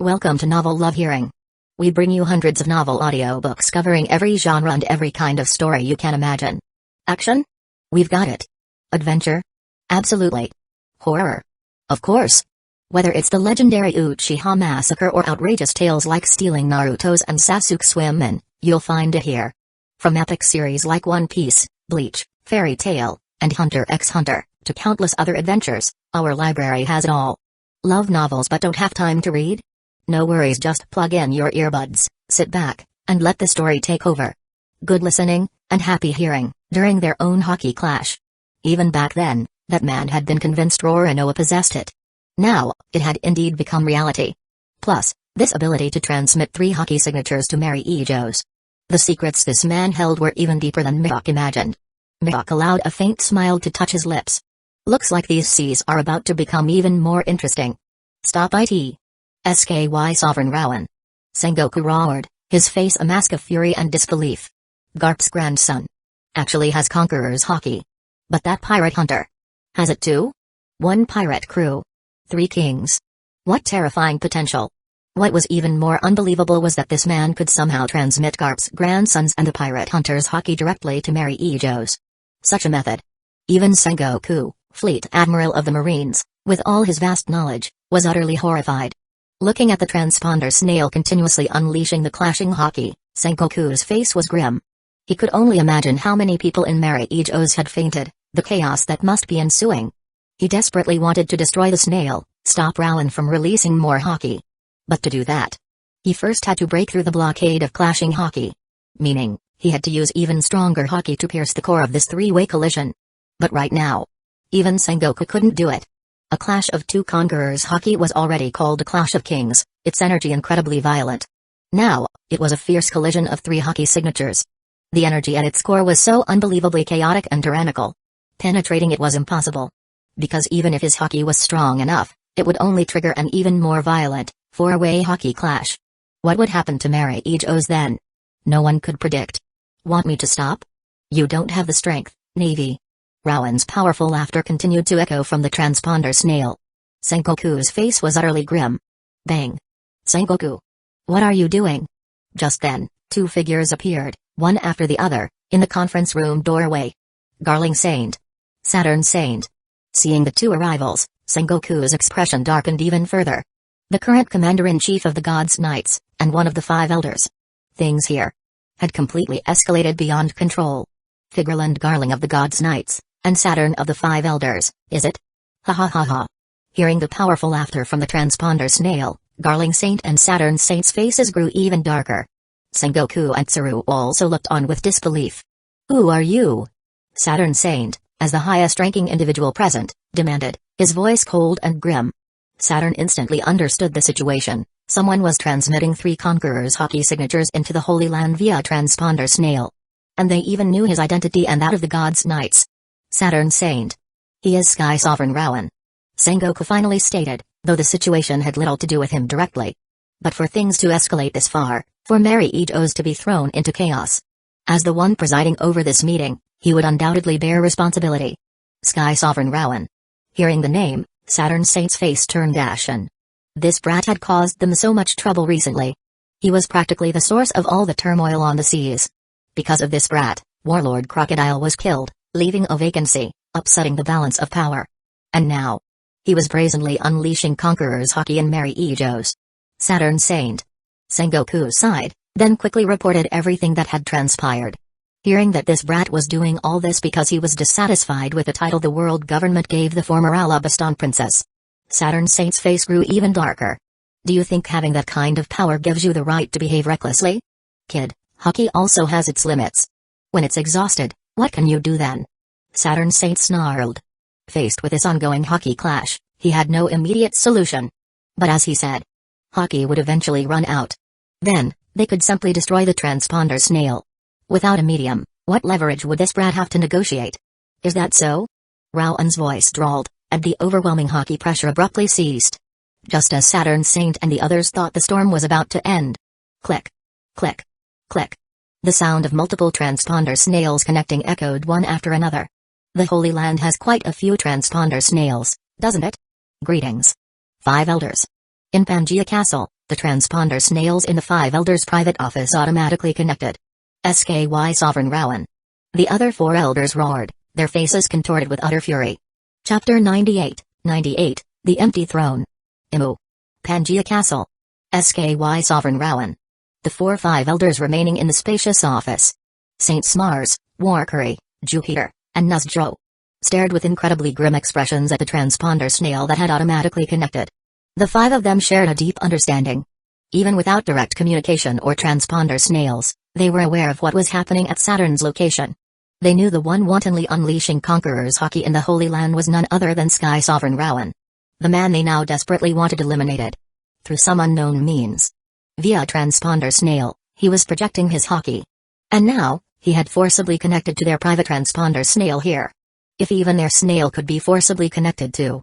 Welcome to Novel Love Hearing. We bring you hundreds of novel audiobooks covering every genre and every kind of story you can imagine. Action? We've got it. Adventure? Absolutely. Horror? Of course. Whether it's the legendary Uchiha Massacre or outrageous tales like stealing Naruto's and Sasuke's women, you'll find it here. From epic series like One Piece, Bleach, Fairy Tail, and Hunter x Hunter, to countless other adventures, our library has it all. Love novels but don't have time to read? No worries, just plug in your earbuds, sit back, and let the story take over. Good listening, and happy hearing, during their own hockey clash. Even back then, that man had been convinced Roronoa possessed it. Now, it had indeed become reality. Plus, this ability to transmit 3 hockey signatures to Mary Ijos. The secrets this man held were even deeper than Mihawk imagined. Mihawk allowed a faint smile to touch his lips. Looks like these seas are about to become even more interesting. Stop it. SKY Sovereign Rowan. Sengoku roared, his face a mask of fury and disbelief. Garp's grandson. Actually has Conqueror's hockey. But that pirate hunter. Has it too? 1 pirate crew. 3 kings. What terrifying potential. What was even more unbelievable was that this man could somehow transmit Garp's grandsons and the pirate hunter's hockey directly to Mary Ijos. Such a method. Even Sengoku, Fleet Admiral of the Marines, with all his vast knowledge, was utterly horrified. Looking at the transponder snail continuously unleashing the clashing hockey, Sengoku's face was grim. He could only imagine how many people in Mary Ijos had fainted, the chaos that must be ensuing. He desperately wanted to destroy the snail, stop Rowan from releasing more hockey. But to do that, he first had to break through the blockade of clashing hockey. Meaning, he had to use even stronger hockey to pierce the core of this 3-way collision. But right now, even Sengoku couldn't do it. A clash of 2 conquerors hockey was already called a clash of kings, its energy incredibly violent. Now, it was a fierce collision of 3 hockey signatures. The energy at its core was so unbelievably chaotic and tyrannical. Penetrating it was impossible. Because even if his hockey was strong enough, it would only trigger an even more violent, 4-way hockey clash. What would happen to Mary Ijos then? No one could predict. Want me to stop? You don't have the strength, Navy. Rowan's powerful laughter continued to echo from the transponder snail. Sengoku's face was utterly grim. Bang. Sengoku. What are you doing? Just then, 2 figures appeared, one after the other, in the conference room doorway. Garling Saint. Saturn Saint. Seeing the 2 arrivals, Sengoku's expression darkened even further. The current commander-in-chief of the God's Knights, and one of the 5 elders. Things here had completely escalated beyond control. Figurland Garling of the God's Knights, and Saturn of the 5 elders, is it? Ha ha ha ha. Hearing the powerful laughter from the transponder snail, Garling Saint and Saturn Saint's faces grew even darker. Sengoku and Tsuru also looked on with disbelief. Who are you? Saturn Saint, as the highest-ranking individual present, demanded, his voice cold and grim. Saturn instantly understood the situation. Someone was transmitting 3 conquerors' hockey signatures into the Holy Land via transponder snail. And they even knew his identity and that of the God's Knights. Saturn Saint. He is Sky Sovereign Rowan. Sengoku finally stated, though the situation had little to do with him directly. But for things to escalate this far, for Mary Ijos to be thrown into chaos. As the one presiding over this meeting, he would undoubtedly bear responsibility. Sky Sovereign Rowan. Hearing the name, Saturn Saint's face turned ashen. This brat had caused them so much trouble recently. He was practically the source of all the turmoil on the seas. Because of this brat, Warlord Crocodile was killed, leaving a vacancy, upsetting the balance of power. And now, he was brazenly unleashing Conqueror's hockey in Mary Ijos. Saturn Saint. Sengoku sighed, then quickly reported everything that had transpired. Hearing that this brat was doing all this because he was dissatisfied with the title the world government gave the former Alabastan princess. Saturn Saint's face grew even darker. Do you think having that kind of power gives you the right to behave recklessly? Kid, hockey also has its limits. When it's exhausted, what can you do then? Saturn Saint snarled. Faced with this ongoing hockey clash, he had no immediate solution. But as he said, hockey would eventually run out. Then, they could simply destroy the transponder snail. Without a medium, what leverage would this brat have to negotiate? Is that so? Rowan's voice drawled, and the overwhelming hockey pressure abruptly ceased. Just as Saturn Saint and the others thought the storm was about to end. Click. Click. Click. The sound of multiple transponder snails connecting echoed one after another. The Holy Land has quite a few transponder snails, doesn't it? Greetings. 5 elders. In Pangaea Castle, The transponder snails in the five elders' private office automatically connected. SKY Sovereign Rowan. The other four elders roared, their faces contorted with utter fury. Chapter 98, The Empty Throne. Imu. Pangea Castle. SKY Sovereign Rowan. The 4-5 elders remaining in the spacious office. Saints Mars, Warcurry, Jupiter, and Nuzjo stared with incredibly grim expressions at the transponder snail that had automatically connected. The 5 of them shared a deep understanding. Even without direct communication or transponder snails, they were aware of what was happening at Saturn's location. They knew the one wantonly unleashing Conqueror's Hockey in the Holy Land was none other than Sky Sovereign Rowan. The man they now desperately wanted eliminated. Through some unknown means. Via a transponder snail, he was projecting his Hockey. And now, he had forcibly connected to their private transponder snail here. If even their snail could be forcibly connected to.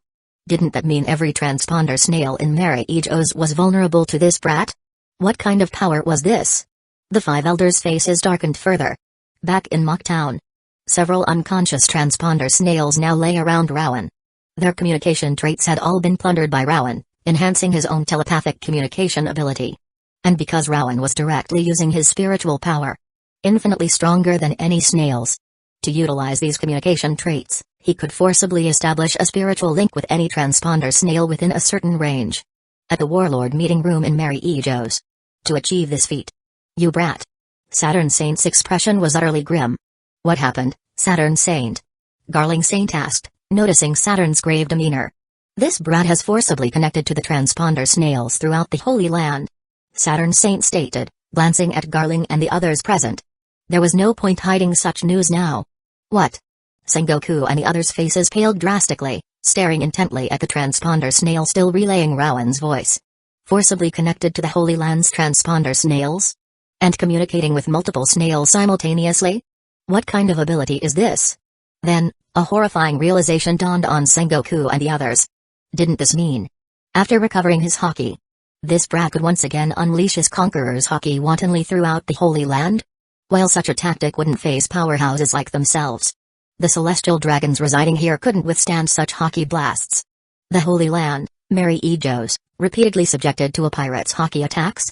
Didn't that mean every transponder snail in Mary Ejos was vulnerable to this brat? What kind of power was this? The 5 elders' faces darkened further. Back in Mocktown. Several unconscious transponder snails now lay around Rowan. Their communication traits had all been plundered by Rowan, enhancing his own telepathic communication ability. And because Rowan was directly using his spiritual power. Infinitely stronger than any snails. To utilize these communication traits, he could forcibly establish a spiritual link with any transponder snail within a certain range. At the Warlord meeting room in Mary Ejos. To achieve this feat. You brat. Saturn Saint's expression was utterly grim. What happened, Saturn Saint? Garling Saint asked, noticing Saturn's grave demeanor. This brat has forcibly connected to the transponder snails throughout the Holy Land. Saturn Saint stated, glancing at Garling and the others present. There was no point hiding such news now. What? Sengoku and the others' faces paled drastically, staring intently at the transponder snail still relaying Rowan's voice. Forcibly connected to the Holy Land's transponder snails? And communicating with multiple snails simultaneously? What kind of ability is this? Then, a horrifying realization dawned on Sengoku and the others. Didn't this mean? After recovering his Hockey, this brat could once again unleash his Conqueror's Hockey wantonly throughout the Holy Land? While such a tactic wouldn't face powerhouses like themselves. The celestial dragons residing here couldn't withstand such Hockey blasts. The Holy Land, Mary Ejos, repeatedly subjected to a pirate's Hockey attacks?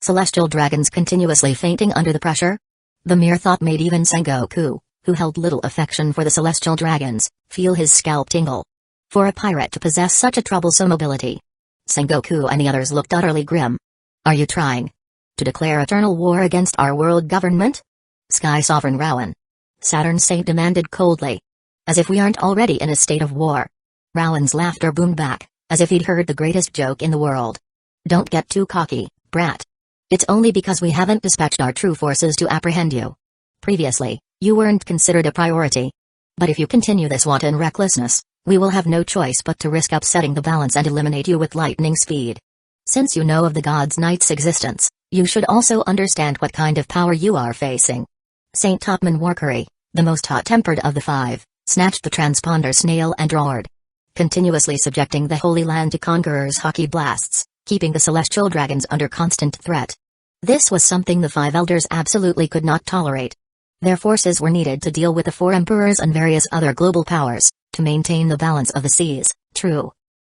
Celestial dragons continuously fainting under the pressure? The mere thought made even Sengoku, who held little affection for the celestial dragons, feel his scalp tingle. For a pirate to possess such a troublesome ability. Sengoku and the others looked utterly grim. Are you trying to declare eternal war against our world government? Sky Sovereign Rowan. Saturn Saint demanded coldly. As if we aren't already in a state of war. Rowan's laughter boomed back, as if he'd heard the greatest joke in the world. Don't get too cocky, brat. It's only because we haven't dispatched our true forces to apprehend you. Previously, you weren't considered a priority. But if you continue this wanton recklessness, we will have no choice but to risk upsetting the balance and eliminate you with lightning speed. Since you know of the God's Knight's existence, you should also understand what kind of power you are facing. Saint Topman Warcurry, the most hot-tempered of the 5, snatched the transponder snail and roared. Continuously subjecting the Holy Land to Conqueror's Hockey blasts, keeping the celestial dragons under constant threat. This was something the 5 elders absolutely could not tolerate. Their forces were needed to deal with the 4 emperors and various other global powers, to maintain the balance of the seas, true.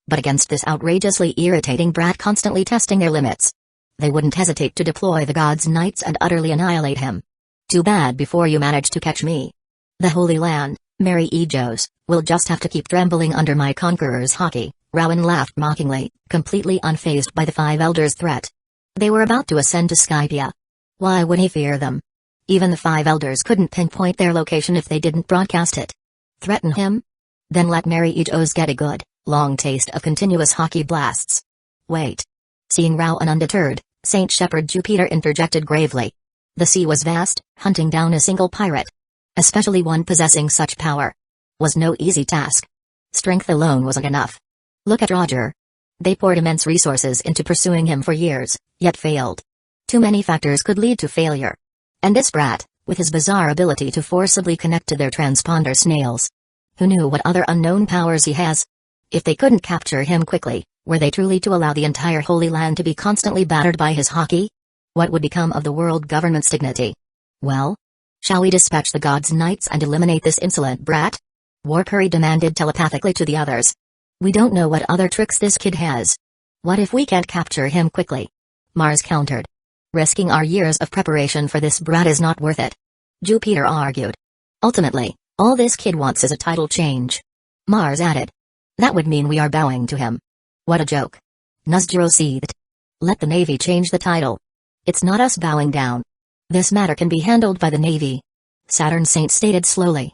But against this outrageously irritating brat constantly testing their limits, they wouldn't hesitate to deploy the God's Knights and utterly annihilate him. Too bad before you manage to catch me. The Holy Land, Mary Ejos, will just have to keep trembling under my Conqueror's Hockey. Rowan laughed mockingly, completely unfazed by the 5 elders' threat. They were about to ascend to Skypia. Why would he fear them? Even the 5 elders couldn't pinpoint their location if they didn't broadcast it. Threaten him? Then let Mary Ejos get a good, long taste of continuous Hockey blasts. Wait. Seeing Rowan undeterred, Saint Shepherd Jupiter interjected gravely. The sea was vast, hunting down a single pirate, especially one possessing such power, was no easy task. Strength alone wasn't enough. Look at Roger. They poured immense resources into pursuing him for years, yet failed. Too many factors could lead to failure. And this brat, with his bizarre ability to forcibly connect to their transponder snails. Who knew what other unknown powers he has? If they couldn't capture him quickly, were they truly to allow the entire Holy Land to be constantly battered by his Hockey? What would become of the world government's dignity? Well? Shall we dispatch the God's Knights and eliminate this insolent brat? Warcurry demanded telepathically to the others. We don't know what other tricks this kid has. What if we can't capture him quickly? Mars countered. Risking our years of preparation for this brat is not worth it. Jupiter argued. Ultimately, all this kid wants is a title change. Mars added. That would mean we are bowing to him. What a joke. Nuzjiro seethed. Let the Navy change the title. It's not us bowing down. This matter can be handled by the Navy. Saturn Saint stated slowly.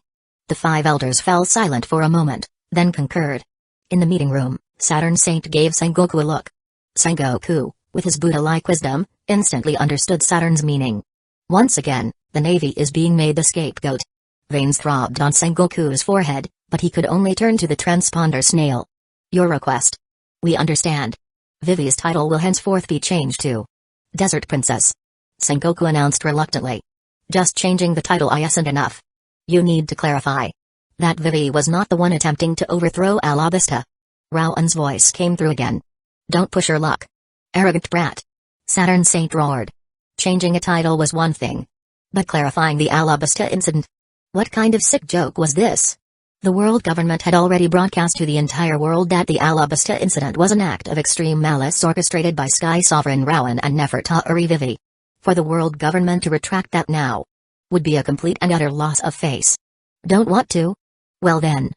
The 5 elders fell silent for a moment, then concurred. In the meeting room, Saturn Saint gave Sengoku a look. Sengoku, with his Buddha-like wisdom, instantly understood Saturn's meaning. Once again, the Navy is being made the scapegoat. Veins throbbed on Sengoku's forehead, but he could only turn to the transponder snail. Your request. We understand. Vivi's title will henceforth be changed to Desert Princess. Sengoku announced reluctantly. Just changing the title isn't enough. You need to clarify that Vivi was not the one attempting to overthrow Alabasta. Rowan's voice came through again. Don't push your luck. Arrogant brat. Saturn Saint roared. Changing a title was one thing. But clarifying the Alabasta incident? What kind of sick joke was this? The world government had already broadcast to the entire world that the Alabasta incident was an act of extreme malice orchestrated by Sky Sovereign Rowan and Nefertari Vivi. For the world government to retract that now would be a complete and utter loss of face. Don't want to? Well then.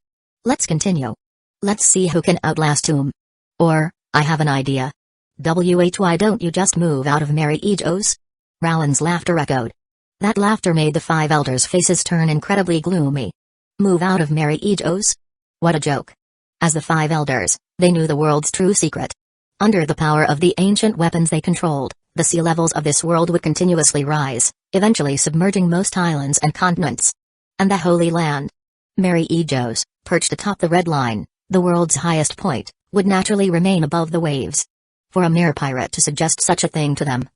Let's continue. Let's see who can outlast whom. Or, I have an idea. Why don't you just move out of Mary Ejo's? Rowan's laughter echoed. That laughter made the 5 elders' faces turn incredibly gloomy. Move out of Mary Ejo's? What a joke. As the 5 elders, they knew the world's true secret. Under the power of the ancient weapons they controlled, the sea levels of this world would continuously rise, eventually submerging most islands and continents. And the Holy Land, Mary Ejo's, perched atop the Red Line, the world's highest point, would naturally remain above the waves. For a mere pirate to suggest such a thing to them.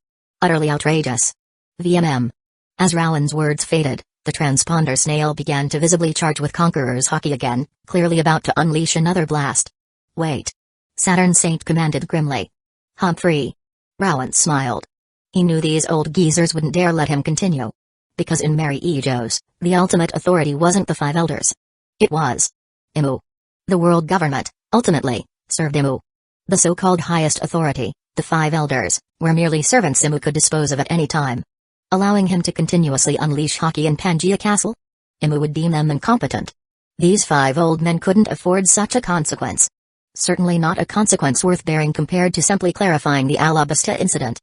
Utterly outrageous. VMM. As Rowan's words faded, the transponder snail began to visibly charge with Conqueror's hockey again, clearly about to unleash another blast. Wait. Saturn Saint commanded grimly. Humphrey. Rowan smiled. He knew these old geezers wouldn't dare let him continue. Because in Mary Ejo's, the ultimate authority wasn't the 5 elders. It was Imu. The world government, ultimately, served Imu. The so-called highest authority, the 5 elders, were merely servants Imu could dispose of at any time. Allowing him to continuously unleash hockey in Pangaea Castle? Imu would deem them incompetent. These 5 old men couldn't afford such a consequence. Certainly not a consequence worth bearing compared to simply clarifying the Alabasta incident.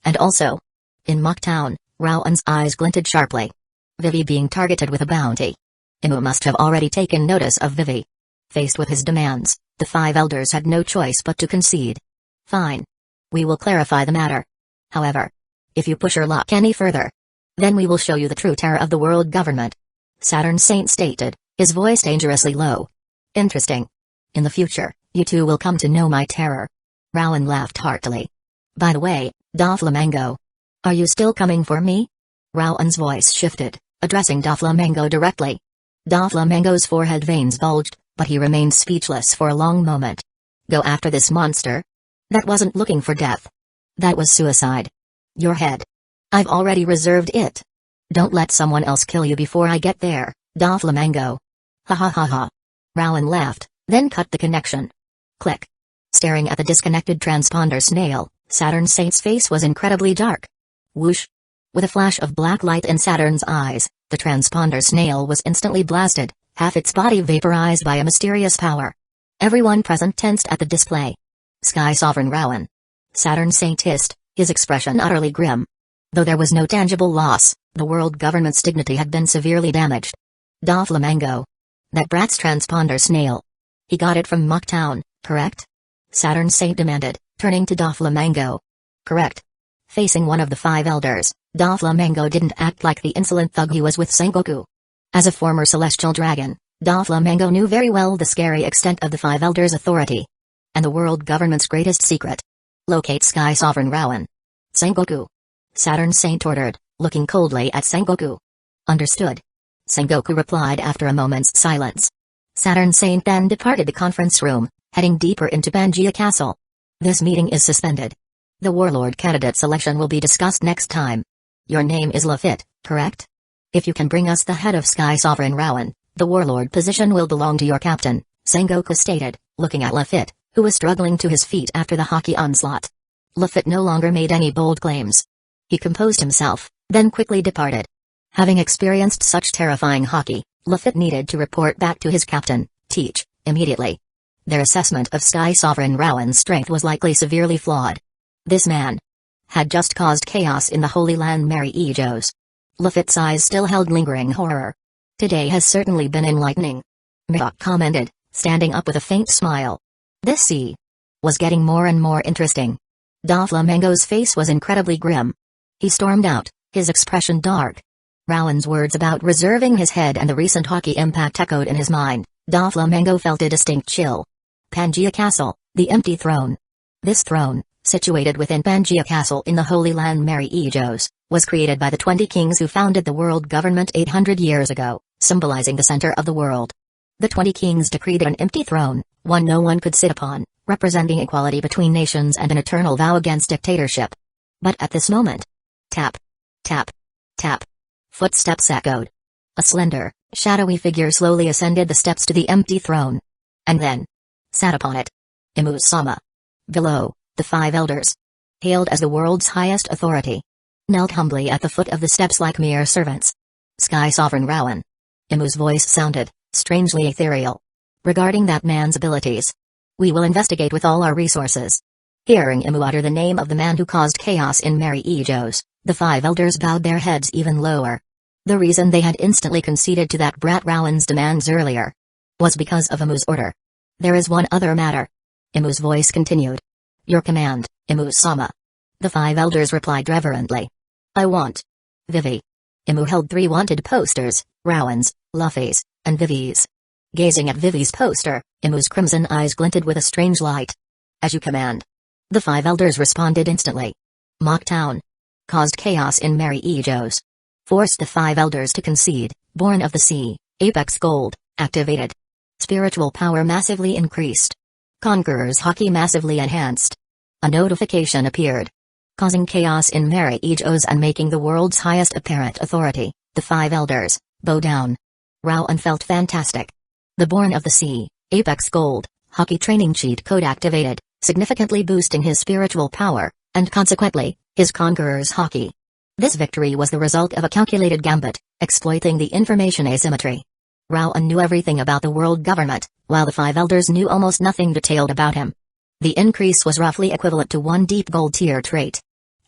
And also, in Mocktown, Rowan's eyes glinted sharply. Vivi being targeted with a bounty. Imu must have already taken notice of Vivi. Faced with his demands, the 5 elders had no choice but to concede. Fine. We will clarify the matter. However, if you push your luck any further, then we will show you the true terror of the world government. Saturn Saint stated, his voice dangerously low. Interesting. In the future, you two will come to know my terror. Rowan laughed heartily. By the way, Doflamingo. Are you still coming for me? Rowan's voice shifted, addressing Doflamingo directly. Doflamingo's forehead veins bulged, but he remained speechless for a long moment. Go after this monster? That wasn't looking for death. That was suicide. Your head. I've already reserved it. Don't let someone else kill you before I get there, Doflamingo. Ha ha ha ha. Rowan laughed, then cut the connection. Click. Staring at the disconnected transponder snail, Saturn Saint's face was incredibly dark. Whoosh. With a flash of black light in Saturn's eyes, the transponder snail was instantly blasted, half its body vaporized by a mysterious power. Everyone present tensed at the display. Sky Sovereign Rowan. Saturn Saint hissed, his expression utterly grim. Though there was no tangible loss, the world government's dignity had been severely damaged. Doflamingo. That brat's transponder snail. He got it from Mocktown, correct? Saturn Saint demanded, turning to Doflamingo. Correct. Facing one of the 5 elders, Doflamingo didn't act like the insolent thug he was with Sengoku. As a former celestial dragon, Doflamingo knew very well the scary extent of the 5 elders' authority. And the world government's greatest secret. Locate Sky Sovereign Rowan. Sengoku. Saturn Saint ordered, looking coldly at Sengoku. Understood. Sengoku replied after a moment's silence. Saturn Saint then departed the conference room, heading deeper into Pangaea Castle. This meeting is suspended. The warlord candidate selection will be discussed next time. Your name is Lafitte, correct? If you can bring us the head of Sky Sovereign Rowan, the warlord position will belong to your captain, Sengoku stated, looking at Lafitte, who was struggling to his feet after the hockey onslaught. Lafitte no longer made any bold claims. He composed himself, then quickly departed. Having experienced such terrifying hockey, Lafitte needed to report back to his captain, Teach, immediately. Their assessment of Sky Sovereign Rowan's strength was likely severely flawed. This man had just caused chaos in the Holy Land Mary Ejos. Lafitte's eyes still held lingering horror. Today has certainly been enlightening, Mihawk commented, standing up with a faint smile. This sea was getting more and more interesting. Doflamingo's face was incredibly grim. He stormed out, his expression dark. Rowan's words about reserving his head and the recent hockey impact echoed in his mind. Doflamingo felt a distinct chill. Pangaea Castle, the empty throne. This throne, situated within Pangaea Castle in the Holy Land Mary Ejos, was created by the 20 kings who founded the world government 800 years ago, symbolizing the center of the world. The 20 kings decreed an empty throne, one no one could sit upon, representing equality between nations and an eternal vow against dictatorship. But at this moment, tap, tap, tap. Footsteps echoed. A slender, shadowy figure slowly ascended the steps to the empty throne. And then sat upon it. Imu-sama. Below, the 5 elders, hailed as the world's highest authority, knelt humbly at the foot of the steps like mere servants. Sky Sovereign Rowan. Imu's voice sounded strangely ethereal. Regarding that man's abilities, we will investigate with all our resources. Hearing Imu utter the name of the man who caused chaos in Mary Ejos, the 5 elders bowed their heads even lower. The reason they had instantly conceded to that brat Rowan's demands earlier was because of Imu's order. There is one other matter. Imu's voice continued. Your command, Imu-sama. The 5 elders replied reverently. I want Vivi. Imu held 3 wanted posters, Rowan's, Luffy's, and Vivi's. Gazing at Vivi's poster, Imu's crimson eyes glinted with a strange light. As you command. The 5 elders responded instantly. Mocktown caused chaos in Mary Ejos. Forced the 5 elders to concede. Born of the Sea, Apex Gold, activated. Spiritual power massively increased. Conqueror's hockey massively enhanced. A notification appeared. Causing chaos in Mary Ejos and making the world's highest apparent authority, the 5 elders, bow down. Rowan felt fantastic. The Born of the Sea, Apex Gold, hockey training cheat code activated, significantly boosting his spiritual power, and consequently, his Conqueror's hockey. This victory was the result of a calculated gambit, exploiting the information asymmetry. Rowan knew everything about the world government, while the 5 elders knew almost nothing detailed about him. The increase was roughly equivalent to 1 deep gold tier trait.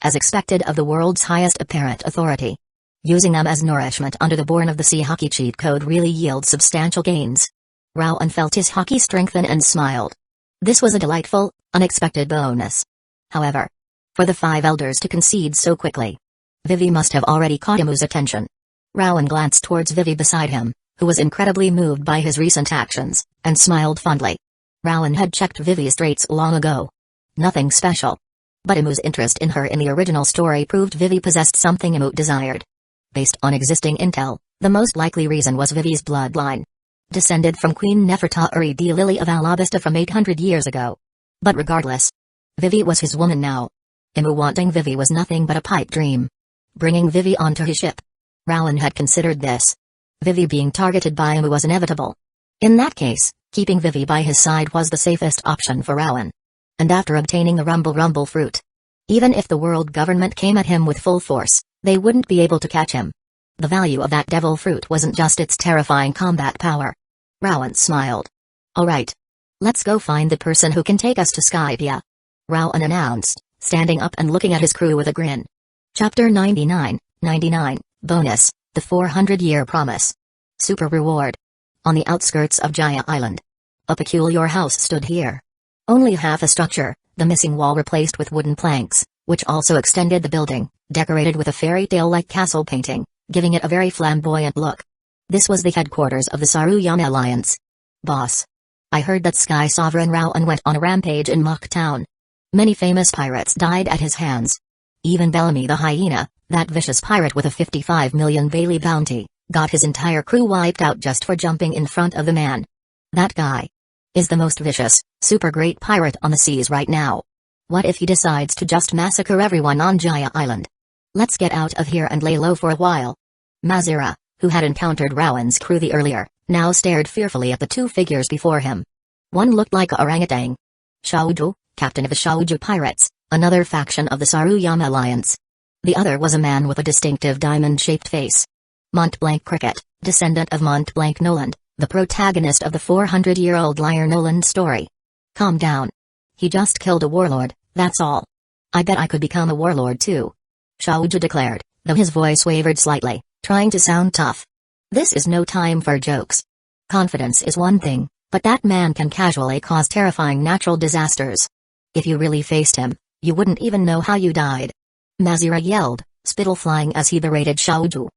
As expected of the world's highest apparent authority. Using them as nourishment under the Born of the Sea hockey cheat code really yields substantial gains. Rowan felt his hockey strengthen and smiled. This was a delightful, unexpected bonus. However, for the 5 elders to concede so quickly, Vivi must have already caught Imu's attention. Rowan glanced towards Vivi beside him, who was incredibly moved by his recent actions, and smiled fondly. Rowan had checked Vivi's traits long ago. Nothing special. But Imu's interest in her in the original story proved Vivi possessed something Imu desired. Based on existing intel, the most likely reason was Vivi's bloodline. Descended from Queen Nefertari the Lily of Alabasta from 800 years ago. But regardless, Vivi was his woman now. Imu wanting Vivi was nothing but a pipe dream. Bringing Vivi onto his ship. Rowan had considered this. Vivi being targeted by Imu was inevitable. In that case, keeping Vivi by his side was the safest option for Rowan. And after obtaining the Rumble fruit, even if the world government came at him with full force, they wouldn't be able to catch him. The value of that devil fruit wasn't just its terrifying combat power. Rowan smiled. Alright. Let's go find the person who can take us to Skypiea. Rowan announced, standing up and looking at his crew with a grin. Chapter 99, Bonus, the 400-year promise. Super reward. On the outskirts of Jaya Island. A peculiar house stood here. Only half a structure, the missing wall replaced with wooden planks, which also extended the building, decorated with a fairy tale-like castle painting, giving it a very flamboyant look. This was the headquarters of the Saruyama Alliance. Boss. I heard that Sky Sovereign Rowan went on a rampage in Mocktown. Many famous pirates died at his hands. Even Bellamy the hyena, that vicious pirate with a 55 million Bailey bounty, got his entire crew wiped out just for jumping in front of the man. That guy is the most vicious, super great pirate on the seas right now. What if he decides to just massacre everyone on Jaya Island? Let's get out of here and lay low for a while. Mazira, who had encountered Rowan's crew the earlier, now stared fearfully at the 2 figures before him. One looked like a orangutan. Shauju, captain of the Shauju pirates, another faction of the Saruyama Alliance. The other was a man with a distinctive diamond-shaped face. Montblanc Cricket, descendant of Montblanc Noland, the protagonist of the 400-year-old liar Noland story. Calm down. He just killed a warlord, that's all. I bet I could become a warlord too. Xiaoju declared, though his voice wavered slightly, trying to sound tough. This is no time for jokes. Confidence is one thing, but that man can casually cause terrifying natural disasters. If you really faced him, you wouldn't even know how you died. Mazira yelled, spittle flying as he berated Xiaoju.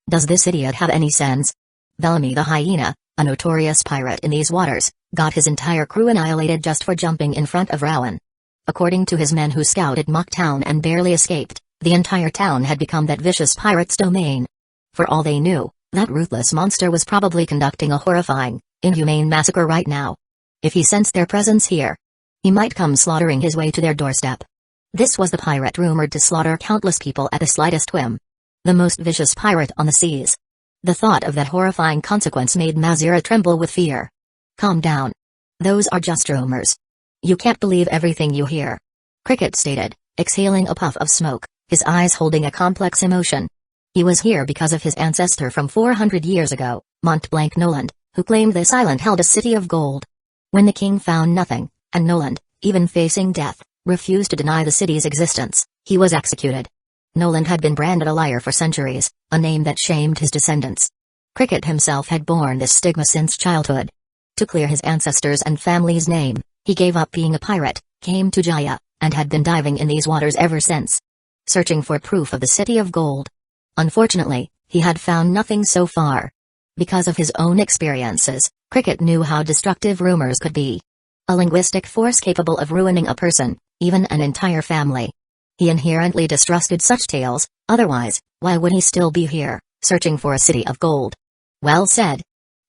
Does this idiot have any sense? Bellamy the hyena, a notorious pirate in these waters, got his entire crew annihilated just for jumping in front of Rowan. According to his men who scouted Mock Town and barely escaped, the entire town had become that vicious pirate's domain. For all they knew, that ruthless monster was probably conducting a horrifying, inhumane massacre right now. If he sensed their presence here, he might come slaughtering his way to their doorstep. This was the pirate rumored to slaughter countless people at the slightest whim. The most vicious pirate on the seas. The thought of that horrifying consequence made Mazira tremble with fear. Calm down. Those are just rumors. You can't believe everything you hear. Cricket stated, exhaling a puff of smoke, his eyes holding a complex emotion. He was here because of his ancestor from 400 years ago, Montblanc Noland, who claimed this island held a city of gold. When the king found nothing, and Noland, even facing death, refused to deny the city's existence, he was executed. Noland had been branded a liar for centuries, a name that shamed his descendants. Cricket himself had borne this stigma since childhood. To clear his ancestors' and family's name, he gave up being a pirate, came to Jaya, and had been diving in these waters ever since. Searching for proof of the city of gold. Unfortunately, he had found nothing so far. Because of his own experiences, Cricket knew how destructive rumors could be. A linguistic force capable of ruining a person, even an entire family. He inherently distrusted such tales, otherwise, why would he still be here, searching for a city of gold? Well said.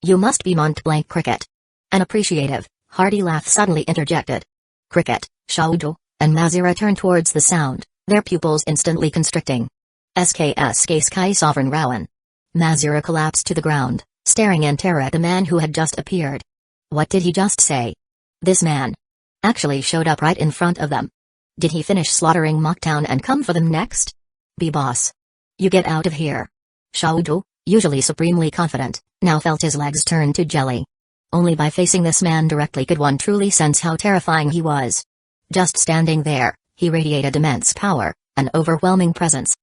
You must be Montblanc Cricket. An appreciative, hearty laugh suddenly interjected. Cricket, Xiaoju, and Mazira turned towards the sound, their pupils instantly constricting. SKSK Sky Sovereign Rowan. Mazira collapsed to the ground, staring in terror at the man who had just appeared. What did he just say? This man actually showed up right in front of them. Did he finish slaughtering Mocktown and come for them next? B-boss. You get out of here. Xiaoju, usually supremely confident, now felt his legs turn to jelly. Only by facing this man directly could one truly sense how terrifying he was. Just standing there, he radiated immense power, an overwhelming presence.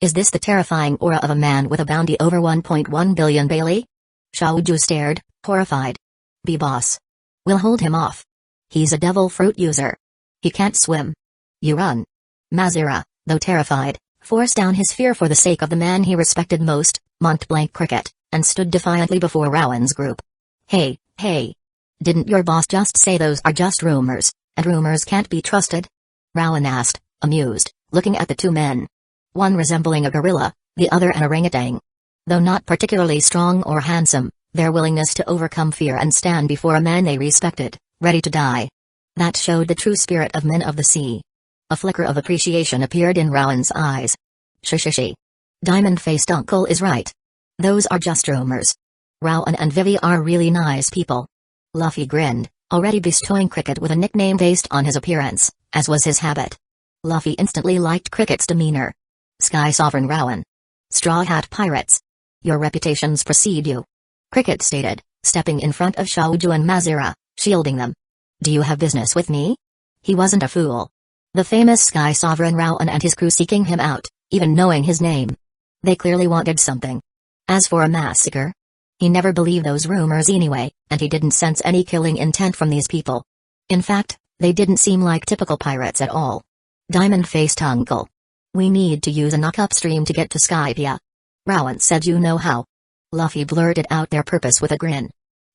Is this the terrifying aura of a man with a bounty over 1.1 billion Bailey? Xiaoju stared, horrified. B-boss. We'll hold him off. He's a devil fruit user. He can't swim. You run. Mazira, though terrified, forced down his fear for the sake of the man he respected most, Montblanc Cricket, and stood defiantly before Rowan's group. Hey. Didn't your boss just say those are just rumors, and rumors can't be trusted? Rowan asked, amused, looking at the two men. One resembling a gorilla, the other an orangutan. Though not particularly strong or handsome, their willingness to overcome fear and stand before a man they respected, ready to die. That showed the true spirit of men of the sea. A flicker of appreciation appeared in Rowan's eyes. Shishishi. Diamond-faced uncle is right. Those are just rumors. Rowan and Vivi are really nice people. Luffy grinned, already bestowing Cricket with a nickname based on his appearance, as was his habit. Luffy instantly liked Cricket's demeanor. Sky Sovereign Rowan. Straw Hat Pirates. Your reputations precede you. Cricket stated, stepping in front of Xiaoju and Mazira, shielding them. Do you have business with me? He wasn't a fool. The famous Sky Sovereign Rowan and his crew seeking him out, even knowing his name. They clearly wanted something. As for a massacre, he never believed those rumors anyway, and he didn't sense any killing intent from these people. In fact, they didn't seem like typical pirates at all. Diamond-faced uncle. We need to use a knock upstream to get to Skypia. Rowan said you know how. Luffy blurted out their purpose with a grin.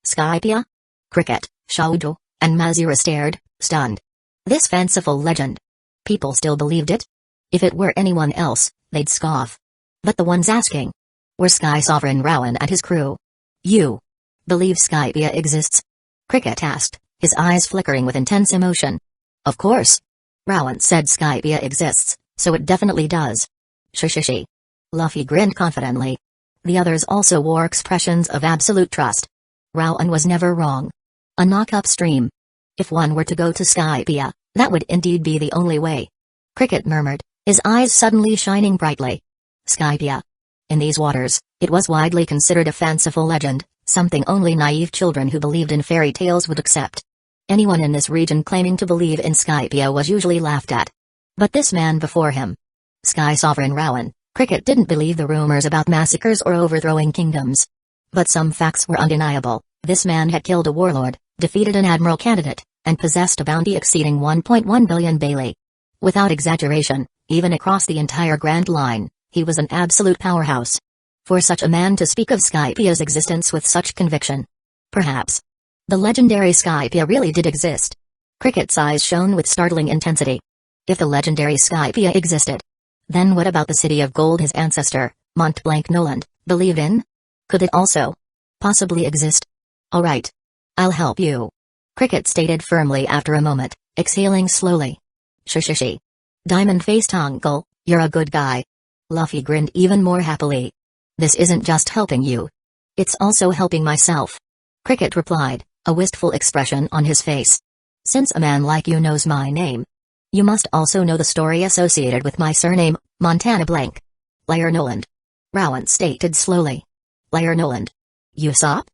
Skypia? Cricket, Xiaoju, and Mazira stared, stunned. This fanciful legend. People still believed it? If it were anyone else, they'd scoff. But the ones asking were Sky Sovereign Rowan and his crew. You believe Skypia exists? Cricket asked, his eyes flickering with intense emotion. Of course. Rowan said Skypia exists, so it definitely does. Shishishi. Luffy grinned confidently. The others also wore expressions of absolute trust. Rowan was never wrong. A knock upstream. If one were to go to Skypia, that would indeed be the only way. Cricket murmured, his eyes suddenly shining brightly. Skypia. In these waters, it was widely considered a fanciful legend, something only naive children who believed in fairy tales would accept. Anyone in this region claiming to believe in Skypia was usually laughed at. But this man before him, Sky Sovereign Rowan, Cricket didn't believe the rumors about massacres or overthrowing kingdoms. But some facts were undeniable. This man had killed a warlord, defeated an admiral candidate, and possessed a bounty exceeding 1.1 billion Bailey. Without exaggeration, even across the entire Grand Line, he was an absolute powerhouse. For such a man to speak of Skypia's existence with such conviction. Perhaps the legendary Skypia really did exist. Cricket's eyes shone with startling intensity. If the legendary Skypia existed, then what about the city of gold his ancestor, Mont Blanc Noland, believed in? Could it also possibly exist? All right. I'll help you. Cricket stated firmly after a moment, exhaling slowly. Shishishi. Diamond-faced uncle, you're a good guy. Luffy grinned even more happily. This isn't just helping you. It's also helping myself. Cricket replied, a wistful expression on his face. Since a man like you knows my name, you must also know the story associated with my surname, Montana Blank. Lair Noland. Rowan stated slowly. Lair Noland. Usopp?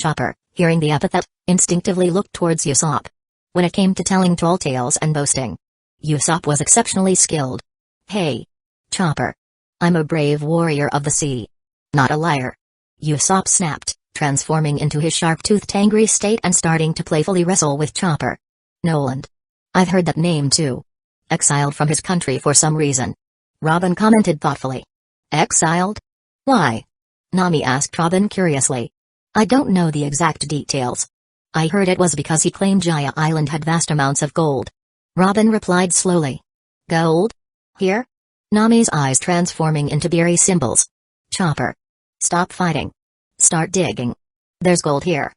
Chopper, hearing the epithet, instinctively looked towards Usopp. When it came to telling tall tales and boasting, Usopp was exceptionally skilled. Hey, Chopper. I'm a brave warrior of the sea. Not a liar. Usopp snapped, transforming into his sharp-toothed angry state and starting to playfully wrestle with Chopper. Noland. I've heard that name too. Exiled from his country for some reason. Robin commented thoughtfully. Exiled? Why? Nami asked Robin curiously. I don't know the exact details. I heard it was because he claimed Jaya Island had vast amounts of gold. Robin replied slowly. Gold? Here? Nami's eyes transforming into beery symbols. Chopper. Stop fighting. Start digging. There's gold here.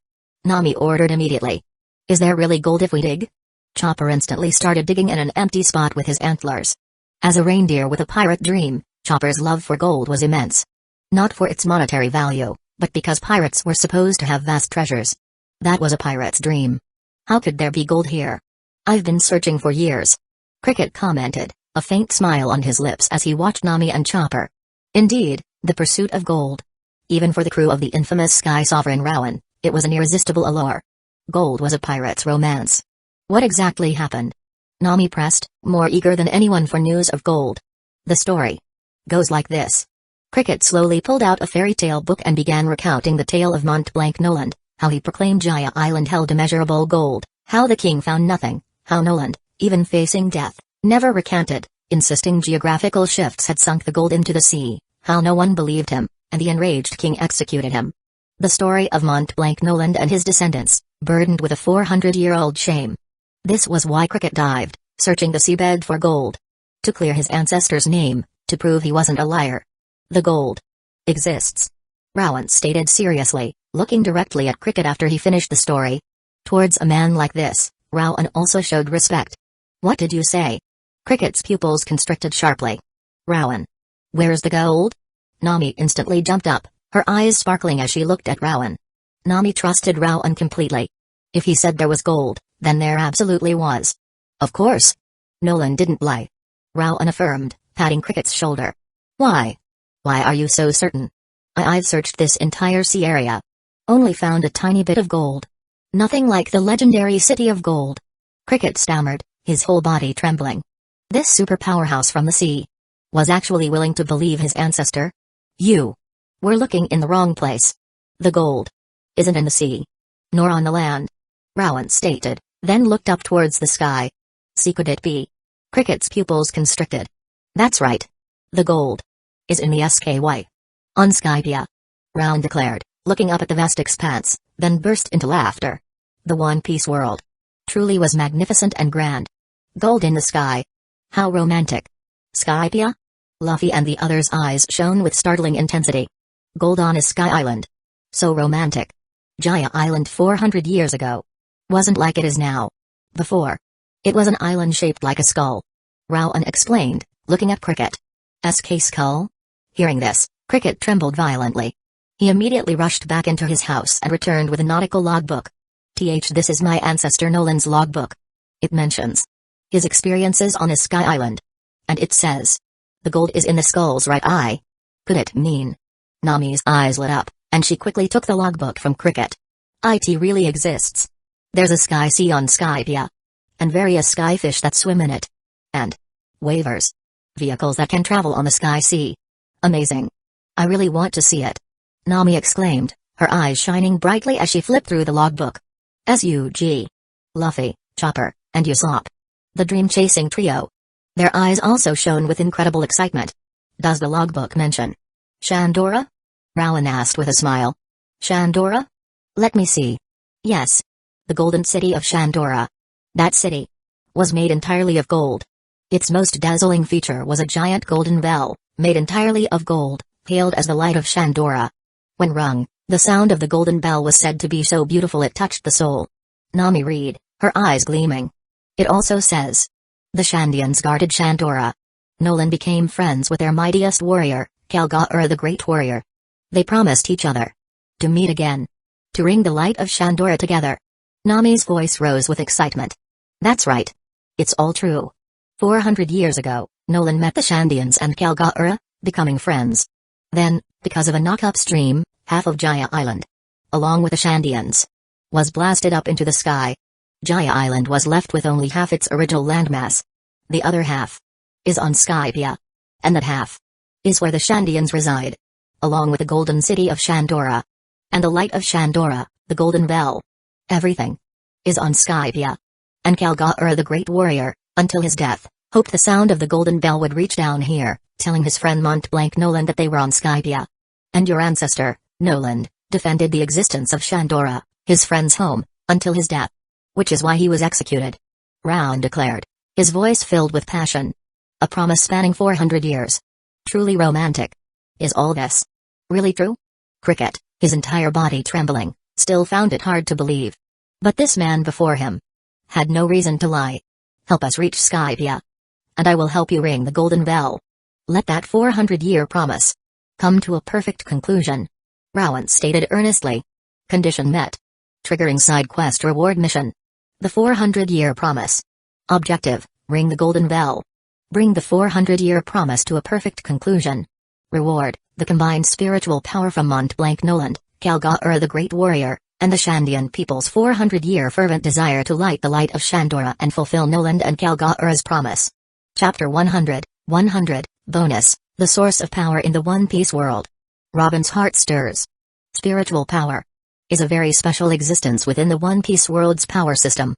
Nami ordered immediately. Is there really gold if we dig? Chopper instantly started digging in an empty spot with his antlers. As a reindeer with a pirate dream, Chopper's love for gold was immense. Not for its monetary value, but because pirates were supposed to have vast treasures. That was a pirate's dream. How could there be gold here? I've been searching for years. Cricket commented, a faint smile on his lips as he watched Nami and Chopper. Indeed, the pursuit of gold. Even for the crew of the infamous Sky Sovereign Rowan, it was an irresistible allure. Gold was a pirate's romance. What exactly happened? Nami pressed, more eager than anyone for news of gold. The story goes like this. Cricket slowly pulled out a fairy tale book and began recounting the tale of Mont Blanc Noland, how he proclaimed Jaya Island held immeasurable gold, how the king found nothing, how Noland, even facing death, never recanted, insisting geographical shifts had sunk the gold into the sea, how no one believed him, and the enraged king executed him. The story of Mont Blanc Noland and his descendants, burdened with a 400-year-old shame. This was why Cricket dived, searching the seabed for gold. To clear his ancestor's name, to prove he wasn't a liar. The gold exists. Rowan stated seriously, looking directly at Cricket after he finished the story. Towards a man like this, Rowan also showed respect. What did you say? Cricket's pupils constricted sharply. Rowan. Where's the gold? Nami instantly jumped up, her eyes sparkling as she looked at Rowan. Nami trusted Rowan completely. If he said there was gold, then there absolutely was. Of course. Noland didn't lie. Rowan affirmed, patting Cricket's shoulder. Why? Why are you so certain? I've searched this entire sea area. Only found a tiny bit of gold. Nothing like the legendary city of gold. Cricket stammered, his whole body trembling. This super powerhouse from the sea was actually willing to believe his ancestor? You were looking in the wrong place. The gold isn't in the sea, nor on the land. Rowan stated, then looked up towards the sky. See, could it be? Cricket's pupils constricted. That's right. The gold is in the sky. On Skypia. Rowan declared, looking up at the vast expanse, then burst into laughter. The One Piece world truly was magnificent and grand. Gold in the sky. How romantic. Skypia? Luffy and the others' eyes shone with startling intensity. Gold on a sky island. So romantic. Jaya Island 400 years ago wasn't like it is now. Before, it was an island shaped like a skull. Rowan explained, looking at Cricket. SK skull? Hearing this, Cricket trembled violently. He immediately rushed back into his house and returned with a nautical logbook. This is my ancestor Noland's logbook. It mentions his experiences on a sky island. And it says, "The gold is in the skull's right eye." Could it mean? Nami's eyes lit up, and she quickly took the logbook from Cricket. It really exists. There's a sky sea on Skypia. And various skyfish that swim in it. And waivers. Vehicles that can travel on the sky sea. Amazing. I really want to see it. Nami exclaimed, her eyes shining brightly as she flipped through the logbook. Sug. Luffy, Chopper, and Usopp. The dream-chasing trio. Their eyes also shone with incredible excitement. Does the logbook mention Shandora? Rowan asked with a smile. Shandora? Let me see. Yes. The golden city of Shandora. That city was made entirely of gold. Its most dazzling feature was a giant golden bell, made entirely of gold, hailed as the light of Shandora. When rung, the sound of the golden bell was said to be so beautiful it touched the soul. Nami read, her eyes gleaming. It also says, the Shandians guarded Shandora. Nolan became friends with their mightiest warrior, Kalga'ura the Great Warrior. They promised each other to meet again, to ring the light of Shandora together. Nami's voice rose with excitement. That's right. It's all true. 400 years ago, Nolan met the Shandians and Kalga'ura, becoming friends. Then, because of a knock upstream, half of Jaya Island, along with the Shandians, was blasted up into the sky. Jaya Island was left with only half its original landmass. The other half is on Skypia. And that half is where the Shandians reside, along with the golden city of Shandora. And the light of Shandora, the golden bell. Everything is on Skypia. And Kalga'ura the Great Warrior, until his death, hoped the sound of the golden bell would reach down here, telling his friend Montblanc Nolan that they were on Skypia. And your ancestor, Nolan, defended the existence of Shandora, his friend's home, until his death. Which is why he was executed. Round declared, his voice filled with passion. A promise spanning 400 years. Truly romantic. Is all this really true? Cricket, his entire body trembling, still found it hard to believe. But this man before him had no reason to lie. Help us reach Skypia. And I will help you ring the golden bell. Let that 400-year promise come to a perfect conclusion. Rowan stated earnestly. Condition met. Triggering side quest reward mission. The 400-year promise. Objective, ring the golden bell. Bring the 400-year promise to a perfect conclusion. Reward, the combined spiritual power from Montblanc Nolan, Kalga'ura the Great Warrior, and the Shandian people's 400-year fervent desire to light the light of Shandora and fulfill Nolan and Kalga'ura's promise. Chapter 100, Bonus, the source of power in the One Piece world. Robin's heart stirs. Spiritual power is a very special existence within the One Piece world's power system.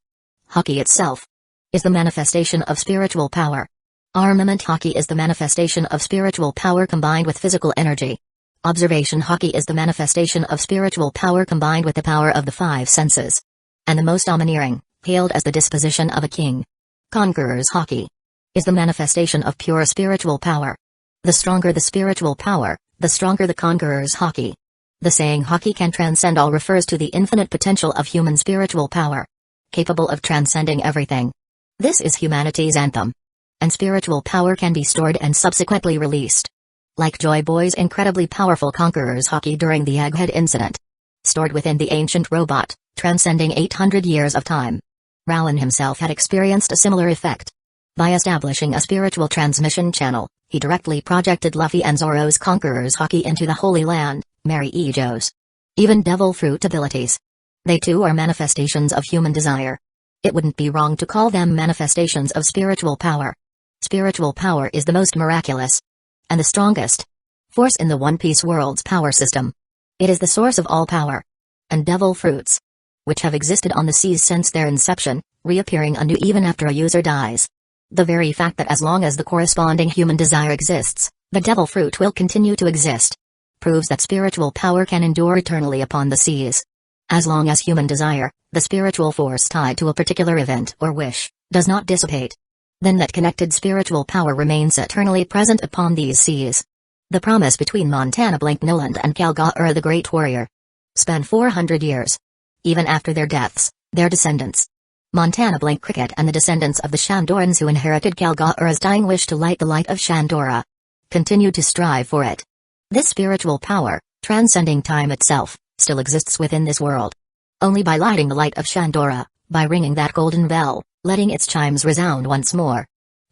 Haki itself is the manifestation of spiritual power. Armament Haki is the manifestation of spiritual power combined with physical energy. Observation Haki is the manifestation of spiritual power combined with the power of the five senses. And the most domineering, hailed as the disposition of a king. Conqueror's Haki is the manifestation of pure spiritual power. The stronger the spiritual power, the stronger the conqueror's Haki. The saying Haki can transcend all refers to the infinite potential of human spiritual power. Capable of transcending everything. This is humanity's anthem. And spiritual power can be stored and subsequently released. Like Joy Boy's incredibly powerful Conqueror's Haki during the Egghead incident. Stored within the ancient robot, transcending 800 years of time. Rowan himself had experienced a similar effect. By establishing a spiritual transmission channel, he directly projected Luffy and Zoro's Conqueror's Haki into the Holy Land, Mary Ejo's. Even devil fruit abilities. They too are manifestations of human desire. It wouldn't be wrong to call them manifestations of spiritual power. Spiritual power is the most miraculous and the strongest force in the One Piece world's power system. It is the source of all power. And devil fruits, which have existed on the seas since their inception, reappearing anew even after a user dies. The very fact that as long as the corresponding human desire exists, the devil fruit will continue to exist, proves that spiritual power can endure eternally upon the seas. As long as human desire, the spiritual force tied to a particular event or wish, does not dissipate, then that connected spiritual power remains eternally present upon these seas. The promise between Montana-Blanc Noland and Kalga'ura the Great Warrior spanned 400 years. Even after their deaths, their descendants, Montana-Blanc Cricket and the descendants of the Shandorans who inherited Kalga'ura's dying wish to light the light of Shandora, continued to strive for it. This spiritual power, transcending time itself, still exists within this world. Only by lighting the light of Shandora, by ringing that golden bell, letting its chimes resound once more.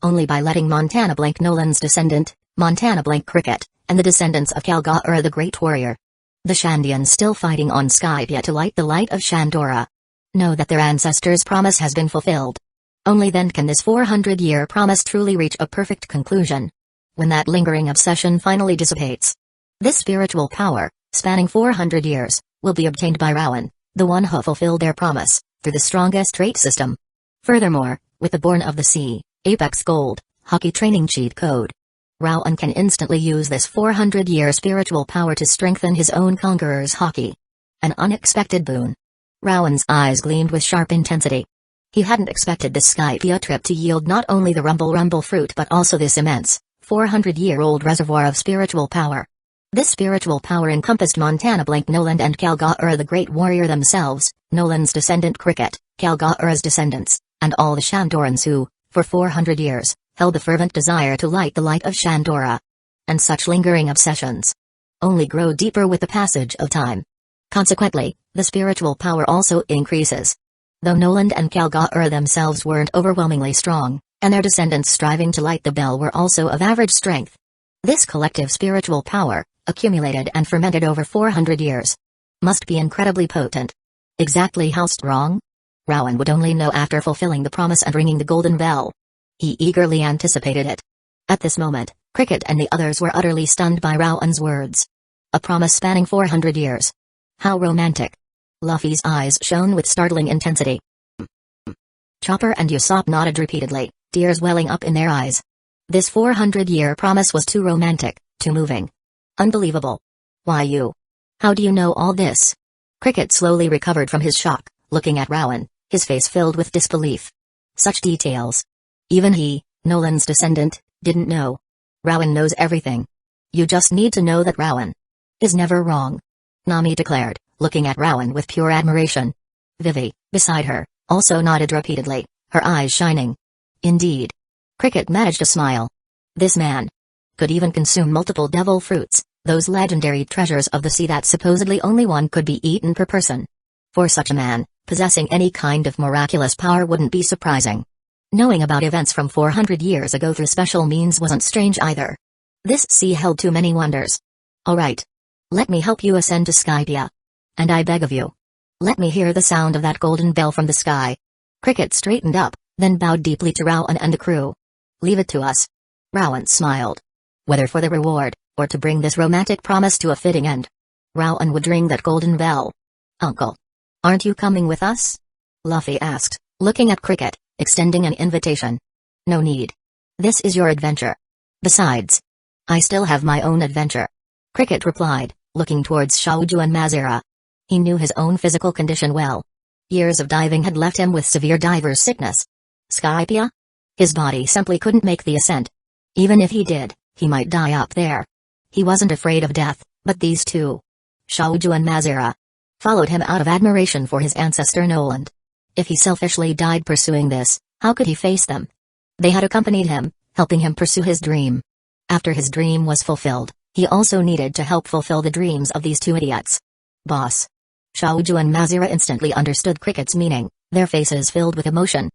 Only by letting Montana Blink Nolan's descendant, Montana Blink Cricket, and the descendants of Kalga'ara the Great Warrior. The Shandians still fighting on Skypia to light the light of Shandora. Know that their ancestors' promise has been fulfilled. Only then can this 400-year promise truly reach a perfect conclusion. When that lingering obsession finally dissipates. This spiritual power, spanning 400 years, will be obtained by Rowan, the one who fulfilled their promise, through the strongest trait system. Furthermore, with the Born of the Sea, Apex Gold, hockey training cheat code, Rowan can instantly use this 400-year spiritual power to strengthen his own Conqueror's hockey. An unexpected boon. Rowan's eyes gleamed with sharp intensity. He hadn't expected this Skypia trip to yield not only the rumble fruit but also this immense, 400-year-old reservoir of spiritual power. This spiritual power encompassed Montana Blink Nolan and Kalga'ara the Great Warrior themselves, Nolan's descendant Cricket, Kalga'ara's descendants, and all the Shandorans who, for 400 years, held the fervent desire to light the light of Shandora. And such lingering obsessions only grow deeper with the passage of time. Consequently, the spiritual power also increases. Though Nolan and Kalga'ara themselves weren't overwhelmingly strong, and their descendants striving to light the bell were also of average strength. This collective spiritual power, accumulated and fermented over 400 years, must be incredibly potent. Exactly how strong? Rowan would only know after fulfilling the promise and ringing the golden bell. He eagerly anticipated it. At this moment, Cricket and the others were utterly stunned by Rowan's words. A promise spanning 400 years. How romantic. Luffy's eyes shone with startling intensity. Chopper and Usopp nodded repeatedly, tears welling up in their eyes. This 400-year promise was too romantic, too moving. Unbelievable. Why you? How do you know all this? Cricket slowly recovered from his shock, looking at Rowan, his face filled with disbelief. Such details. Even he, Nolan's descendant, didn't know. Rowan knows everything. You just need to know that Rowan is never wrong. Nami declared, looking at Rowan with pure admiration. Vivi, beside her, also nodded repeatedly, her eyes shining. Indeed. Cricket managed a smile. This man could even consume multiple devil fruits, those legendary treasures of the sea that supposedly only one could be eaten per person. For such a man, possessing any kind of miraculous power wouldn't be surprising. Knowing about events from 400 years ago through special means wasn't strange either. This sea held too many wonders. Alright. Let me help you ascend to Skypia. And I beg of you. Let me hear the sound of that golden bell from the sky. Cricket straightened up, then bowed deeply to Rowan and the crew. Leave it to us. Rowan smiled. Whether for the reward, or to bring this romantic promise to a fitting end, Rowan would ring that golden bell. Uncle. Aren't you coming with us? Luffy asked, looking at Cricket, extending an invitation. No need. This is your adventure. Besides, I still have my own adventure. Cricket replied, looking towards Shauju and Mazira. He knew his own physical condition well. Years of diving had left him with severe diver's sickness. Skypia? His body simply couldn't make the ascent. Even if he did, he might die up there. He wasn't afraid of death, but these two, Shauju and Mazira, followed him out of admiration for his ancestor Nolan. If he selfishly died pursuing this, how could he face them? They had accompanied him, helping him pursue his dream. After his dream was fulfilled, he also needed to help fulfill the dreams of these two idiots. Boss. Shauju and Mazira instantly understood Cricket's meaning, their faces filled with emotion.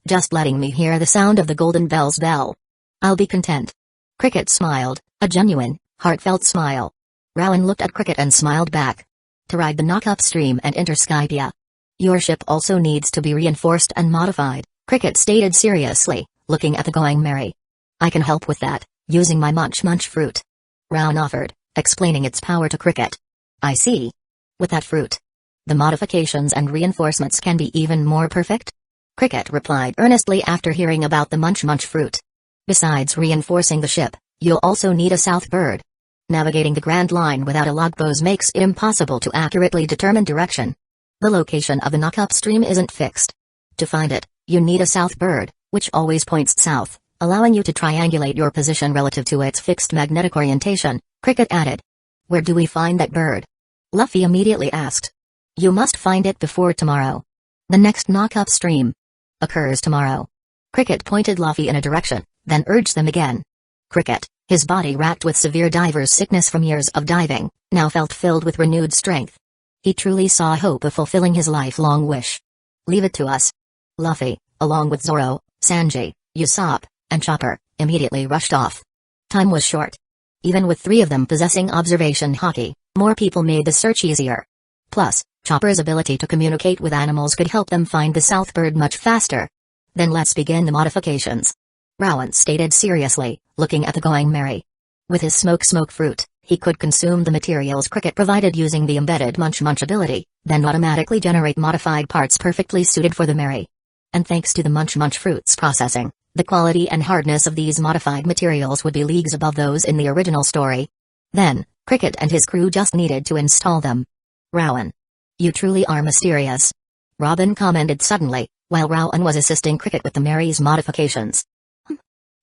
Just letting me hear the sound of the golden bell's bell. I'll be content. Cricket smiled, a genuine, heartfelt smile. Rowan looked at Cricket and smiled back. To ride the knock-up stream and enter Skypia. Your ship also needs to be reinforced and modified, Cricket stated seriously, looking at the Going Merry. I can help with that, using my Munch fruit. Rowan offered, explaining its power to Cricket. I see. With that fruit, the modifications and reinforcements can be even more perfect? Cricket replied earnestly after hearing about the Munch fruit. Besides reinforcing the ship, you'll also need a south bird. Navigating the Grand Line without a logboat makes it impossible to accurately determine direction. The location of the knock-up stream isn't fixed. To find it, you need a south bird, which always points south, allowing you to triangulate your position relative to its fixed magnetic orientation, Cricket added. Where do we find that bird? Luffy immediately asked. You must find it before tomorrow. The next knock-up stream occurs tomorrow. Cricket pointed Luffy in a direction, then urged them again. Cricket, his body racked with severe diver's sickness from years of diving, now felt filled with renewed strength. He truly saw hope of fulfilling his lifelong wish. Leave it to us. Luffy, along with Zoro, Sanji, Usopp, and Chopper immediately rushed off. Time was short. Even with 3 of them possessing observation hockey, more people made the search easier. Plus, Chopper's ability to communicate with animals could help them find the Southbird much faster. Then let's begin the modifications. Rowan stated seriously, looking at the Going Merry. With his smoke fruit, he could consume the materials Cricket provided using the embedded munch ability, then automatically generate modified parts perfectly suited for the Merry. And thanks to the munch fruit's processing, the quality and hardness of these modified materials would be leagues above those in the original story. Then, Cricket and his crew just needed to install them. Rowan. You truly are mysterious. Robin commented suddenly, while Rowan was assisting Cricket with the Merry's modifications.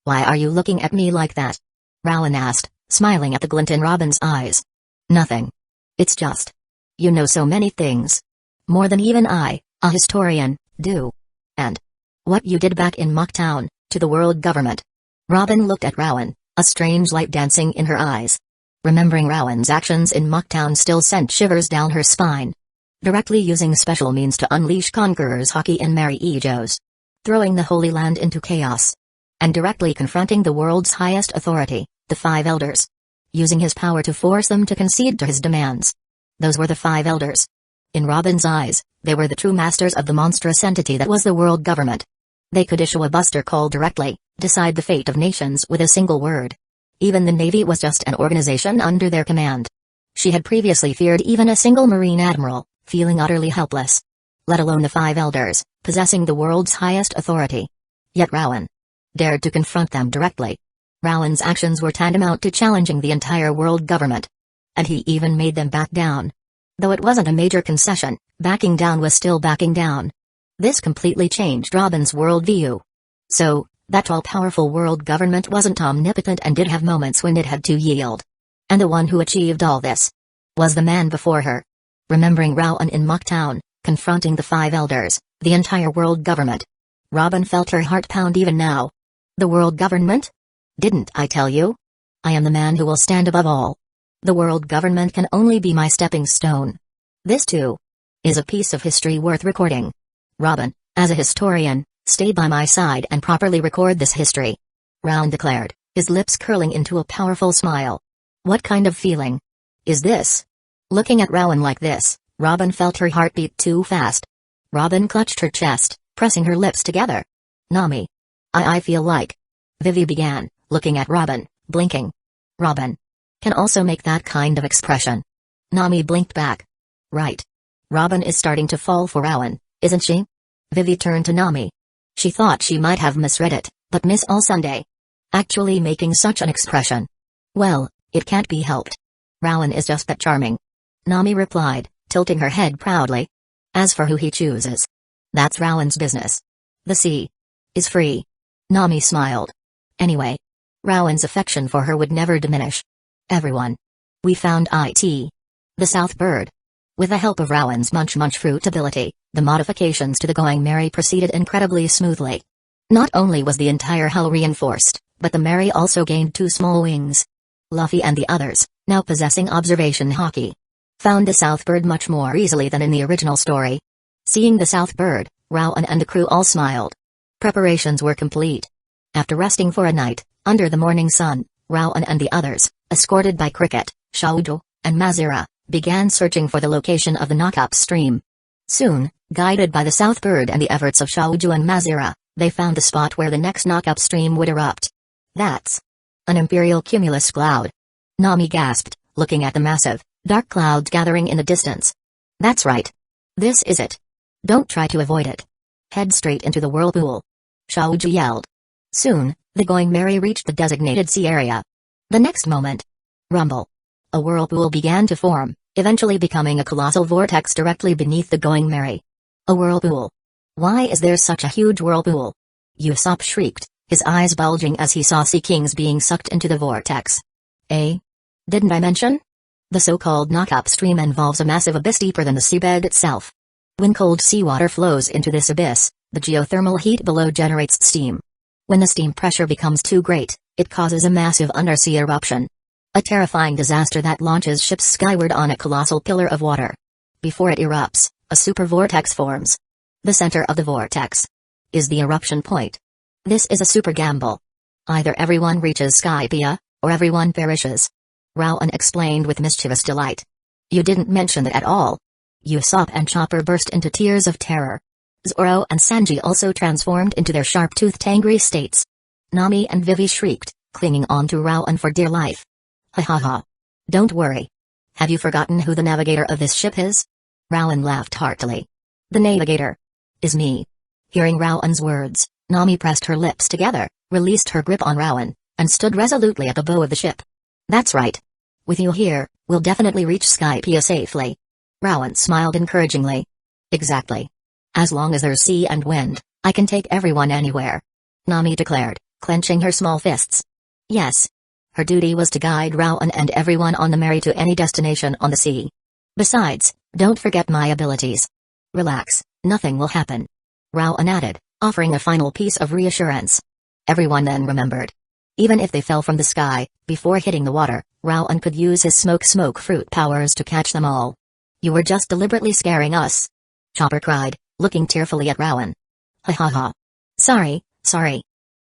Why are you looking at me like that? Rowan asked, smiling at the glint in Robin's eyes. Nothing. It's just. You know so many things. More than even I, a historian, do. And what you did back in Mocktown, to the world government. Robin looked at Rowan, a strange light dancing in her eyes. Remembering Rowan's actions in Mocktown still sent shivers down her spine. Directly using special means to unleash Conqueror's hockey and Merry Ejos. Throwing the Holy Land into chaos. And directly confronting the world's highest authority, the 5 elders. Using his power to force them to concede to his demands. Those were the 5 elders. In Robin's eyes, they were the true masters of the monstrous entity that was the world government. They could issue a buster call directly, decide the fate of nations with a single word. Even the Navy was just an organization under their command. She had previously feared even a single Marine admiral, feeling utterly helpless. Let alone the 5 elders, possessing the world's highest authority. Yet Rowan dared to confront them directly. Rowan's actions were tantamount to challenging the entire world government. And he even made them back down. Though it wasn't a major concession, backing down was still backing down. This completely changed Robin's worldview. So, that all-powerful world government wasn't omnipotent and did have moments when it had to yield. And the one who achieved all this was the man before her. Remembering Rowan in Mocktown, confronting the 5 elders, the entire world government. Robin felt her heart pound even now. The world government? Didn't I tell you? I am the man who will stand above all. The world government can only be my stepping stone. This too is a piece of history worth recording. Robin, as a historian, stay by my side and properly record this history. Rowan declared, his lips curling into a powerful smile. What kind of feeling is this? Looking at Rowan like this, Robin felt her heart beat too fast. Robin clutched her chest, pressing her lips together. Nami. I feel like. Vivi began, looking at Robin, blinking. Robin can also make that kind of expression. Nami blinked back. Right. Robin is starting to fall for Rowan, isn't she? Vivi turned to Nami. She thought she might have misread it, but Miss All Sunday actually making such an expression. Well, it can't be helped. Rowan is just that charming. Nami replied, tilting her head proudly. As for who he chooses, that's Rowan's business. The sea is free. Nami smiled. Anyway, Rowan's affection for her would never diminish. Everyone. We found it. The Southbird. With the help of Rowan's munch fruit ability, the modifications to the Going Merry proceeded incredibly smoothly. Not only was the entire hull reinforced, but the Merry also gained 2 small wings. Luffy and the others, now possessing observation hockey, found the Southbird much more easily than in the original story. Seeing the Southbird, Rowan and the crew all smiled. Preparations were complete. After resting for a night, under the morning sun, Rowan and the others, escorted by Cricket, Shauju, and Mazira, began searching for the location of the Knockup stream. Soon, guided by the Southbird and the efforts of Shauju and Mazira, they found the spot where the next Knockup stream would erupt. That's an imperial cumulus cloud. Nami gasped, looking at the massive, dark clouds gathering in the distance. That's right. This is it. Don't try to avoid it. Head straight into the whirlpool. Shauju yelled. Soon, the Going Merry reached the designated sea area. The next moment, rumble. A whirlpool began to form, eventually becoming a colossal vortex directly beneath the Going Merry. A whirlpool. Why is there such a huge whirlpool? Usopp shrieked, his eyes bulging as he saw sea kings being sucked into the vortex. Didn't I mention? The so-called Knockup stream involves a massive abyss deeper than the seabed itself. When cold seawater flows into this abyss, the geothermal heat below generates steam. When the steam pressure becomes too great, it causes a massive undersea eruption. A terrifying disaster that launches ships skyward on a colossal pillar of water. Before it erupts, a super vortex forms. The center of the vortex is the eruption point. This is a super gamble. Either everyone reaches Skypia, or everyone perishes. Rowan explained with mischievous delight. You didn't mention that at all. Usopp and Chopper burst into tears of terror. Zoro and Sanji also transformed into their sharp-toothed angry states. Nami and Vivi shrieked, clinging on to Rowan for dear life. Ha ha ha. Don't worry. Have you forgotten who the navigator of this ship is? Rowan laughed heartily. The navigator is me. Hearing Rowan's words, Nami pressed her lips together, released her grip on Rowan, and stood resolutely at the bow of the ship. That's right. With you here, we'll definitely reach Skypia safely. Rowan smiled encouragingly. Exactly. As long as there's sea and wind, I can take everyone anywhere. Nami declared, clenching her small fists. Yes. Her duty was to guide Rowan and everyone on the Mary to any destination on the sea. Besides, don't forget my abilities. Relax, nothing will happen. Rowan added, offering a final piece of reassurance. Everyone then remembered. Even if they fell from the sky, before hitting the water, Rowan could use his smoke fruit powers to catch them all. You were just deliberately scaring us. Chopper cried, looking tearfully at Rowan. Ha ha ha. Sorry.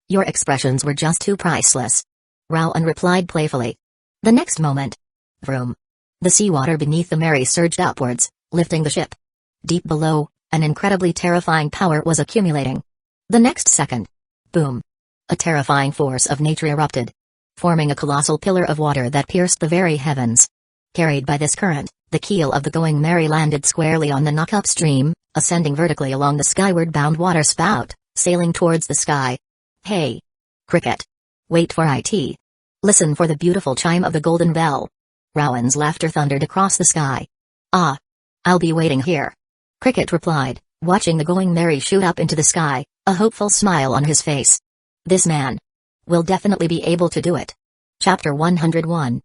Your expressions were just too priceless. Rowan replied playfully. The next moment. Vroom. The seawater beneath the Mary surged upwards, lifting the ship. Deep below, an incredibly terrifying power was accumulating. The next second. Boom. A terrifying force of nature erupted, forming a colossal pillar of water that pierced the very heavens. Carried by this current, the keel of the Going Mary landed squarely on the knock-up stream, ascending vertically along the skyward-bound water spout, sailing towards the sky. Hey! Cricket! Wait for it. Listen for the beautiful chime of the golden bell. Rowan's laughter thundered across the sky. Ah! I'll be waiting here. Cricket replied, watching the Going Mary shoot up into the sky, a hopeful smile on his face. This man will definitely be able to do it. Chapter 101,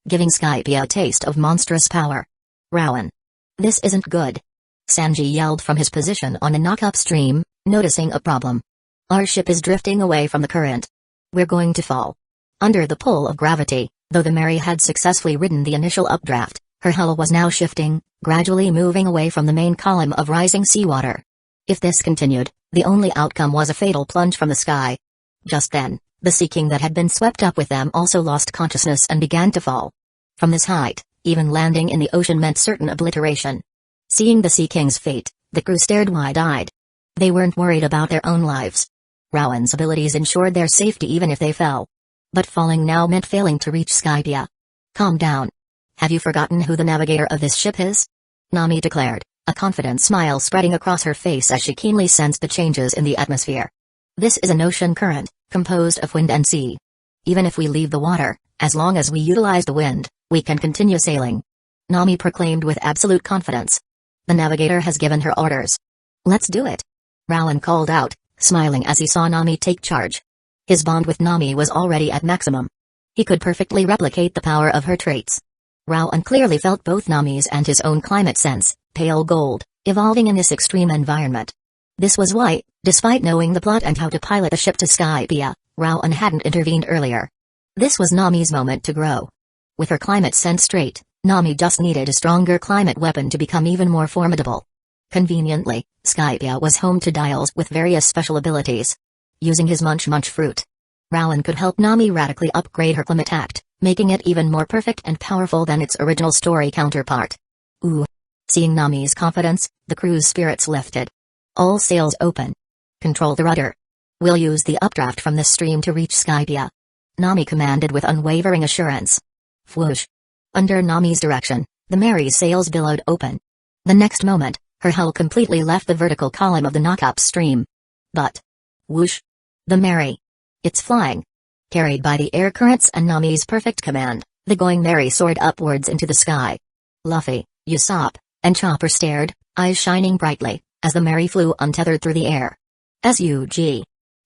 Giving Skypia a taste of monstrous power. Rowan. This isn't good. Sanji yelled from his position on the knock-up stream, noticing a problem. Our ship is drifting away from the current. We're going to fall. Under the pull of gravity, though the Mary had successfully ridden the initial updraft, her hull was now shifting, gradually moving away from the main column of rising seawater. If this continued, the only outcome was a fatal plunge from the sky. Just then, the Sea King that had been swept up with them also lost consciousness and began to fall. From this height, even landing in the ocean meant certain obliteration. Seeing the Sea King's fate, the crew stared wide-eyed. They weren't worried about their own lives. Rowan's abilities ensured their safety even if they fell. But falling now meant failing to reach Skypia. Calm down. Have you forgotten who the navigator of this ship is? Nami declared, a confident smile spreading across her face as she keenly sensed the changes in the atmosphere. This is an ocean current, composed of wind and sea. Even if we leave the water, as long as we utilize the wind, we can continue sailing. Nami proclaimed with absolute confidence. The navigator has given her orders. Let's do it. Rowan called out, smiling as he saw Nami take charge. His bond with Nami was already at maximum. He could perfectly replicate the power of her traits. Rowan clearly felt both Nami's and his own climate sense, pale gold, evolving in this extreme environment. This was why, despite knowing the plot and how to pilot the ship to Skypia, Rowan hadn't intervened earlier. This was Nami's moment to grow. With her climate sense trait, Nami just needed a stronger climate weapon to become even more formidable. Conveniently, Skypia was home to Dials with various special abilities. Using his Munch fruit, Rowan could help Nami radically upgrade her climate act, making it even more perfect and powerful than its original story counterpart. Ooh! Seeing Nami's confidence, the crew's spirits lifted. All sails open. Control the rudder. We'll use the updraft from this stream to reach Skypia. Nami commanded with unwavering assurance. Whoosh! Under Nami's direction, the Mary's sails billowed open. The next moment, her hull completely left the vertical column of the knock-up stream. But, whoosh! The Mary. It's flying. Carried by the air currents and Nami's perfect command, the Going Mary soared upwards into the sky. Luffy, Usopp, and Chopper stared, eyes shining brightly, as the Mary flew untethered through the air. S.U.G.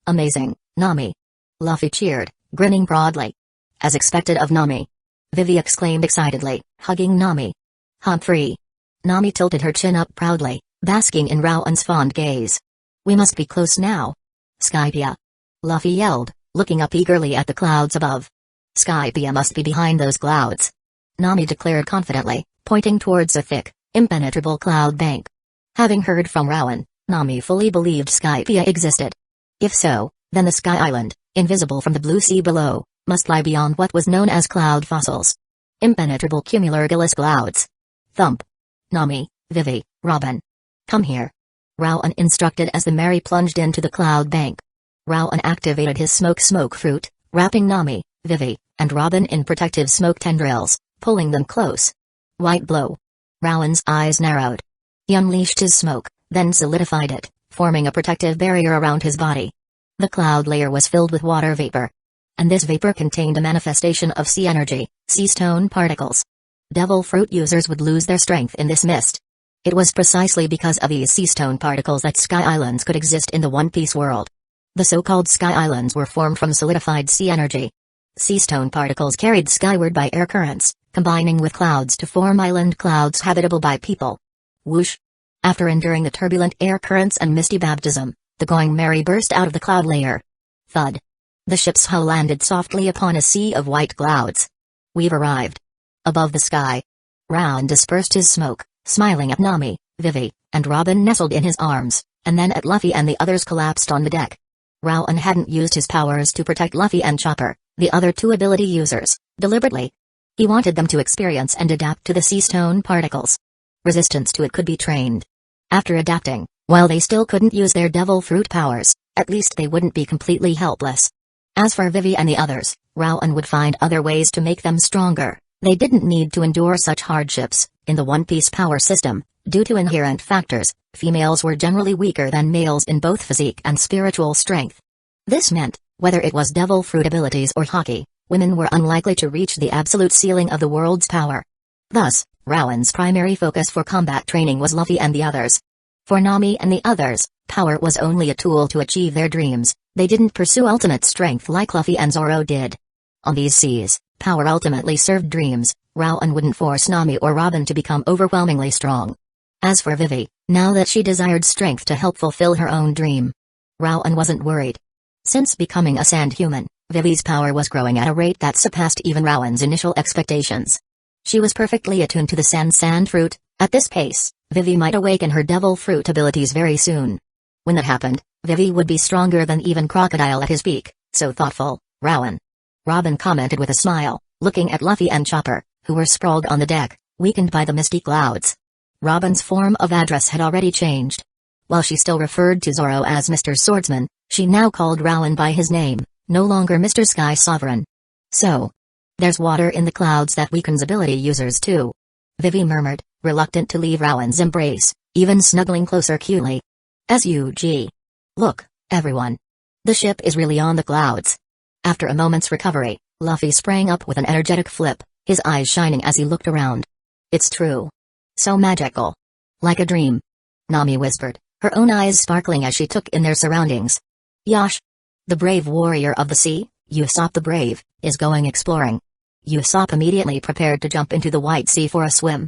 Amazing, Nami. Luffy cheered, grinning broadly. As expected of Nami. Vivi exclaimed excitedly, hugging Nami. Humphrey. Nami tilted her chin up proudly, basking in Rowan's fond gaze. We must be close now. Skypia. Luffy yelled, looking up eagerly at the clouds above. Skypia must be behind those clouds. Nami declared confidently, pointing towards a thick, impenetrable cloud bank. Having heard from Rowan, Nami fully believed Skypia existed. If so, then the Sky Island, invisible from the blue sea below, must lie beyond what was known as cloud fossils. Impenetrable cumulogilous clouds. Thump. Nami, Vivi, Robin. Come here. Rowan instructed as the Mary plunged into the cloud bank. Rowan activated his smoke fruit, wrapping Nami, Vivi, and Robin in protective smoke tendrils, pulling them close. White blow. Rowan's eyes narrowed. He unleashed his smoke, then solidified it, forming a protective barrier around his body. The cloud layer was filled with water vapor. And this vapor contained a manifestation of sea energy, sea stone particles. Devil fruit users would lose their strength in this mist. It was precisely because of these sea stone particles that sky islands could exist in the One Piece world. The so-called sky islands were formed from solidified sea energy. Sea stone particles carried skyward by air currents, combining with clouds to form island clouds habitable by people. Whoosh! After enduring the turbulent air currents and misty baptism, the Going Merry burst out of the cloud layer. Thud. The ship's hull landed softly upon a sea of white clouds. We've arrived. Above the sky. Rowan dispersed his smoke, smiling at Nami, Vivi, and Robin nestled in his arms, and then at Luffy and the others collapsed on the deck. Rowan hadn't used his powers to protect Luffy and Chopper, the other two ability users, deliberately. He wanted them to experience and adapt to the sea stone particles. Resistance to it could be trained. After adapting, while they still couldn't use their devil fruit powers, at least they wouldn't be completely helpless. As for Vivi and the others, Rowan would find other ways to make them stronger. They didn't need to endure such hardships. In the One Piece power system, due to inherent factors, females were generally weaker than males in both physique and spiritual strength. This meant, whether it was devil fruit abilities or haki, women were unlikely to reach the absolute ceiling of the world's power. Thus, Rowan's primary focus for combat training was Luffy and the others. For Nami and the others, power was only a tool to achieve their dreams. They didn't pursue ultimate strength like Luffy and Zoro did. On these seas, power ultimately served dreams. Rowan wouldn't force Nami or Robin to become overwhelmingly strong. As for Vivi, now that she desired strength to help fulfill her own dream, Rowan wasn't worried. Since becoming a sand human, Vivi's power was growing at a rate that surpassed even Rowan's initial expectations. She was perfectly attuned to the sand fruit. At this pace, Vivi might awaken her devil fruit abilities very soon. When that happened, Vivi would be stronger than even Crocodile at his peak. So thoughtful, Rowan. Robin commented with a smile, looking at Luffy and Chopper, who were sprawled on the deck, weakened by the misty clouds. Robin's form of address had already changed. While she still referred to Zoro as Mr. Swordsman, she now called Rowan by his name, no longer Mr. Sky Sovereign. So, there's water in the clouds that weakens ability users too. Vivi murmured, reluctant to leave Rowan's embrace, even snuggling closer cutely. S.U.G. Look, everyone. The ship is really on the clouds. After a moment's recovery, Luffy sprang up with an energetic flip, his eyes shining as he looked around. It's true. So magical. Like a dream. Nami whispered, her own eyes sparkling as she took in their surroundings. Yash. The brave warrior of the sea, Usopp the Brave, is going exploring. Usopp immediately prepared to jump into the white sea for a swim.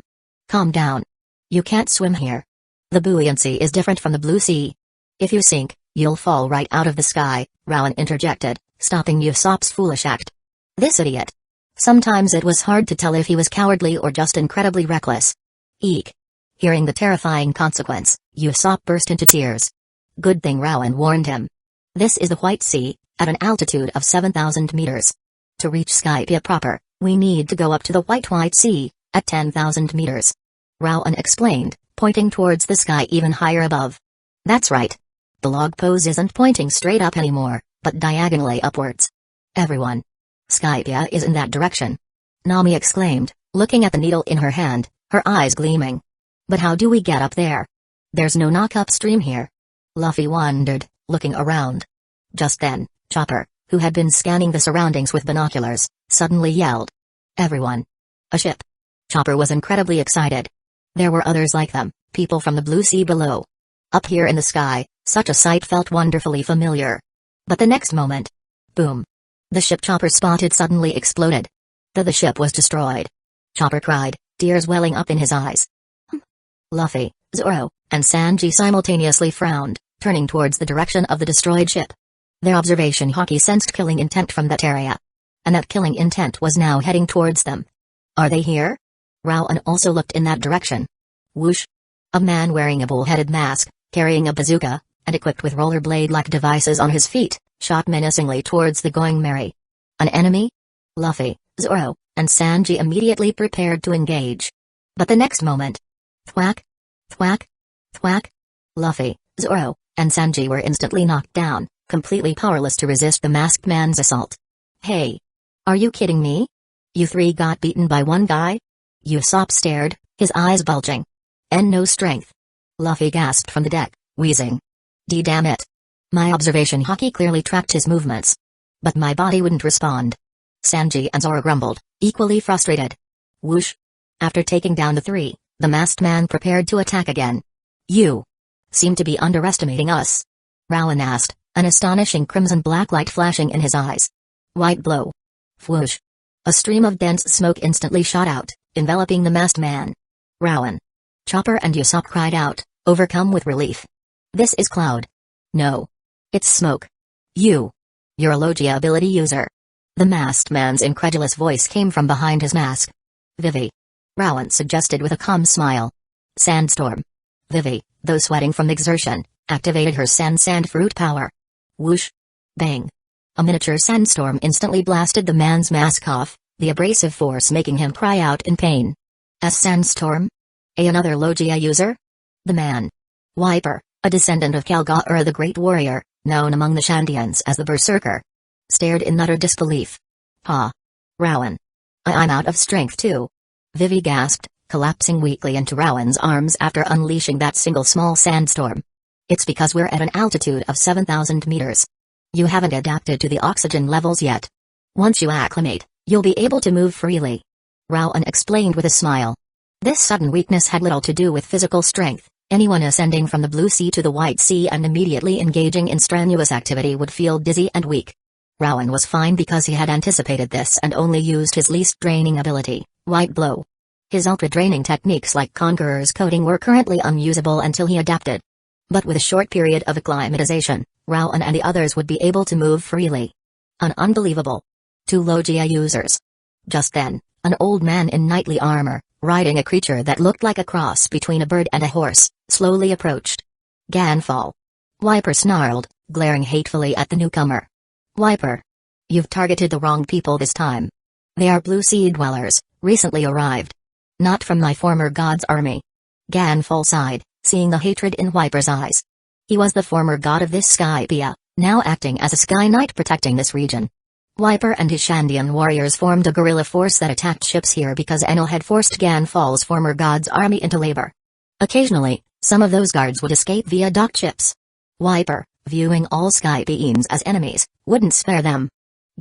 Calm down. You can't swim here. The buoyancy is different from the blue sea. If you sink, you'll fall right out of the sky, Rowan interjected, stopping Usopp's foolish act. This idiot. Sometimes it was hard to tell if he was cowardly or just incredibly reckless. Eek. Hearing the terrifying consequence, Usopp burst into tears. Good thing Rowan warned him. This is the White Sea, at an altitude of 7,000 meters. To reach Skypiea proper, we need to go up to the White Sea, at 10,000 meters. Rowan explained, pointing towards the sky even higher above. That's right. The log pose isn't pointing straight up anymore, but diagonally upwards. Everyone. Skypiea is in that direction. Nami exclaimed, looking at the needle in her hand, her eyes gleaming. But how do we get up there? There's no knock upstream here. Luffy wondered, looking around. Just then, Chopper, who had been scanning the surroundings with binoculars, suddenly yelled. Everyone. A ship. Chopper was incredibly excited. There were others like them, people from the blue sea below. Up here in the sky, such a sight felt wonderfully familiar. But the next moment, boom. The ship Chopper spotted suddenly exploded. The ship was destroyed. Chopper cried, tears welling up in his eyes. Luffy, Zoro, and Sanji simultaneously frowned, turning towards the direction of the destroyed ship. Their observation haki sensed killing intent from that area. And that killing intent was now heading towards them. Are they here? Rowan also looked in that direction. Whoosh. A man wearing a bull-headed mask, carrying a bazooka, and equipped with rollerblade-like devices on his feet, shot menacingly towards the Going Merry. An enemy? Luffy, Zoro, and Sanji immediately prepared to engage. But the next moment, thwack, thwack, thwack. Luffy, Zoro, and Sanji were instantly knocked down, completely powerless to resist the masked man's assault. Hey! Are you kidding me? You three got beaten by one guy? Usopp stared, his eyes bulging. And no strength. Luffy gasped from the deck, wheezing. Damn it. My observation hockey clearly tracked his movements. But my body wouldn't respond. Sanji and Zoro grumbled, equally frustrated. Whoosh. After taking down the three, the masked man prepared to attack again. You seem to be underestimating us. Rowan asked, an astonishing crimson-black light flashing in his eyes. White blow. Whoosh. A stream of dense smoke instantly shot out, enveloping the masked man. Rowan. Chopper and Usopp cried out, overcome with relief. This is Cloud. No. It's smoke. You're a Logia ability user. The masked man's incredulous voice came from behind his mask. Vivi. Rowan suggested with a calm smile. Sandstorm. Vivi, though sweating from exertion, activated her sand fruit power. Whoosh. Bang. A miniature sandstorm instantly blasted the man's mask off, the abrasive force making him cry out in pain. A sandstorm? Another Logia user? The man. Wiper, a descendant of Kalgar the Great Warrior, known among the Shandians as the Berserker. Stared in utter disbelief. Ha. Rowan. I'm out of strength too. Vivi gasped, collapsing weakly into Rowan's arms after unleashing that single small sandstorm. It's because we're at an altitude of 7,000 meters. You haven't adapted to the oxygen levels yet. Once you acclimate, you'll be able to move freely. Rowan explained with a smile. This sudden weakness had little to do with physical strength. Anyone ascending from the Blue Sea to the White Sea and immediately engaging in strenuous activity would feel dizzy and weak. Rowan was fine because he had anticipated this and only used his least draining ability, White Blow. His ultra-draining techniques like Conqueror's Coding were currently unusable until he adapted. But with a short period of acclimatization, Rowan and the others would be able to move freely. Unbelievable. 2 Logia users. Just then, an old man in knightly armor, riding a creature that looked like a cross between a bird and a horse, slowly approached. Ganfall. Wiper snarled, glaring hatefully at the newcomer. Wiper. You've targeted the wrong people this time. They are Blue Sea dwellers, recently arrived. Not from my former god's army. Ganfall sighed, seeing the hatred in Wiper's eyes. He was the former god of this Skypiea, now acting as a Sky Knight protecting this region. Wiper and his Shandian warriors formed a guerrilla force that attacked ships here because Enel had forced Ganfall's former god's army into labor. Occasionally, some of those guards would escape via docked ships. Wiper, viewing all Skypieans as enemies, wouldn't spare them.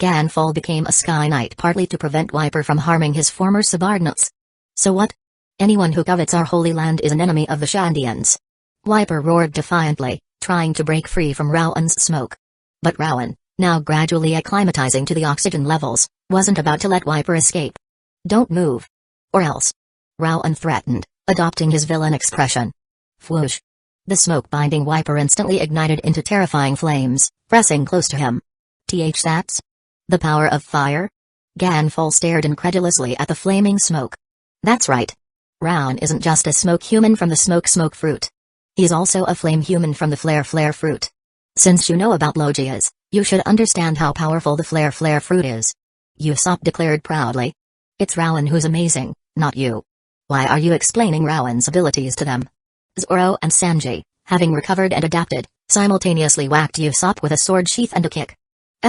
Ganfall became a Sky Knight partly to prevent Wiper from harming his former subordinates. So what? Anyone who covets our holy land is an enemy of the Shandians. Wiper roared defiantly, trying to break free from Rowan's smoke. But Rowan, now gradually acclimatizing to the oxygen levels, wasn't about to let Wiper escape. Don't move. Or else. Rowan threatened, adopting his villain expression. Whoosh. The smoke binding Wiper instantly ignited into terrifying flames, pressing close to him. That's the power of fire? Ganfall stared incredulously at the flaming smoke. That's right. Rowan isn't just a smoke human from the smoke fruit. He's also a flame human from the flare fruit. Since you know about Logias, you should understand how powerful the flare fruit is. Usopp declared proudly. It's Rowan who's amazing, not you. Why are you explaining Rowan's abilities to them? Zoro and Sanji, having recovered and adapted, simultaneously whacked Usopp with a sword sheath and a kick.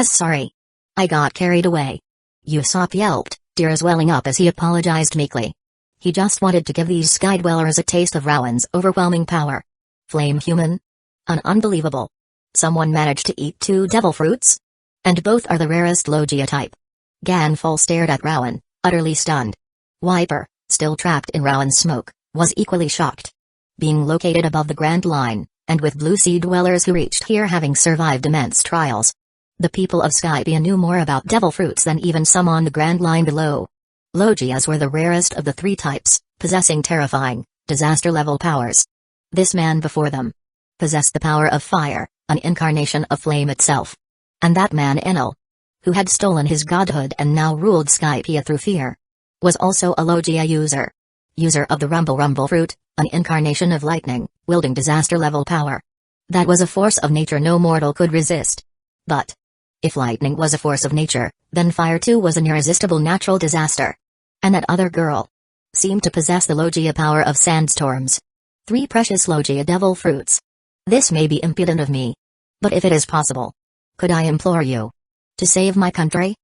Sorry. I got carried away. Usopp yelped, tears welling up as he apologized meekly. He just wanted to give these sky dwellers a taste of Rowan's overwhelming power. Flame human? Unbelievable. Someone managed to eat 2 devil fruits? And both are the rarest Logia type. Ganfall stared at Rowan, utterly stunned. Wiper, still trapped in Rowan's smoke, was equally shocked. Being located above the Grand Line, and with Blue Sea dwellers who reached here having survived immense trials. The people of Skypiea knew more about devil fruits than even some on the Grand Line below. Logias were the rarest of the 3 types, possessing terrifying, disaster-level powers. This man before them possessed the power of fire, an incarnation of flame itself. And that man Enel, who had stolen his godhood and now ruled Skypiea through fear, was also a Logia user. User of the Rumble fruit, an incarnation of lightning, wielding disaster-level power. That was a force of nature no mortal could resist. But if lightning was a force of nature, then fire too was an irresistible natural disaster. And that other girl seemed to possess the Logia power of sandstorms. 3 precious Logia devil fruits. This may be impudent of me, but if it is possible, could I implore you to save my country?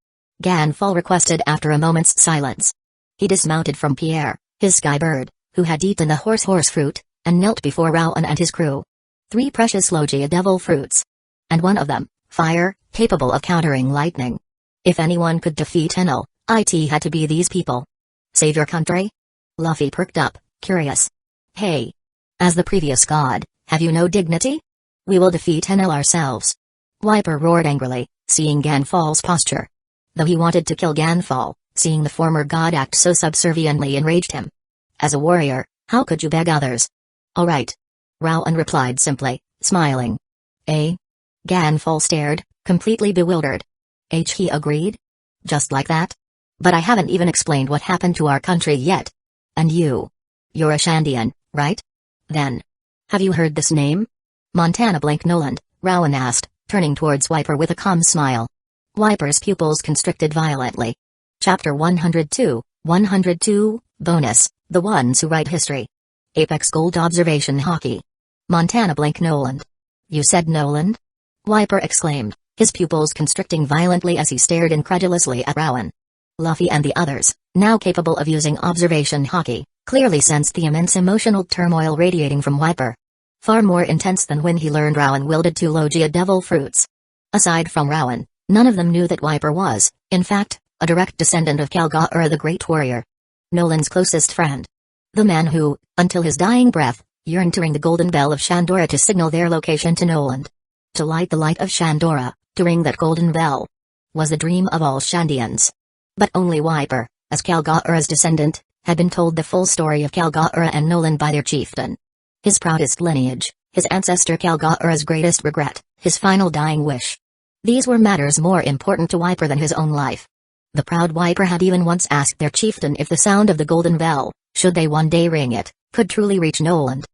Ganfall requested after a moment's silence. He dismounted from Pierre, his sky bird, who had eaten the horse fruit, and knelt before Rowan and his crew. 3 precious Logia devil fruits. And one of them, fire, capable of countering lightning. If anyone could defeat Enel, it had to be these people. Save your country? Luffy perked up, curious. Hey! As the previous god, have you no dignity? We will defeat Enel ourselves. Wiper roared angrily, seeing Ganfall's posture. Though he wanted to kill Ganfall, seeing the former god act so subserviently enraged him. As a warrior, how could you beg others? All right. Rowan replied simply, smiling. Eh? Ganfall stared, completely bewildered. He agreed? Just like that? But I haven't even explained what happened to our country yet. And you're a Shandian, right? Then. Have you heard this name? Montana Blake Noland, Rowan asked, turning towards Wiper with a calm smile. Wiper's pupils constricted violently. Chapter 102, Bonus, The Ones Who Write History. Apex Gold Observation Hockey. Montana Blake Noland. You said Noland? Wiper exclaimed, his pupils constricting violently as he stared incredulously at Rowan. Luffy and the others, now capable of using observation hockey, clearly sensed the immense emotional turmoil radiating from Wiper. Far more intense than when he learned Rowan wielded 2 Logia devil fruits. Aside from Rowan, none of them knew that Wiper was, in fact, a direct descendant of Kalga'ura the Great Warrior. Noland's closest friend. The man who, until his dying breath, yearned to ring the golden bell of Shandora to signal their location to Noland. To light the light of Shandora, to ring that golden bell, was the dream of all Shandians. But only Wiper, as Kalga'ura's descendant, had been told the full story of Kalga'ura and Noland by their chieftain. His proudest lineage, his ancestor Kalga'ura's greatest regret, his final dying wish. These were matters more important to Wiper than his own life. The proud Wiper had even once asked their chieftain if the sound of the golden bell, should they one day ring it, could truly reach Noland.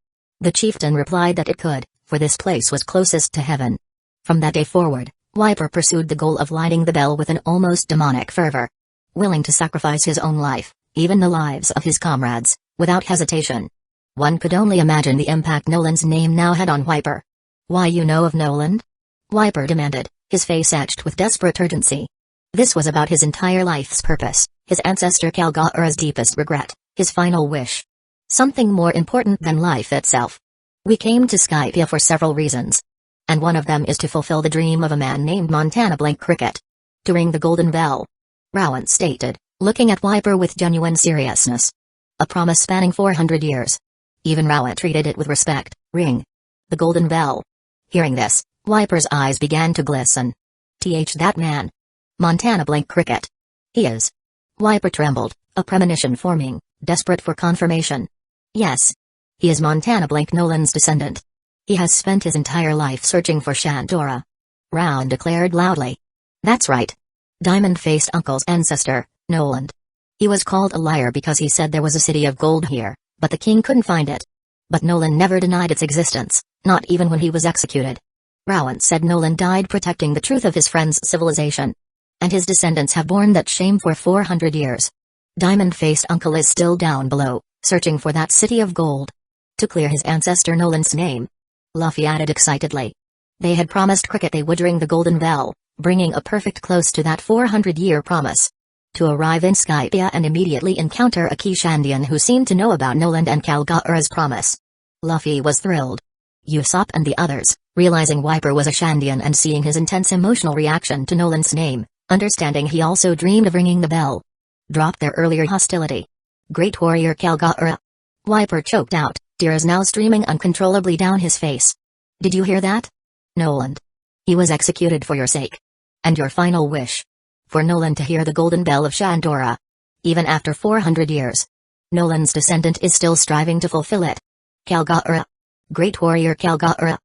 The chieftain replied that it could, for this place was closest to heaven. From that day forward, Wiper pursued the goal of lighting the bell with an almost demonic fervor. Willing to sacrifice his own life, even the lives of his comrades, without hesitation. One could only imagine the impact Noland's name now had on Wiper. Why you know of Noland? Wiper demanded, his face etched with desperate urgency. This was about his entire life's purpose, his ancestor Kalga'ura's deepest regret, his final wish. Something more important than life itself. We came to Skypia for several reasons. And one of them is to fulfill the dream of a man named Montana Blake Cricket. To ring the golden bell. Rowan stated, looking at Wiper with genuine seriousness. A promise spanning 400 years. Even Rowan treated it with respect. Ring the golden bell. Hearing this, Wiper's eyes began to glisten. That man. Montana Blake Cricket. He is. Wiper trembled, a premonition forming, desperate for confirmation. Yes. He is Montana Blake Noland's descendant. He has spent his entire life searching for Shandora. Rowan declared loudly. That's right. Diamond-faced uncle's ancestor, Noland. He was called a liar because he said there was a city of gold here, but the king couldn't find it. But Noland never denied its existence, not even when he was executed. Rowan said Noland died protecting the truth of his friend's civilization. And his descendants have borne that shame for 400 years. Diamond-faced uncle is still down below, searching for that city of gold. To clear his ancestor Noland's name. Luffy added excitedly. They had promised Cricket they would ring the golden bell, bringing a perfect close to that 400-year promise. To arrive in Skypia and immediately encounter a key Shandian who seemed to know about Noland and Kalga'ura's promise. Luffy was thrilled. Usopp and the others, realizing Wiper was a Shandian and seeing his intense emotional reaction to Noland's name, understanding he also dreamed of ringing the bell, dropped their earlier hostility. Great warrior Kalga'ura. Wiper choked out, tears now streaming uncontrollably down his face. Did you hear that? Noland. He was executed for your sake. And your final wish. For Noland to hear the golden bell of Shandora. Even after 400 years. Noland's descendant is still striving to fulfill it. Kalga'ura. Great warrior Kalga'ura.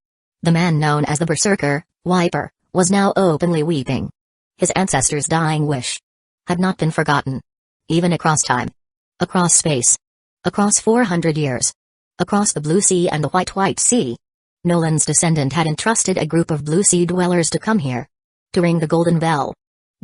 The man known as the Berserker, Wiper, was now openly weeping. His ancestor's dying wish had not been forgotten. Even across time. Across space. Across 400 years. Across the Blue Sea and the White Sea. Noland's descendant had entrusted a group of Blue Sea dwellers to come here. to ring the golden bell.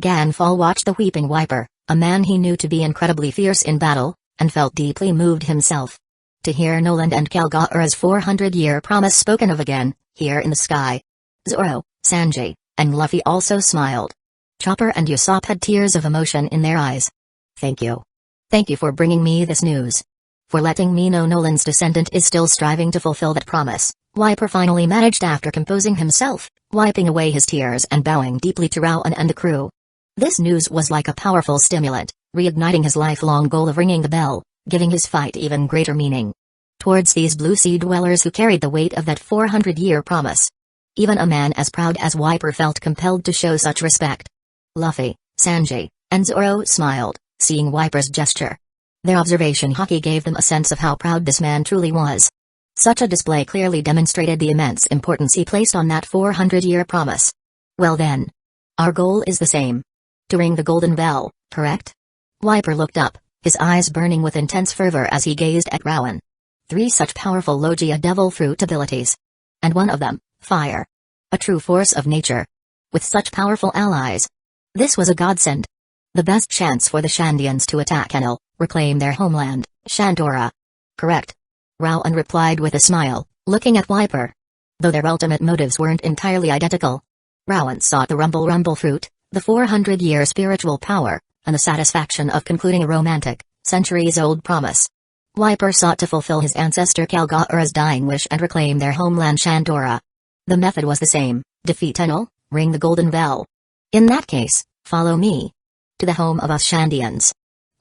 Ganfall watched the weeping Wiper, a man he knew to be incredibly fierce in battle, and felt deeply moved himself. To hear Noland and Kalga'ura's 400-year promise spoken of again, here in the sky. Zoro, Sanji, and Luffy also smiled. Chopper and Usopp had tears of emotion in their eyes. Thank you. Thank you for bringing me this news. For letting me know Noland's descendant is still striving to fulfill that promise. Wiper finally managed after composing himself, wiping away his tears and bowing deeply to Rowan and the crew. This news was like a powerful stimulant, reigniting his lifelong goal of ringing the bell, giving his fight even greater meaning. Towards these Blue Sea dwellers who carried the weight of that 400-year promise. Even a man as proud as Wiper felt compelled to show such respect. Luffy, Sanji, and Zoro smiled, seeing Wiper's gesture. Their observation haki gave them a sense of how proud this man truly was. Such a display clearly demonstrated the immense importance he placed on that 400-year promise. Well then. Our goal is the same. To ring the golden bell, correct? Wiper looked up, his eyes burning with intense fervor as he gazed at Rowan. 3 such powerful Logia devil fruit abilities. And one of them, fire. A true force of nature. With such powerful allies. This was a godsend. The best chance for the Shandians to attack Enel, reclaim their homeland, Shantora. Correct. Rowan replied with a smile, looking at Wiper. Though their ultimate motives weren't entirely identical. Rowan sought the Rumble fruit, the 400-year spiritual power, and the satisfaction of concluding a romantic, centuries-old promise. Wiper sought to fulfill his ancestor Kalga'ura's dying wish and reclaim their homeland Shantora. The method was the same, defeat Enel, ring the golden bell. In that case, follow me. To the home of us Shandians.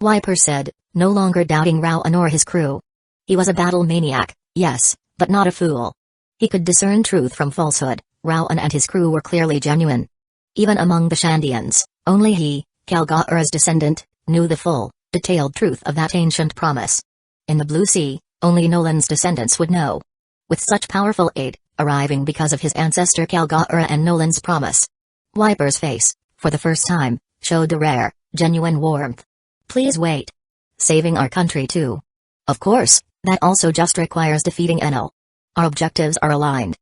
Wiper said, no longer doubting Rowan or his crew. He was a battle maniac, yes, but not a fool. He could discern truth from falsehood. Rowan and his crew were clearly genuine. Even among the Shandians, only he, Kalga'ura's descendant, knew the full, detailed truth of that ancient promise. In the Blue Sea, only Noland's descendants would know. With such powerful aid, arriving because of his ancestor Kalga'ura and Noland's promise. Wiper's face, for the first time, showed a rare, genuine warmth. Please wait. Saving our country too. Of course, that also just requires defeating Enel. Our objectives are aligned.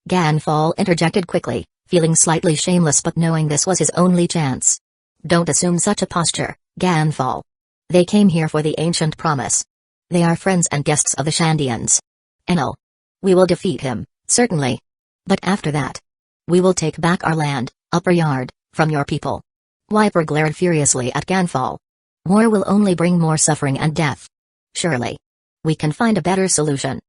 Ganfall interjected quickly, feeling slightly shameless but knowing this was his only chance. Don't assume such a posture, Ganfall. They came here for the ancient promise. They are friends and guests of the Shandians. Enel. We will defeat him, certainly. But after that, we will take back our land, Upper Yard, from your people. Wiper glared furiously at Ganfall. War will only bring more suffering and death. Surely. We can find a better solution.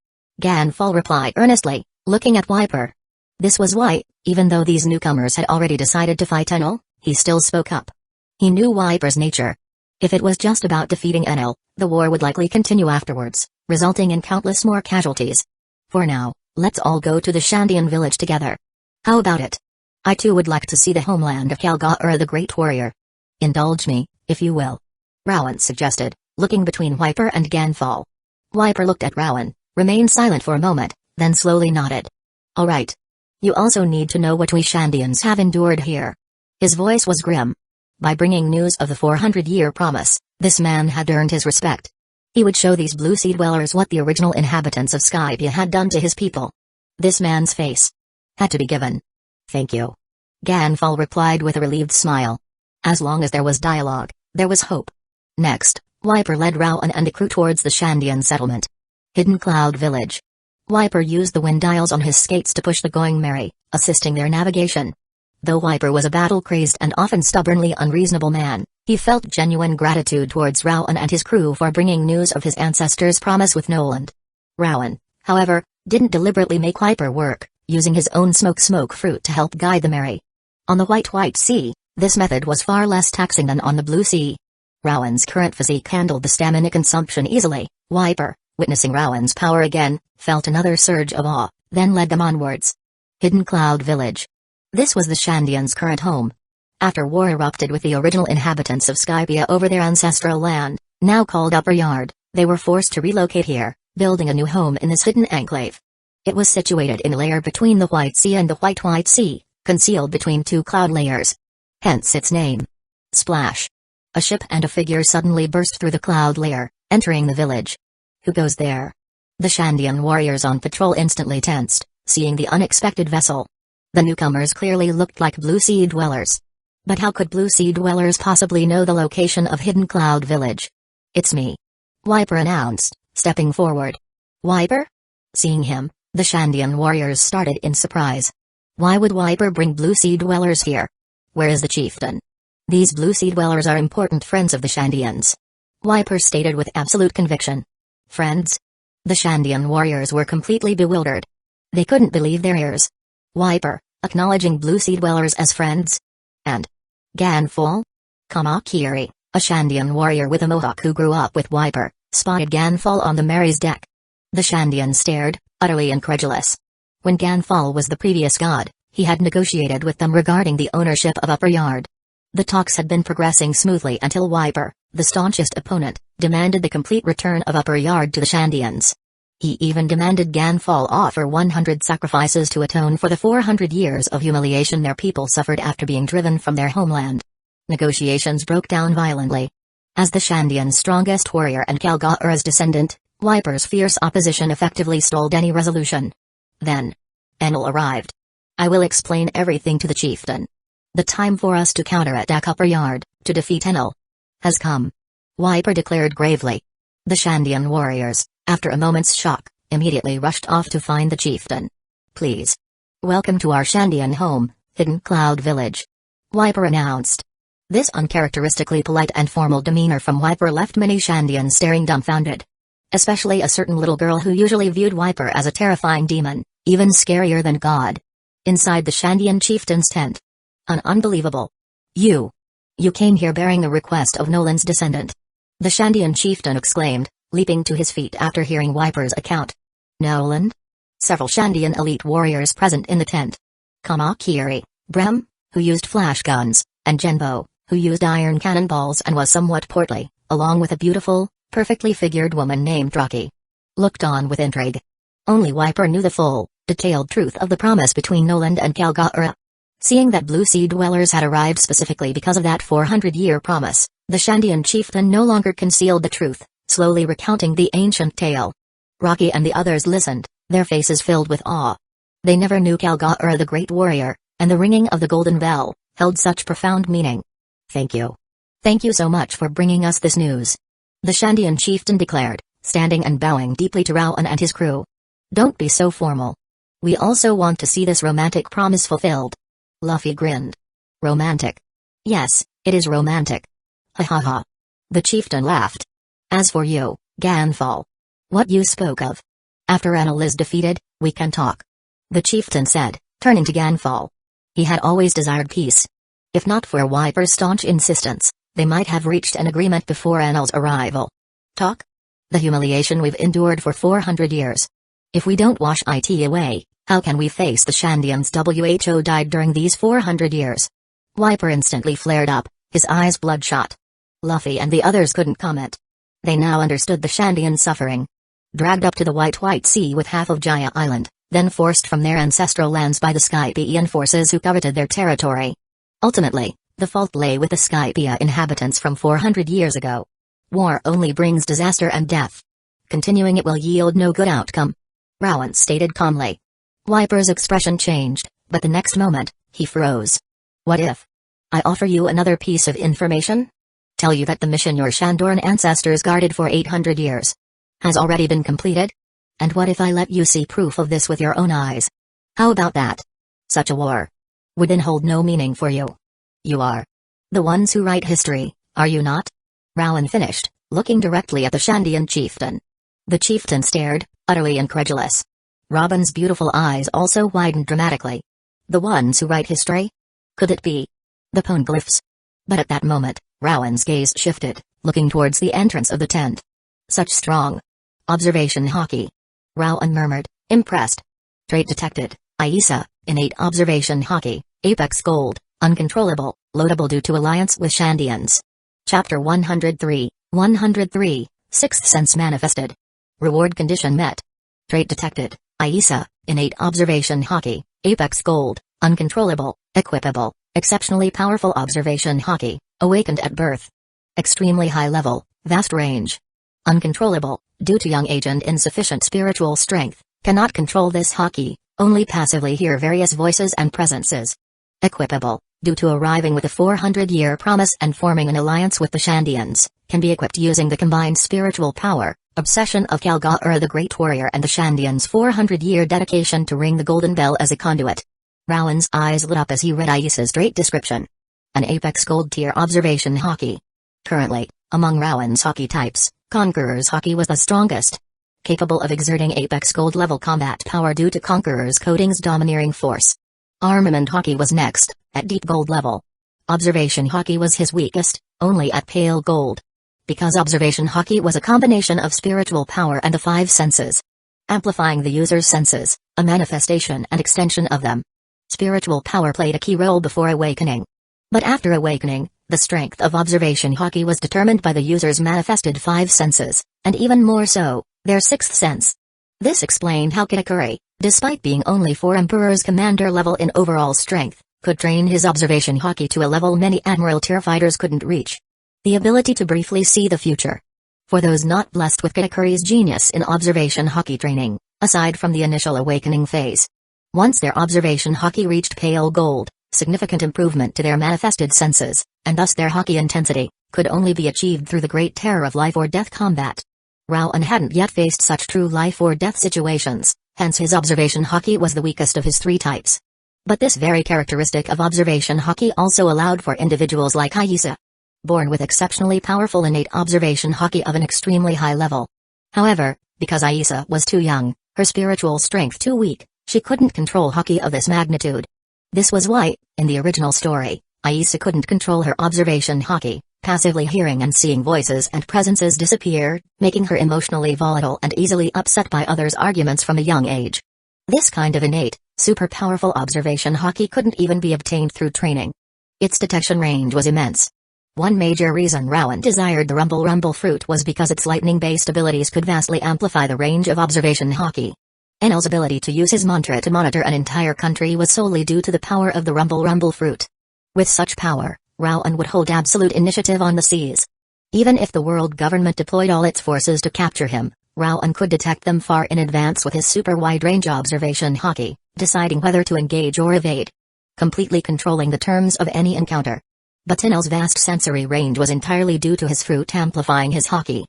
Ganfall replied earnestly, looking at Wiper. This was why, even though these newcomers had already decided to fight Enel, he still spoke up. He knew Wiper's nature. If it was just about defeating Enel, the war would likely continue afterwards, resulting in countless more casualties. For now, let's all go to the Shandian village together. How about it? I too would like to see the homeland of Kalga'ura the Great Warrior. Indulge me, if you will. Rowan suggested, looking between Wiper and Ganfall. Wiper looked at Rowan, remained silent for a moment, then slowly nodded. All right. You also need to know what we Shandians have endured here. His voice was grim. By bringing news of the 400-year promise, this man had earned his respect. He would show these Blue Sea dwellers what the original inhabitants of Skypiea had done to his people. This man's face had to be given. Thank you. Ganfall replied with a relieved smile. As long as there was dialogue, there was hope. Next, Wiper led Rowan and the crew towards the Shandian settlement. Hidden Cloud Village. Wiper used the wind dials on his skates to push the Going Merry, assisting their navigation. Though Wiper was a battle-crazed and often stubbornly unreasonable man, he felt genuine gratitude towards Rowan and his crew for bringing news of his ancestors' promise with Noland. Rowan, however, didn't deliberately make Wiper work, using his own smoke fruit to help guide the Merry. On the White Sea, this method was far less taxing than on the Blue Sea. Rowan's current physique handled the stamina consumption easily. Wiper, witnessing Rowan's power again, felt another surge of awe, then led them onwards. Hidden Cloud Village. This was the Shandians' current home. After war erupted with the original inhabitants of Skypiea over their ancestral land, now called Upper Yard, they were forced to relocate here, building a new home in this hidden enclave. It was situated in a layer between the White Sea and the White Sea, concealed between 2 cloud layers. Hence its name. Splash. A ship and a figure suddenly burst through the cloud layer, entering the village. Who goes there? The Shandian warriors on patrol instantly tensed, seeing the unexpected vessel. The newcomers clearly looked like Blue Sea dwellers. But how could Blue Sea dwellers possibly know the location of Hidden Cloud Village? "It's me," Wiper announced, stepping forward. "Wiper?" Seeing him, the Shandian warriors started in surprise. Why would Wiper bring Blue Sea dwellers here? Where is the chieftain? "These Blue Sea dwellers are important friends of the Shandians," Wiper stated with absolute conviction. "Friends?" The Shandian warriors were completely bewildered. They couldn't believe their ears. Wiper, acknowledging Blue Sea dwellers as friends? And Ganfall? Kamakiri, a Shandian warrior with a mohawk who grew up with Wiper, spotted Ganfall on the Mary's deck. The Shandian stared, utterly incredulous. When Ganfall was the previous god, he had negotiated with them regarding the ownership of Upper Yard. The talks had been progressing smoothly until Wiper, the staunchest opponent, demanded the complete return of Upper Yard to the Shandians. He even demanded Ganfall offer 100 sacrifices to atone for the 400 years of humiliation their people suffered after being driven from their homeland. Negotiations broke down violently. As the Shandians' strongest warrior and Kalga'ura's descendant, Wiper's fierce opposition effectively stalled any resolution. Then Enel arrived. "I will explain everything to the chieftain. The time for us to counterattack Upper Yard, to defeat Enel, has come," Wiper declared gravely. The Shandian warriors, after a moment's shock, immediately rushed off to find the chieftain. "Please. Welcome to our Shandian home, Hidden Cloud Village," Wiper announced. This uncharacteristically polite and formal demeanor from Wiper left many Shandians staring dumbfounded. Especially a certain little girl who usually viewed Wiper as a terrifying demon, even scarier than God. Inside the Shandian chieftain's tent. Unbelievable. You came here bearing a request of Nolan's descendant," the Shandian chieftain exclaimed, leaping to his feet after hearing Wiper's account. "Nolan?" Several Shandian elite warriors present in the tent. Kamakiri, Brem, who used flash guns, and Genbo, who used iron cannonballs and was somewhat portly, along with a beautiful, perfectly figured woman named Rocky, looked on with intrigue. Only Wiper knew the full, detailed truth of the promise between Nolan and Kalga'ura. Seeing that Blue Sea dwellers had arrived specifically because of that 400-year promise, the Shandian chieftain no longer concealed the truth, slowly recounting the ancient tale. Rocky and the others listened, their faces filled with awe. They never knew Kalga'ura the great warrior, and the ringing of the golden bell, held such profound meaning. "Thank you. Thank you so much for bringing us this news," the Shandian chieftain declared, standing and bowing deeply to Rowan and his crew. "Don't be so formal. We also want to see this romantic promise fulfilled." Luffy grinned. "Romantic? Yes, it is romantic. Ha ha ha." The chieftain laughed. "As for you, Ganfall, what you spoke of. After Enel is defeated, we can talk," the chieftain said, turning to Ganfall. He had always desired peace. If not for Wiper's staunch insistence, they might have reached an agreement before Enel's arrival. "Talk? The humiliation we've endured for 400 years. If we don't wash it away, how can we face the Shandians who died during these 400 years? Wiper instantly flared up, his eyes bloodshot. Luffy and the others couldn't comment. They now understood the Shandian suffering. Dragged up to the White Sea with half of Jaya Island, then forced from their ancestral lands by the Skypian forces who coveted their territory. Ultimately, the fault lay with the Skypia inhabitants from 400 years ago. War only brings disaster and death. Continuing it will yield no good outcome, Rowan stated calmly. Wiper's expression changed, but the next moment, he froze. "What if I offer you another piece of information? Tell you that the mission your Shandorn ancestors guarded for 800 years has already been completed? And what if I let you see proof of this with your own eyes? How about that? Such a war would then hold no meaning for you. You are the ones who write history, are you not?" Rowan finished, looking directly at the Shandian chieftain. The chieftain stared, utterly incredulous. Robin's beautiful eyes also widened dramatically. The ones who write history? Could it be the poneglyphs? But at that moment, Rowan's gaze shifted, looking towards the entrance of the tent. Such strong observation hockey. Rowan murmured, impressed. Trait detected, Aisa, innate observation hockey, apex gold, uncontrollable, loadable due to alliance with Shandians. Chapter 103, Sixth Sense manifested. Reward condition met. Trait detected, Aisa, innate observation hockey, apex gold, uncontrollable, equipable, exceptionally powerful observation hockey, awakened at birth. Extremely high level, vast range. Uncontrollable, due to young age and insufficient spiritual strength, cannot control this hockey, Only passively hear various voices and presences. Equipable, due to arriving with a 400-year promise and forming an alliance with the Shandians, can be equipped using the combined spiritual power, obsession of Kalga'ur the Great Warrior and the Shandians' 400-year dedication to ring the golden bell as a conduit. Rowan's eyes lit up as he read Aisa's trait description. An Apex Gold Tier Observation Hockey. Currently, among Rowan's hockey types, Conqueror's hockey was the strongest. Capable of exerting Apex Gold level combat power due to Conqueror's coating's domineering force. Armament hockey was next, at Deep Gold level. Observation hockey was his weakest, only at Pale Gold. Because observation hockey was a combination of spiritual power and the 5 senses. Amplifying the user's senses, a manifestation and extension of them. Spiritual power played a key role before awakening. But after awakening, the strength of observation hockey was determined by the user's manifested 5 senses, and even more so, their 6th sense. This explained how Katakuri, despite being only 4 Emperor's commander level in overall strength, could train his observation hockey to a level many Admiral tier fighters couldn't reach. The ability to briefly see the future. For those not blessed with Katakuri's genius in observation hockey training, aside from the initial awakening phase. Once their observation hockey reached Pale Gold, significant improvement to their manifested senses, and thus their hockey intensity, could only be achieved through the great terror of life or death combat. Rowan hadn't yet faced such true life or death situations, hence his observation hockey was the weakest of his 3 types. But this very characteristic of observation hockey also allowed for individuals like Aisa, born with exceptionally powerful innate observation hockey of an extremely high level. However, because Aisa was too young, her spiritual strength too weak, she couldn't control hockey of this magnitude. This was why, in the original story, Aisa couldn't control her observation hockey, passively hearing and seeing voices and presences disappear, making her emotionally volatile and easily upset by others' arguments from a young age. This kind of innate, super powerful observation hockey couldn't even be obtained through training. Its detection range was immense. One major reason Rowan desired the Rumble fruit was because its lightning-based abilities could vastly amplify the range of observation hockey. Enel's ability to use his mantra to monitor an entire country was solely due to the power of the Rumble fruit. With such power, Rowan would hold absolute initiative on the seas. Even if the world government deployed all its forces to capture him, Rowan could detect them far in advance with his super wide-range observation hockey, deciding whether to engage or evade. Completely controlling the terms of any encounter. But Enel's vast sensory range was entirely due to his fruit amplifying his hockey.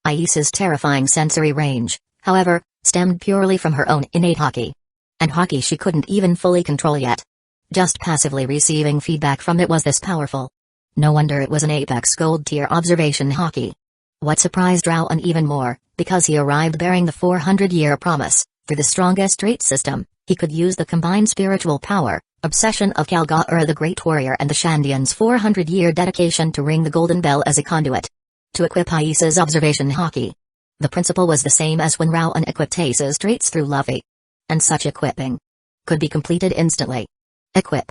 Aisa's terrifying sensory range, however, stemmed purely from her own innate hockey. And hockey she couldn't even fully control yet. Just passively receiving feedback from it was this powerful. No wonder it was an Apex Gold Tier observation hockey. What surprised Rowan even more, because he arrived bearing the 400-year promise, through the strongest trait system, he could use the combined spiritual power, obsession of Kalga'ur the Great Warrior and the Shandians' 400-year dedication to ring the golden bell as a conduit. To equip Aisa's observation hockey. The principle was the same as when Rowan equipped Aisa's traits through Luffy. And such equipping could be completed instantly. Equip.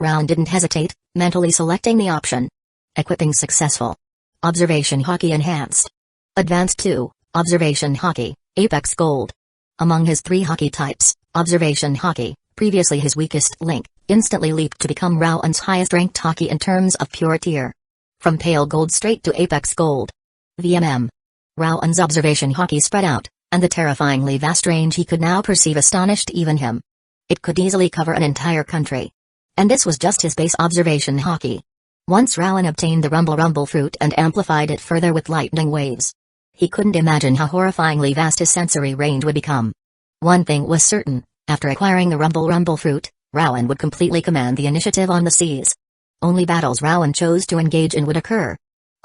Rowan didn't hesitate, mentally selecting the option. Equipping successful. Observation hockey enhanced. Advanced 2, observation hockey, Apex Gold. Among his 3 hockey types, observation hockey, previously his weakest link, instantly leaped to become Rowan's highest-ranked hockey in terms of pure tier. From Pale Gold straight to Apex Gold. VMM. Rowan's observation hockey spread out, and the terrifyingly vast range he could now perceive astonished even him. It could easily cover an entire country. And this was just his base observation hockey. Once Rowan obtained the Rumble fruit and amplified it further with lightning waves, he couldn't imagine how horrifyingly vast his sensory range would become. One thing was certain, after acquiring the Rumble fruit, Rowan would completely command the initiative on the seas. Only battles Rowan chose to engage in would occur.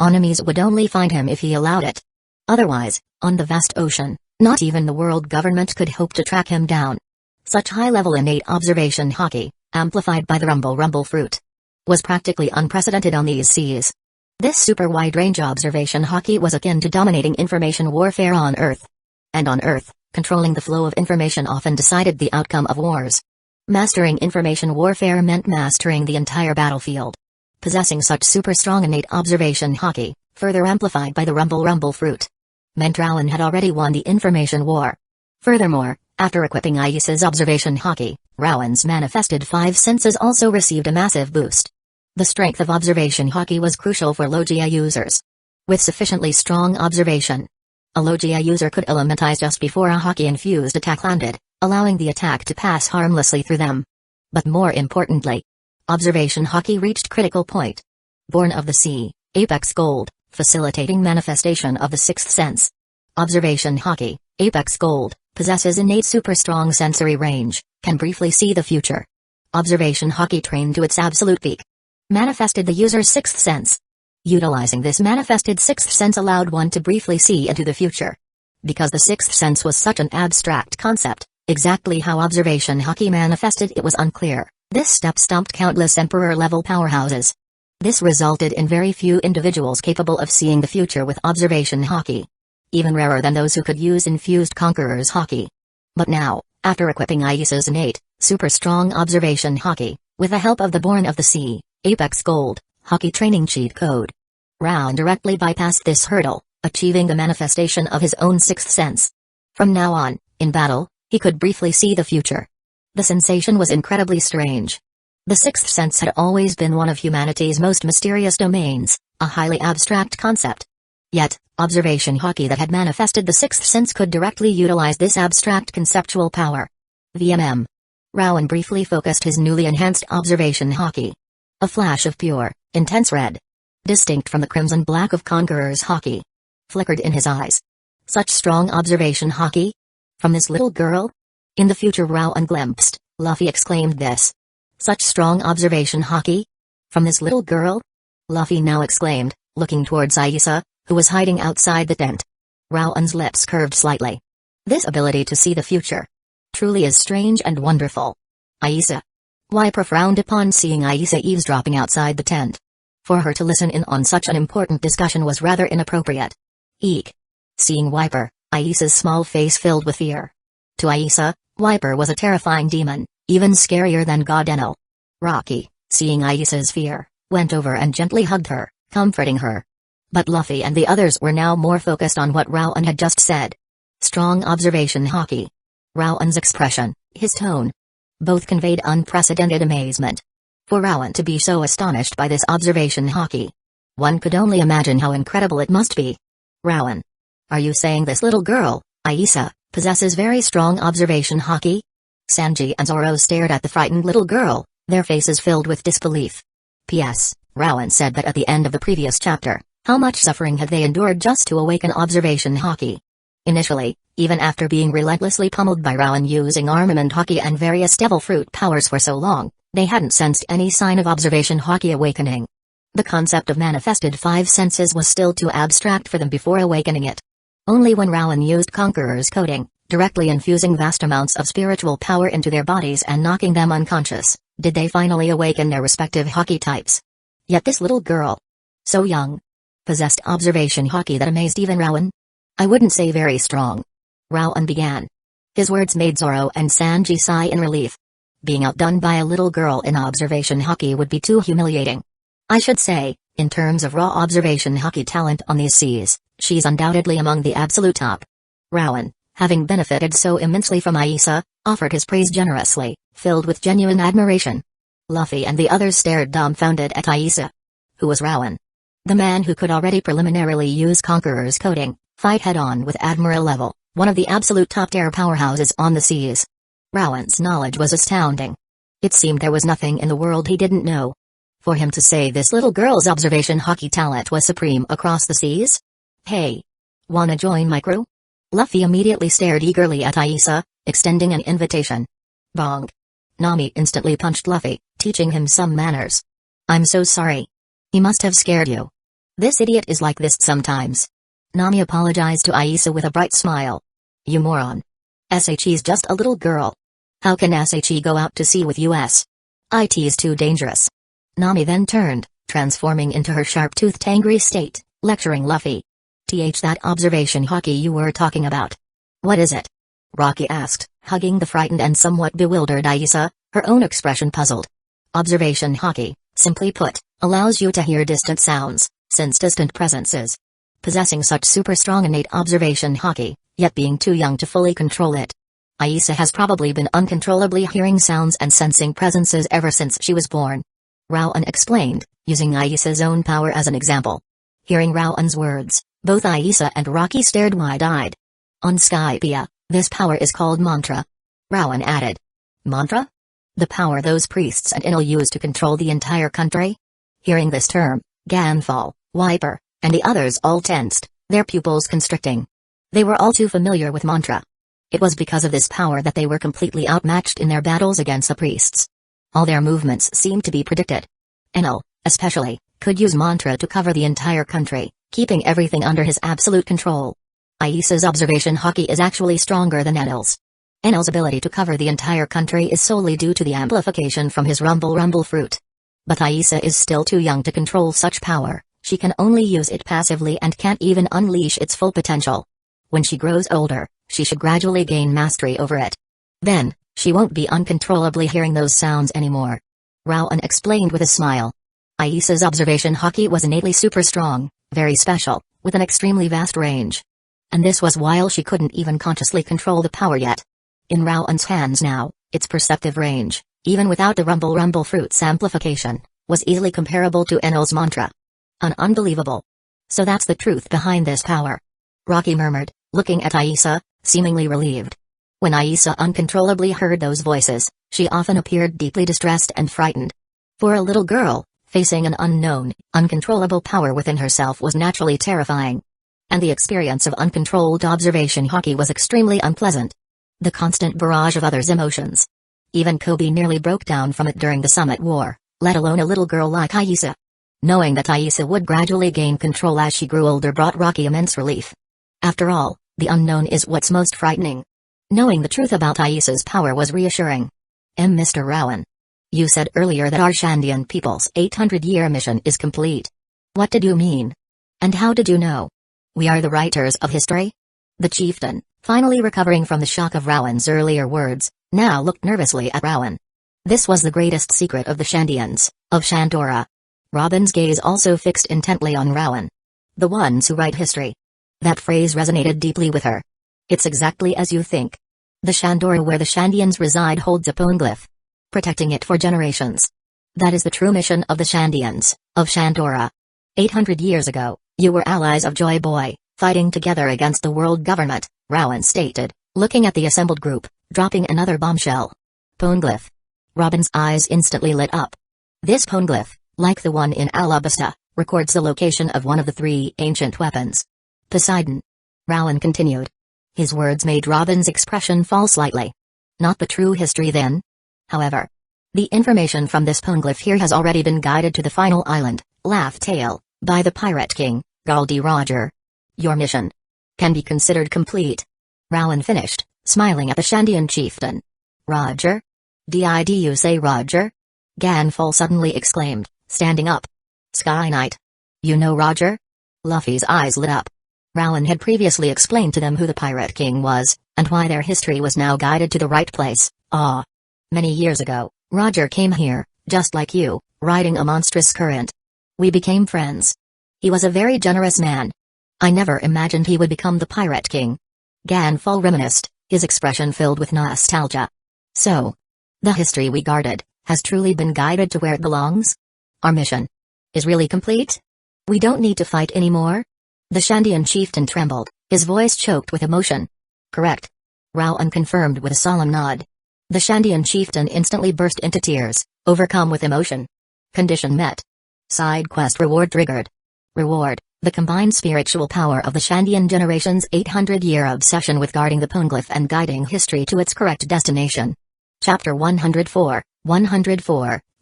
Enemies would only find him if he allowed it. Otherwise, on the vast ocean, not even the world government could hope to track him down. Such high-level innate observation hockey, amplified by the Rumble fruit, was practically unprecedented on these seas. This super wide-range observation hockey was akin to dominating information warfare on Earth. And on Earth, controlling the flow of information often decided the outcome of wars. Mastering information warfare meant mastering the entire battlefield. Possessing such super strong innate observation hockey, further amplified by the Rumble fruit, meant Rowan had already won the information war. Furthermore, after equipping Aisa's observation hockey, Rowan's manifested 5 senses also received a massive boost. The strength of observation hockey was crucial for Logia users. With sufficiently strong observation, a Logia user could elementize just before a hockey-infused attack landed, allowing the attack to pass harmlessly through them. But more importantly, observation haki reached critical point. Born of the sea, Apex Gold, facilitating manifestation of the sixth sense. Observation haki, Apex Gold, possesses innate super strong sensory range, can briefly see the future. Observation haki trained to its absolute peak. Manifested the user's sixth sense. Utilizing this manifested sixth sense allowed one to briefly see into the future. Because the sixth sense was such an abstract concept, exactly how observation haki manifested it was unclear. This step stumped countless emperor-level powerhouses. This resulted in very few individuals capable of seeing the future with observation haki. Even rarer than those who could use infused conqueror's haki. But now, after equipping Aisa's innate, super strong observation haki, with the help of the Born of the Sea, Apex Gold, haki training cheat code, Round directly bypassed this hurdle, achieving the manifestation of his own sixth sense. From now on, in battle, he could briefly see the future. The sensation was incredibly strange. The sixth sense had always been one of humanity's most mysterious domains, a highly abstract concept. Yet, observation haki that had manifested the sixth sense could directly utilize this abstract conceptual power. VMM. Rowan briefly focused his newly enhanced observation haki. A flash of pure, intense red, distinct from the crimson black of Conqueror's haki, flickered in his eyes. Such strong observation haki? From this little girl? In the future Rowan glimpsed, Luffy exclaimed this. Such strong observation haki? From this little girl? Luffy now exclaimed, looking towards Aisa, who was hiding outside the tent. Rowan's lips curved slightly. This ability to see the future truly is strange and wonderful. Aisa. Wiper frowned upon seeing Aisa eavesdropping outside the tent. For her to listen in on such an important discussion was rather inappropriate. Eek. Seeing Wiper, Aisa's small face filled with fear. To Aisa, Wiper was a terrifying demon, even scarier than God Enel. Rocky, seeing Aisa's fear, went over and gently hugged her, comforting her. But Luffy and the others were now more focused on what Rowan had just said. Strong observation haki. Rowan's expression, his tone, both conveyed unprecedented amazement. For Rowan to be so astonished by this observation haki, one could only imagine how incredible it must be. Rowan. Are you saying this little girl, Aisa, possesses very strong observation haki? Sanji and Zoro stared at the frightened little girl, their faces filled with disbelief. P.S. Rowan said that at the end of the previous chapter, how much suffering had they endured just to awaken observation haki. Initially, even after being relentlessly pummeled by Rowan using armament haki and various devil fruit powers for so long, they hadn't sensed any sign of observation haki awakening. The concept of manifested five senses was still too abstract for them before awakening it. Only when Rowan used Conqueror's coding, directly infusing vast amounts of spiritual power into their bodies and knocking them unconscious, did they finally awaken their respective haki types. Yet this little girl, so young, possessed observation haki that amazed even Rowan. I wouldn't say very strong. Rowan began. His words made Zoro and Sanji sigh in relief. Being outdone by a little girl in observation haki would be too humiliating. I should say, in terms of raw observation haki talent on these seas, she's undoubtedly among the absolute top. Rowan, having benefited so immensely from Aisa, offered his praise generously, filled with genuine admiration. Luffy and the others stared dumbfounded at Aisa. Who was Rowan? The man who could already preliminarily use Conqueror's coding, fight head-on with Admiral level, one of the absolute top-tier powerhouses on the seas. Rowan's knowledge was astounding. It seemed there was nothing in the world he didn't know. For him to say this little girl's observation haki talent was supreme across the seas? Hey! Wanna join my crew? Luffy immediately stared eagerly at Aisa, extending an invitation. Bonk. Nami instantly punched Luffy, teaching him some manners. I'm so sorry. He must have scared you. This idiot is like this sometimes. Nami apologized to Aisa with a bright smile. You moron. SHE's just a little girl. How can SHE go out to sea with us? IT's too dangerous. Nami then turned, transforming into her sharp-toothed angry state, lecturing Luffy. That observation haki you were talking about. What is it? Rocky asked, hugging the frightened and somewhat bewildered Aisa, her own expression puzzled. Observation haki, simply put, allows you to hear distant sounds, sense distant presences. Possessing such super strong innate observation haki, yet being too young to fully control it. Aisa has probably been uncontrollably hearing sounds and sensing presences ever since she was born. Rowan explained, using Aisa's own power as an example. Hearing Rowan's words, both Aisa and Rocky stared wide-eyed. On Skypiea, this power is called mantra. Rowan added. Mantra? The power those priests and Inal use to control the entire country? Hearing this term, Ganfall, Wiper, and the others all tensed, their pupils constricting. They were all too familiar with mantra. It was because of this power that they were completely outmatched in their battles against the priests. All their movements seemed to be predicted. Enel, especially, could use mantra to cover the entire country, keeping everything under his absolute control. Aisa's observation hockey is actually stronger than Enel's. Enel's ability to cover the entire country is solely due to the amplification from his rumble fruit. But Aisa is still too young to control such power, she can only use it passively and can't even unleash its full potential. When she grows older, she should gradually gain mastery over it. Then, she won't be uncontrollably hearing those sounds anymore. Rowan explained with a smile. Aisa's observation hockey was innately super strong, very special, with an extremely vast range. And this was while she couldn't even consciously control the power yet. In Rowan's hands now, its perceptive range, even without the rumble fruit's amplification, was easily comparable to Enel's mantra. Unbelievable. So that's the truth behind this power. Rocky murmured, looking at Aisa, seemingly relieved. When Aisa uncontrollably heard those voices, she often appeared deeply distressed and frightened. For a little girl, facing an unknown, uncontrollable power within herself was naturally terrifying. And the experience of uncontrolled observation hockey was extremely unpleasant. The constant barrage of others' emotions. Even Kobe nearly broke down from it during the Summit War, let alone a little girl like Aisa. Knowing that Aisa would gradually gain control as she grew older brought Rocky immense relief. After all, the unknown is what's most frightening. Knowing the truth about Aisa's power was reassuring. Mr. Rowan. You said earlier that our Shandian people's 800-year mission is complete. What did you mean? And how did you know? We are the writers of history? The chieftain, finally recovering from the shock of Rowan's earlier words, now looked nervously at Rowan. This was the greatest secret of the Shandians, of Shandora. Robin's gaze also fixed intently on Rowan. The ones who write history. That phrase resonated deeply with her. It's exactly as you think. The Shandora where the Shandians reside holds a poneglyph. Protecting it for generations. That is the true mission of the Shandians, of Shandora. 800 years ago, you were allies of Joy Boy, fighting together against the world government, Rowan stated, looking at the assembled group, dropping another bombshell. Poneglyph. Robin's eyes instantly lit up. This poneglyph, like the one in Alabasta, records the location of one of the 3 ancient weapons. Poseidon. Rowan continued. His words made Robin's expression fall slightly. Not the true history then? However, the information from this poneglyph here has already been guided to the final island, Laugh Tale, by the Pirate King, Galdi Roger. Your mission can be considered complete. Rowan finished, smiling at the Shandian chieftain. Roger? Did you say Roger? Ganfall suddenly exclaimed, standing up. Sky Knight. You know Roger? Luffy's eyes lit up. Rowan had previously explained to them who the Pirate King was, and why their history was now guided to the right place. Many years ago, Roger came here, just like you, riding a monstrous current. We became friends. He was a very generous man. I never imagined he would become the Pirate King. Ganfall reminisced, his expression filled with nostalgia. So, the history we guarded has truly been guided to where it belongs? Our mission is really complete? We don't need to fight anymore? The Shandian chieftain trembled, his voice choked with emotion. Correct. Rowan confirmed with a solemn nod. The Shandian chieftain instantly burst into tears, overcome with emotion. Condition met. Side quest reward triggered. Reward, the combined spiritual power of the Shandian generation's 800-year obsession with guarding the poneglyph and guiding history to its correct destination. Chapter 104,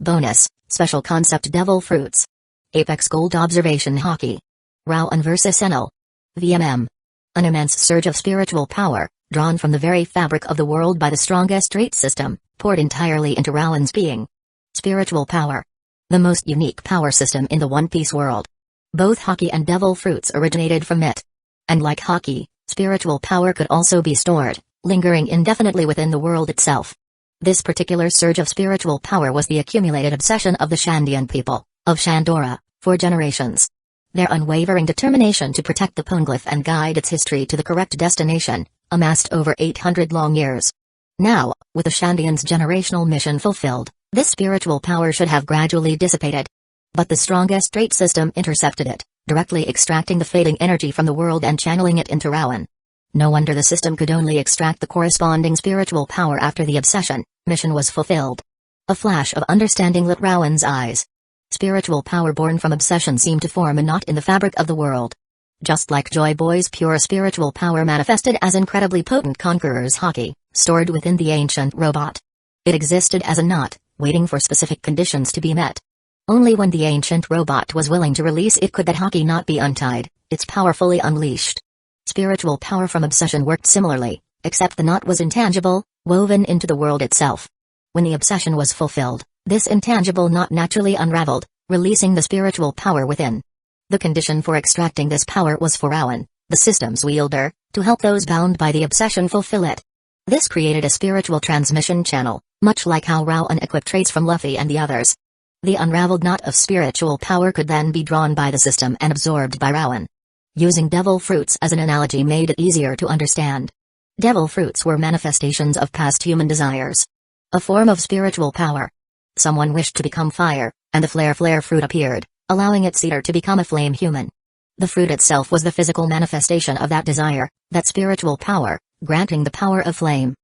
Bonus, Special Concept Devil Fruits. Apex Gold Observation Hockey. Rowan vs Enel. VMM. An immense surge of spiritual power, drawn from the very fabric of the world by the strongest trait system, poured entirely into Rowan's being. Spiritual power. The most unique power system in the One Piece world. Both hockey and devil fruits originated from it. And like hockey, spiritual power could also be stored, lingering indefinitely within the world itself. This particular surge of spiritual power was the accumulated obsession of the Shandian people, of Shandora, for generations. Their unwavering determination to protect the poneglyph and guide its history to the correct destination, amassed over 800 long years. Now, with the Shandians' generational mission fulfilled, this spiritual power should have gradually dissipated. But the strongest trait system intercepted it, directly extracting the fading energy from the world and channeling it into Rowan. No wonder the system could only extract the corresponding spiritual power after the obsession. Mission was fulfilled. A flash of understanding lit Rowan's eyes. Spiritual power born from obsession seemed to form a knot in the fabric of the world. Just like Joy Boy's pure spiritual power manifested as incredibly potent conqueror's hockey, stored within the ancient robot. It existed as a knot, waiting for specific conditions to be met. Only when the ancient robot was willing to release it could that hockey knot be untied, its power fully unleashed. Spiritual power from obsession worked similarly, except the knot was intangible, woven into the world itself. When the obsession was fulfilled, this intangible knot naturally unraveled, releasing the spiritual power within. The condition for extracting this power was for Rowan, the system's wielder, to help those bound by the obsession fulfill it. This created a spiritual transmission channel, much like how Rowan equipped traits from Luffy and the others. The unraveled knot of spiritual power could then be drawn by the system and absorbed by Rowan. Using devil fruits as an analogy made it easier to understand. Devil fruits were manifestations of past human desires. A form of spiritual power. Someone wished to become fire, and the flare fruit appeared, allowing its eater to become a flame human. The fruit itself was the physical manifestation of that desire, that spiritual power, granting the power of flame.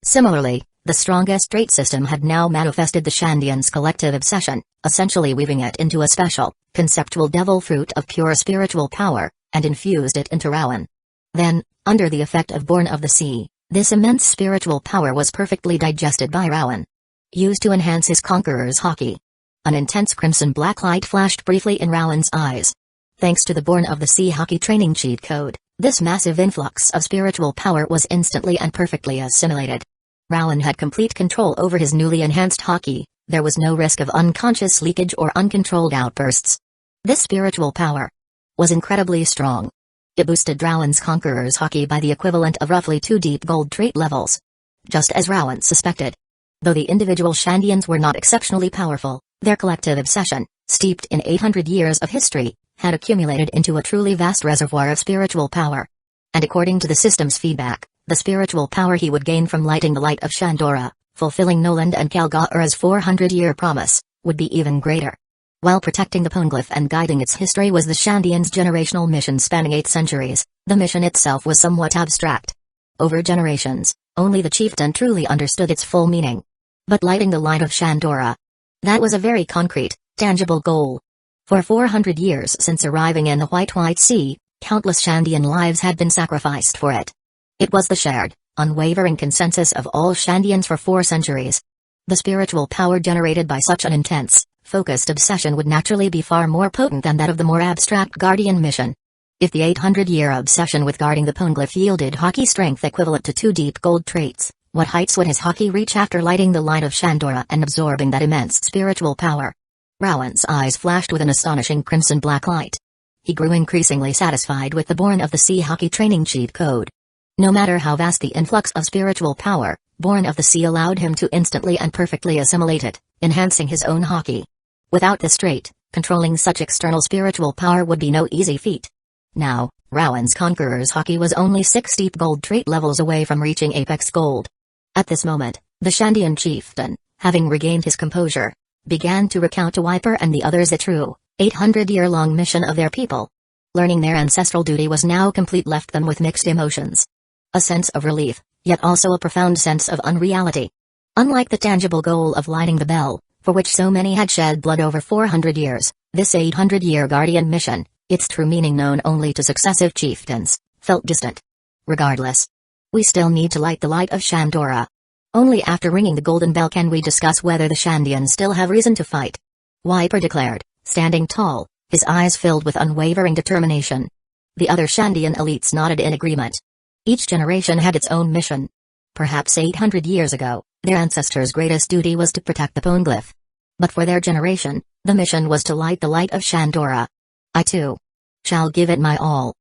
Similarly, the strongest trait system had now manifested the Shandians' collective obsession, essentially weaving it into a special, conceptual devil fruit of pure spiritual power, and infused it into Rowan. Then, under the effect of Born of the Sea, this immense spiritual power was perfectly digested by Rowan. Used to enhance his conqueror's hockey. An intense crimson-black light flashed briefly in Rowan's eyes. Thanks to the Born of the Sea hockey training cheat code, this massive influx of spiritual power was instantly and perfectly assimilated. Rowan had complete control over his newly enhanced hockey. There was no risk of unconscious leakage or uncontrolled outbursts. This spiritual power was incredibly strong. It boosted Rowan's conqueror's hockey by the equivalent of roughly 2 deep gold trait levels. Just as Rowan suspected. Though the individual Shandians were not exceptionally powerful, their collective obsession, steeped in 800 years of history, had accumulated into a truly vast reservoir of spiritual power. And according to the system's feedback, the spiritual power he would gain from lighting the light of Shandora, fulfilling Noland and Kalgara's 400-year promise, would be even greater. While protecting the Poneglyph and guiding its history was the Shandians' generational mission spanning 8 centuries, the mission itself was somewhat abstract. Over generations, only the chieftain truly understood its full meaning. But lighting the light of Shandora, that was a very concrete, tangible goal. For 400 years since arriving in the White Sea, countless Shandian lives had been sacrificed for it. It was the shared, unwavering consensus of all Shandians for 4 centuries. The spiritual power generated by such an intense, focused obsession would naturally be far more potent than that of the more abstract Guardian mission. If the 800-year obsession with guarding the Poneglyph yielded hockey strength equivalent to 2 deep gold traits, what heights would his hockey reach after lighting the light of Shandora and absorbing that immense spiritual power? Rowan's eyes flashed with an astonishing crimson-black light. He grew increasingly satisfied with the Born of the Sea hockey training cheat code. No matter how vast the influx of spiritual power, Born of the Sea allowed him to instantly and perfectly assimilate it, enhancing his own hockey. Without this trait, controlling such external spiritual power would be no easy feat. Now, Rowan's conqueror's hockey was only 6 deep gold trait levels away from reaching apex gold. At this moment, the Shandian chieftain, having regained his composure, began to recount to Wiper and the others the true, 800-year-long mission of their people. Learning their ancestral duty was now complete left them with mixed emotions. A sense of relief, yet also a profound sense of unreality. Unlike the tangible goal of lighting the bell, for which so many had shed blood over 400 years, this 800-year Guardian mission, its true meaning known only to successive chieftains, felt distant. Regardless, we still need to light the light of Shandora. Only after ringing the golden bell can we discuss whether the Shandians still have reason to fight. Wiper declared, standing tall, his eyes filled with unwavering determination. The other Shandian elites nodded in agreement. Each generation had its own mission. Perhaps 800 years ago, their ancestors' greatest duty was to protect the Poneglyph. But for their generation, the mission was to light the light of Shandora. I too shall give it my all.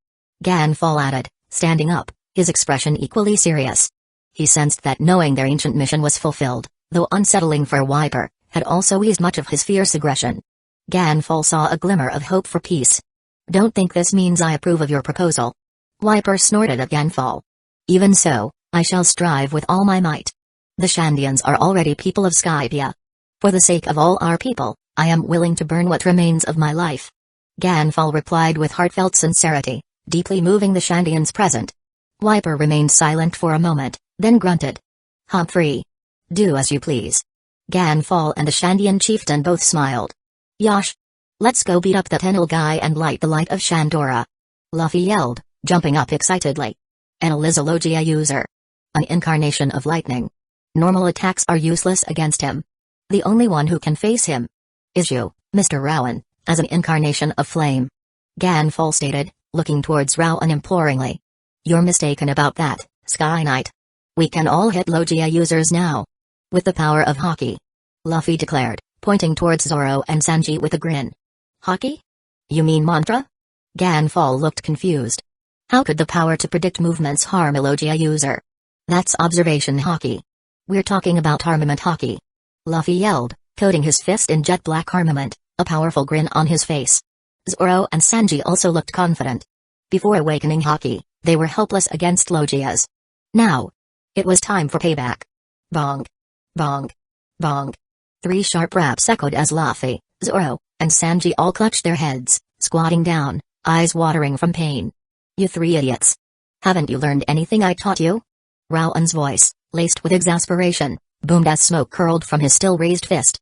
Ganfall added, standing up, his expression equally serious. He sensed that knowing their ancient mission was fulfilled, though unsettling for Wiper, had also eased much of his fierce aggression. Ganfall saw a glimmer of hope for peace. Don't think this means I approve of your proposal. Wiper snorted at Ganfall. Even so, I shall strive with all my might. The Shandians are already people of Skypia. For the sake of all our people, I am willing to burn what remains of my life. Ganfall replied with heartfelt sincerity, deeply moving the Shandians present. Wiper remained silent for a moment, then grunted. Humphrey. Do as you please. Ganfall and the Shandian chieftain both smiled. Yosh. Let's go beat up that Enel guy and light the light of Shandora. Luffy yelled, jumping up excitedly. Enel is a Logia user. An incarnation of lightning. Normal attacks are useless against him. The only one who can face him is you, Mr. Rowan, as an incarnation of flame. Ganfall stated, looking towards Rowan imploringly. You're mistaken about that, Sky Knight. We can all hit Logia users now. With the power of Haki. Luffy declared, pointing towards Zoro and Sanji with a grin. Haki? You mean mantra? Ganfall looked confused. How could the power to predict movements harm a Logia user? That's observation Haki. We're talking about armament Haki. Luffy yelled, coating his fist in jet black armament, a powerful grin on his face. Zoro and Sanji also looked confident. Before awakening Haki, they were helpless against Logias. Now, it was time for payback. Bong. Bong. Bong. 3 sharp raps echoed as Luffy, Zoro, and Sanji all clutched their heads, squatting down, eyes watering from pain. You 3 idiots. Haven't you learned anything I taught you? Rowan's voice, laced with exasperation, boomed as smoke curled from his still raised fist.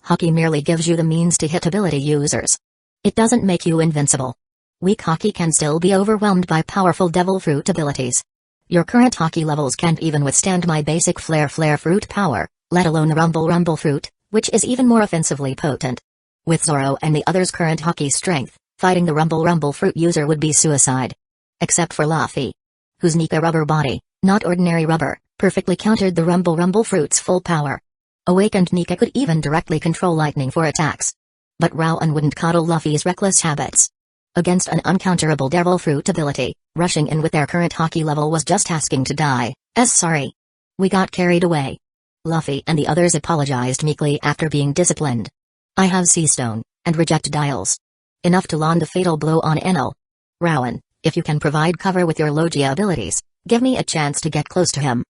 Haki merely gives you the means to hit ability users. It doesn't make you invincible. Weak Haki can still be overwhelmed by powerful Devil Fruit abilities. Your current Haki levels can't even withstand my basic Flare Fruit power, let alone Rumble Fruit, which is even more offensively potent. With Zoro and the others' current Haki strength, fighting the Rumble Fruit user would be suicide. Except for Luffy, whose Nika rubber body, not ordinary rubber, perfectly countered the Rumble Fruit's full power. Awakened Nika could even directly control lightning for attacks. But Rowan wouldn't coddle Luffy's reckless habits. Against an uncounterable Devil Fruit ability, rushing in with their current Haki level was just asking to die. Sorry. We got carried away. Luffy and the others apologized meekly after being disciplined. I have Sea Stone, and reject dials. Enough to land a fatal blow on Enel. Rowan, if you can provide cover with your Logia abilities, give me a chance to get close to him.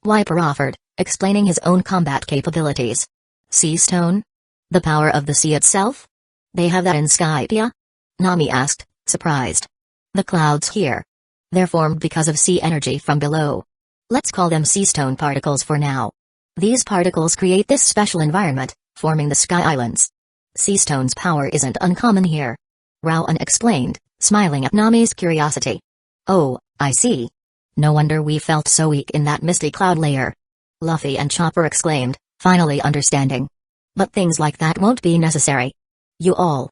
Wiper offered, explaining his own combat capabilities. Sea Stone? The power of the sea itself? They have that in Skypiea? Nami asked, surprised. The clouds here. They're formed because of sea energy from below. Let's call them sea stone particles for now. These particles create this special environment, forming the Sky Islands. Sea stone's power isn't uncommon here. Rowan explained, smiling at Nami's curiosity. Oh, I see. No wonder we felt so weak in that misty cloud layer. Luffy and Chopper exclaimed, finally understanding. But things like that won't be necessary. You all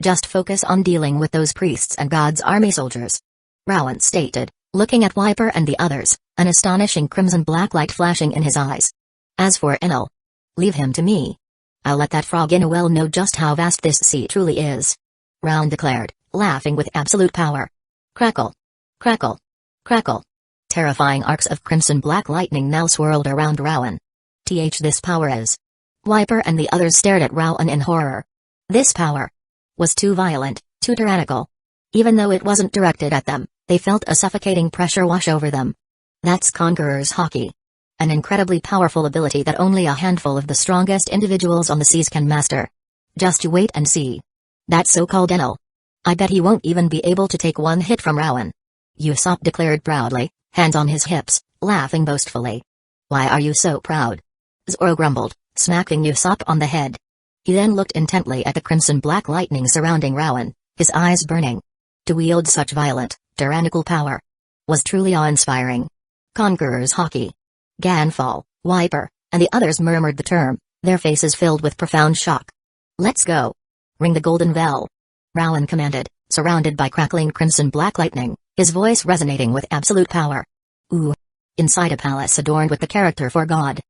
just focus on dealing with those priests and God's army soldiers. Rowan stated, looking at Wiper and the others, an astonishing crimson black light flashing in his eyes. As for Enel, leave him to me. I'll let that frog in a well know just how vast this sea truly is. Rowan declared, laughing with absolute power. Crackle. Crackle. Crackle. Terrifying arcs of crimson black lightning now swirled around Rowan. This power is. Wiper and the others stared at Rowan in horror. This power was too violent, too tyrannical. Even though it wasn't directed at them, they felt a suffocating pressure wash over them. That's Conqueror's Haki. An incredibly powerful ability that only a handful of the strongest individuals on the seas can master. Just you wait and see. That so-called Enel. I bet he won't even be able to take one hit from Rowan. Usopp declared proudly, hands on his hips, laughing boastfully. Why are you so proud? Zoro grumbled, smacking Usopp on the head. He then looked intently at the crimson black lightning surrounding Rowan, his eyes burning. To wield such violent, tyrannical power was truly awe-inspiring. Conqueror's Haki. Ganfall, Wiper, and the others murmured the term, their faces filled with profound shock. Let's go. Ring the golden bell. Rowan commanded, surrounded by crackling crimson black lightning, his voice resonating with absolute power. Ooh. Inside a palace adorned with the character for God.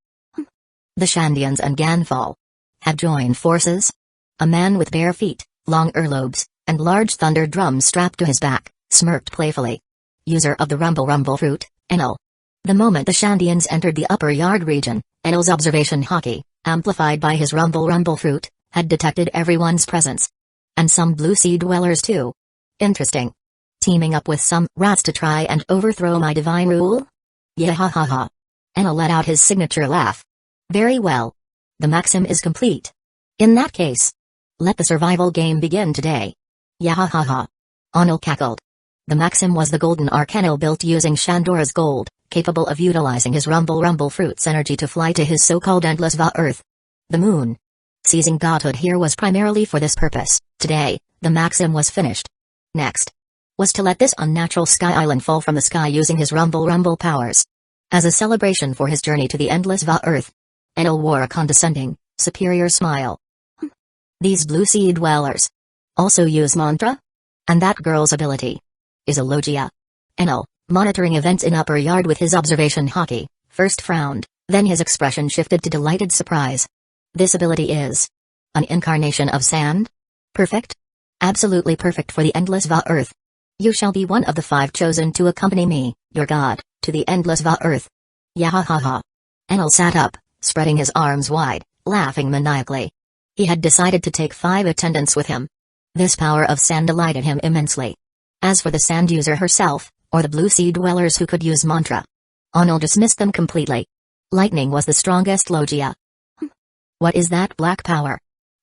The Shandians and Ganfall had joined forces. A man with bare feet, long earlobes, and large thunder drums strapped to his back, smirked playfully. User of the Rumble Fruit, Enel. The moment the Shandians entered the upper yard region, Enel's observation Haki, amplified by his Rumble Fruit, had detected everyone's presence. And some Blue Sea dwellers too. Interesting. Teaming up with some rats to try and overthrow my divine rule? Yeah ha ha ha. Enel let out his signature laugh. Very well. The maxim is complete. In that case, let the survival game begin today. Yeah ha ha ha. Enel cackled. The Maxim was the golden arcanel built using Shandora's gold, capable of utilizing his Rumble fruit's energy to fly to his so-called endless Va Earth. The moon. Seizing godhood here was primarily for this purpose. Today, the Maxim was finished. Next was to let this unnatural sky island fall from the sky using his Rumble powers. As a celebration for his journey to the endless Va Earth, Enel wore a condescending, superior smile. These blue sea dwellers also use mantra? And that girl's ability is a logia. Enel, monitoring events in upper yard with his observation hockey, first frowned, then his expression shifted to delighted surprise. This ability is an incarnation of sand? Perfect? Absolutely perfect for the endless Va Earth. You shall be one of the 5 chosen to accompany me, your god, to the endless Va Earth. Yahahaha. Enel sat up, spreading his arms wide, laughing maniacally. He had decided to take 5 attendants with him. This power of sand delighted him immensely. As for the sand user herself, or the blue sea dwellers who could use mantra, Enel dismissed them completely. Lightning was the strongest logia. What is that black power?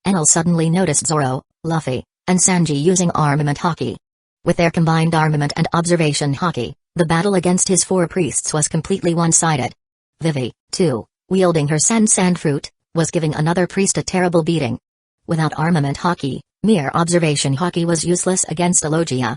Enel suddenly noticed Zoro, Luffy, and Sanji using armament hockey. With their combined armament and observation hockey, the battle against his 4 priests was completely one-sided. Vivi, too, wielding her sand fruit, was giving another priest a terrible beating. Without armament hockey, mere observation hockey was useless against a logia.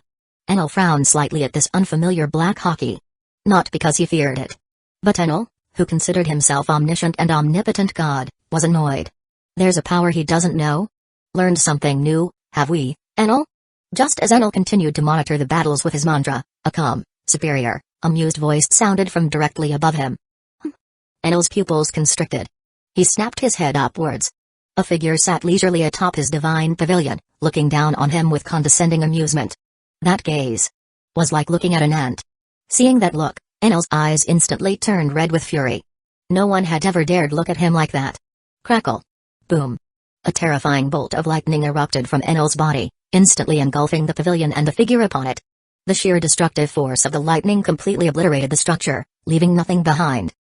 Enel frowned slightly at this unfamiliar black hockey. Not because he feared it. But Enel, who considered himself omniscient and omnipotent god, was annoyed. There's a power he doesn't know? Learned something new, have we, Enel? Just as Enel continued to monitor the battles with his mantra, a calm, superior, amused voice sounded from directly above him. Enel's pupils constricted. He snapped his head upwards. A figure sat leisurely atop his divine pavilion, looking down on him with condescending amusement. That gaze was like looking at an ant. Seeing that look, Enel's eyes instantly turned red with fury. No one had ever dared look at him like that. Crackle. Boom. A terrifying bolt of lightning erupted from Enel's body, instantly engulfing the pavilion and the figure upon it. The sheer destructive force of the lightning completely obliterated the structure, leaving nothing behind.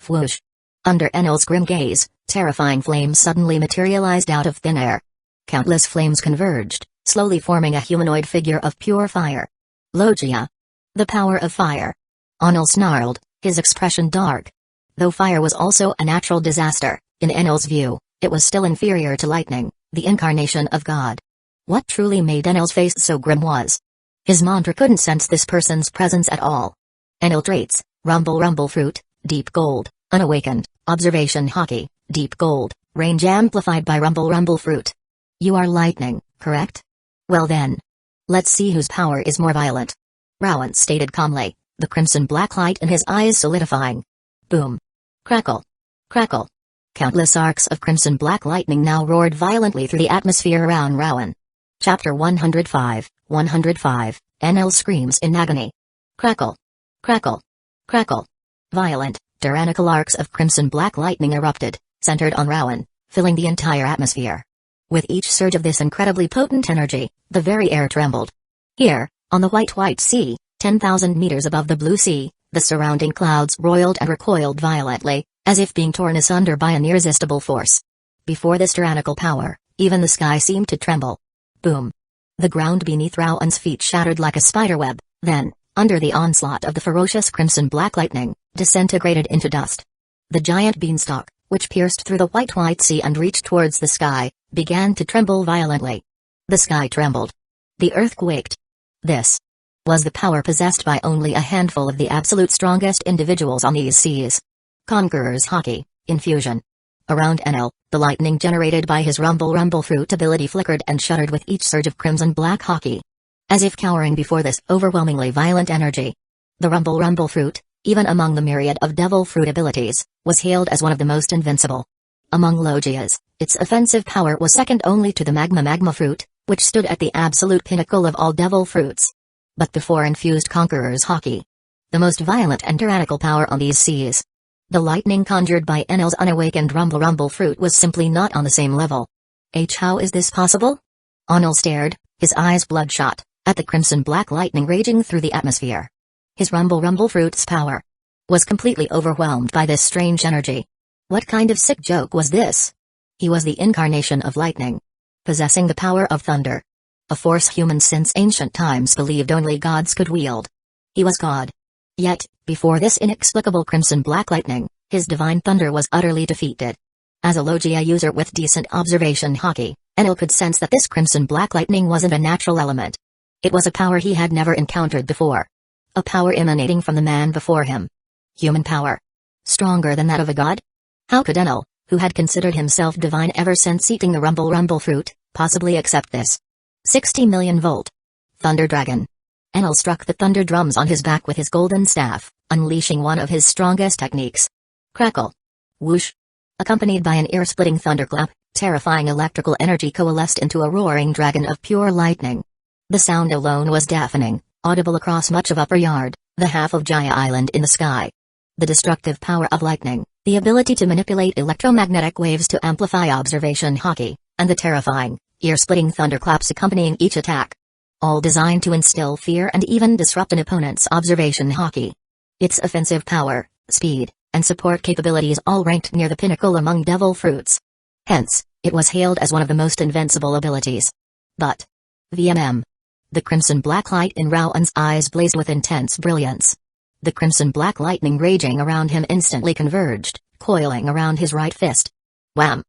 Whoosh. Under Enel's grim gaze, terrifying flames suddenly materialized out of thin air. Countless flames converged, slowly forming a humanoid figure of pure fire. Logia. The power of fire. Enel snarled, his expression dark. Though fire was also a natural disaster, in Enel's view, it was still inferior to lightning, the incarnation of God. What truly made Enel's face so grim was his mantra couldn't sense this person's presence at all. Enel traits, Rumble fruit, deep gold, unawakened, observation hockey, deep gold, range amplified by Rumble fruit. You are lightning, correct? Well then. Let's see whose power is more violent. Rowan stated calmly, the crimson black light in his eyes solidifying. Boom. Crackle. Crackle. Countless arcs of crimson black lightning now roared violently through the atmosphere around Rowan. Chapter 105, Enel screams in agony. Crackle. Crackle. Crackle. Violent, tyrannical arcs of crimson black lightning erupted, centered on Rowan, filling the entire atmosphere. With each surge of this incredibly potent energy, the very air trembled. Here, on the white sea, 10,000 meters above the blue sea, the surrounding clouds roiled and recoiled violently, as if being torn asunder by an irresistible force. Before this tyrannical power, even the sky seemed to tremble. Boom. The ground beneath Rowan's feet shattered like a spiderweb, then, under the onslaught of the ferocious crimson black lightning, disintegrated into dust. The giant beanstalk, which pierced through the white sea and reached towards the sky, began to tremble violently. The sky trembled. The earth quaked. This was the power possessed by only a handful of the absolute strongest individuals on these seas. Conqueror's hockey, infusion. Around Enel, the lightning generated by his Rumble fruit ability flickered and shuddered with each surge of crimson black hockey. As if cowering before this overwhelmingly violent energy. The Rumble fruit, even among the myriad of devil fruit abilities, was hailed as one of the most invincible. Among logias, its offensive power was second only to the magma fruit, which stood at the absolute pinnacle of all devil fruits. But before infused Conqueror's hockey, the most violent and tyrannical power on these seas, the lightning conjured by Enel's unawakened Rumble fruit was simply not on the same level. How is this possible? Enel stared, his eyes bloodshot, at the crimson black lightning raging through the atmosphere. His Rumble fruit's power was completely overwhelmed by this strange energy. What kind of sick joke was this? He was the incarnation of lightning, possessing the power of thunder. a force humans since ancient times believed only gods could wield. He was God. Yet, before this inexplicable crimson-black lightning, his divine thunder was utterly defeated. As a Logia user with decent observation hockey, Enel could sense that this crimson-black lightning wasn't a natural element. It was a power he had never encountered before. A power emanating from the man before him. Human power. Stronger than that of a god? How could Enel, who had considered himself divine ever since eating the rumble fruit, possibly accept this? 60 million volt. Thunder Dragon. Enel struck the thunder drums on his back with his golden staff, unleashing one of his strongest techniques. Crackle. Whoosh. Accompanied by an ear-splitting thunderclap, terrifying electrical energy coalesced into a roaring dragon of pure lightning. The sound alone was deafening, audible across much of Upper Yard, the half of Jaya Island in the sky. The destructive power of lightning, the ability to manipulate electromagnetic waves to amplify observation hockey, and the terrifying, ear-splitting thunderclaps accompanying each attack. All designed to instill fear and even disrupt an opponent's observation hockey. Its offensive power, speed, and support capabilities all ranked near the pinnacle among devil fruits. Hence, it was hailed as one of the most invincible abilities. But VMM. The crimson-black light in Rowan's eyes blazed with intense brilliance. The crimson-black lightning raging around him instantly converged, coiling around his right fist. Wham!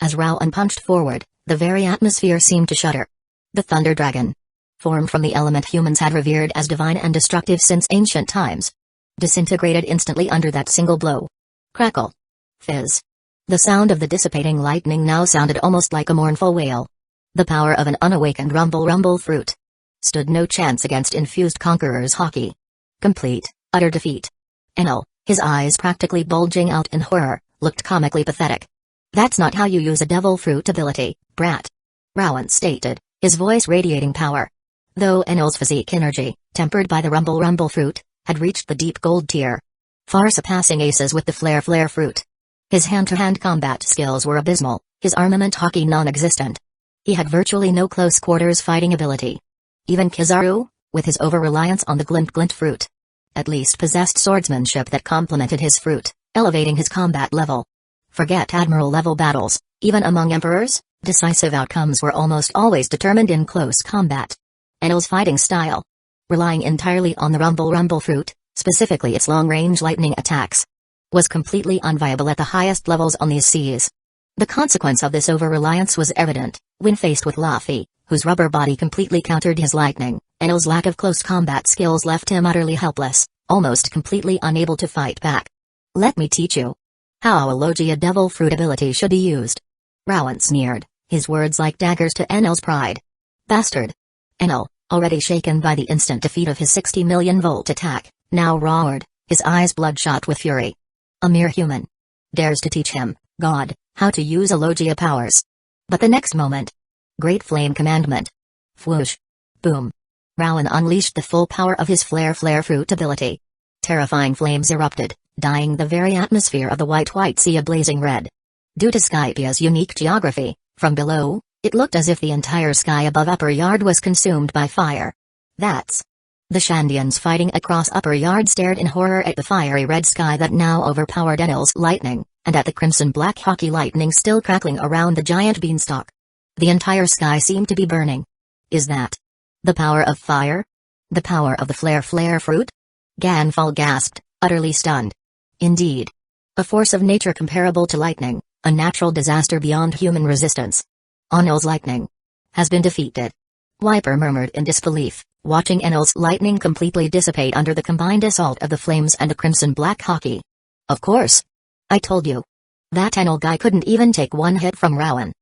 As Rowan punched forward, the very atmosphere seemed to shudder. The Thunder Dragon. Formed from the element humans had revered as divine and destructive since ancient times. Disintegrated instantly under that single blow. Crackle. Fizz. The sound of the dissipating lightning now sounded almost like a mournful wail. The power of an unawakened rumble fruit stood no chance against infused conqueror's hockey. Complete, utter defeat. Enel, his eyes practically bulging out in horror, looked comically pathetic. That's not how you use a devil fruit ability, brat. Rowan stated, his voice radiating power. Though Enel's physique energy, tempered by the rumble fruit, had reached the deep gold tier, far surpassing aces with the flare fruit. His hand-to-hand combat skills were abysmal, his armament hockey non-existent. He had virtually no close-quarters fighting ability. Even Kizaru, with his over-reliance on the glint fruit, at least possessed swordsmanship that complemented his fruit, elevating his combat level. Forget admiral-level battles, even among emperors, decisive outcomes were almost always determined in close combat. Enel's fighting style, relying entirely on the rumble fruit, specifically its long-range lightning attacks, was completely unviable at the highest levels on these seas. The consequence of this over-reliance was evident, when faced with Luffy, whose rubber body completely countered his lightning. Enel's lack of close combat skills left him utterly helpless, almost completely unable to fight back. Let me teach you how a Logia devil fruit ability should be used. Rowan sneered, his words like daggers to Enel's pride. Bastard. Enel, already shaken by the instant defeat of his 60 million volt attack, now roared, his eyes bloodshot with fury. A mere human dares to teach him, God, how to use a Logia powers. But the next moment, Great Flame Commandment. Whoosh. Boom. Rowan unleashed the full power of his flare fruit ability. Terrifying flames erupted, dyeing the very atmosphere of the white sea a blazing red. Due to Skypia's unique geography, from below, it looked as if the entire sky above Upper Yard was consumed by fire. That's. The Shandians fighting across Upper Yard stared in horror at the fiery red sky that now overpowered Enel's lightning, and at the crimson-black hockey lightning still crackling around the giant beanstalk. The entire sky seemed to be burning. Is that the power of fire? The power of the flare fruit? Ganfall gasped, utterly stunned. Indeed. A force of nature comparable to lightning, a natural disaster beyond human resistance. Enel's lightning has been defeated. Wiper murmured in disbelief, watching Enel's lightning completely dissipate under the combined assault of the flames and the crimson-black hockey. Of course. I told you. That Enel guy couldn't even take one hit from Rowan.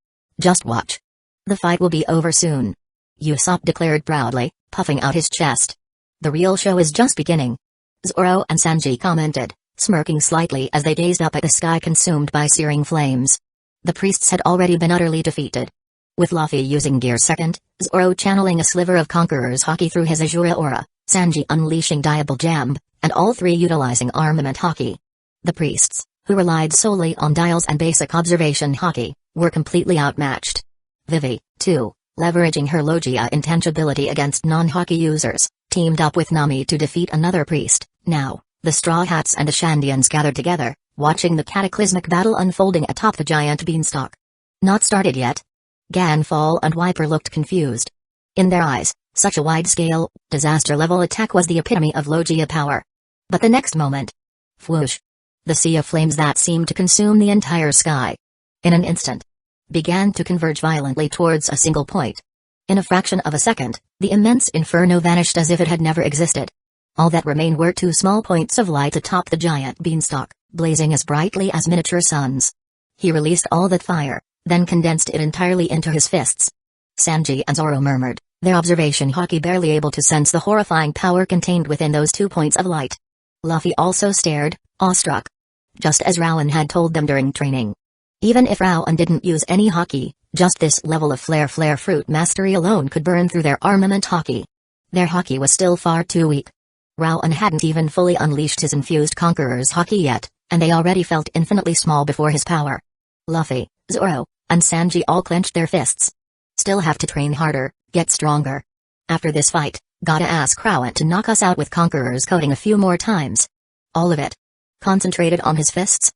Just watch. The fight will be over soon. Usopp declared proudly, puffing out his chest. The real show is just beginning. Zoro and Sanji commented, smirking slightly as they gazed up at the sky consumed by searing flames. The priests had already been utterly defeated. With Luffy using Gear Second, Zoro channeling a sliver of Conqueror's hockey through his Azura aura, Sanji unleashing Diable Jam, and all three utilizing armament hockey. The priests, who relied solely on dials and basic observation hockey, were completely outmatched. Vivi, too, leveraging her Logia intangibility against non-hockey users, teamed up with Nami to defeat another priest. Now, the Straw Hats and the Shandians gathered together, watching the cataclysmic battle unfolding atop the giant beanstalk. Not started yet? Ganfall and Wiper looked confused. In their eyes, such a wide-scale, disaster-level attack was the epitome of Logia power. But the next moment, whoosh! The sea of flames that seemed to consume the entire sky, in an instant, began to converge violently towards a single point. In a fraction of a second, the immense inferno vanished as if it had never existed. All that remained were two small points of light atop the giant beanstalk, blazing as brightly as miniature suns. He released all that fire, then condensed it entirely into his fists. Sanji and Zoro murmured, their observation haki barely able to sense the horrifying power contained within those 2 points of light. Luffy also stared, awestruck. Just as Rowan had told them during training. Even if Rowan didn't use any haki, just this level of flare fruit mastery alone could burn through their armament haki. Their haki was still far too weak. Rowan hadn't even fully unleashed his infused Conqueror's haki yet, and they already felt infinitely small before his power. Luffy, Zoro, and Sanji all clenched their fists. Still have to train harder, get stronger. After this fight, gotta ask Rowan to knock us out with Conqueror's coding a few more times. All of it. Concentrated on his fists?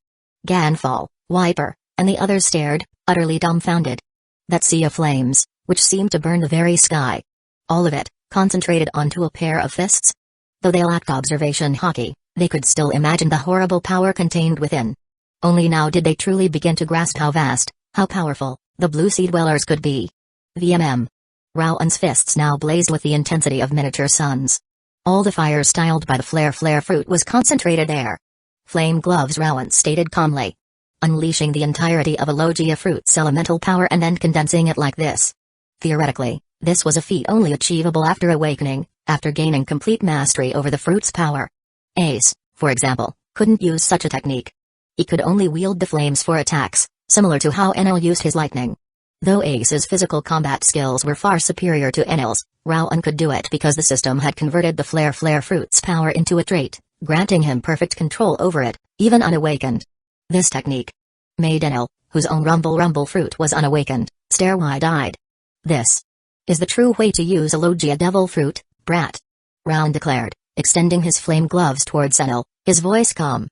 Ganfall, Wiper, and the others stared, utterly dumbfounded. That sea of flames, which seemed to burn the very sky. All of it, concentrated onto a pair of fists? Though they lacked observation haki, they could still imagine the horrible power contained within. Only now did they truly begin to grasp how vast, how powerful, the Blue Sea Dwellers could be. VMM. Rowan's fists now blazed with the intensity of miniature suns. All the fire styled by the flare fruit was concentrated there. Flame gloves, Rowan stated calmly. Unleashing the entirety of a Logia fruit's elemental power and then condensing it like this. Theoretically, this was a feat only achievable after awakening, after gaining complete mastery over the fruit's power. Ace, for example, couldn't use such a technique. He could only wield the flames for attacks, similar to how Enel used his lightning. Though Ace's physical combat skills were far superior to Enel's, Rowan could do it because the system had converted the flare fruit's power into a trait, granting him perfect control over it, even unawakened. This technique made Enel, whose own rumble fruit was unawakened, stare wide-eyed. This is the true way to use a Logia devil fruit, brat. Rowan declared, extending his flame gloves towards Enel, his voice calm.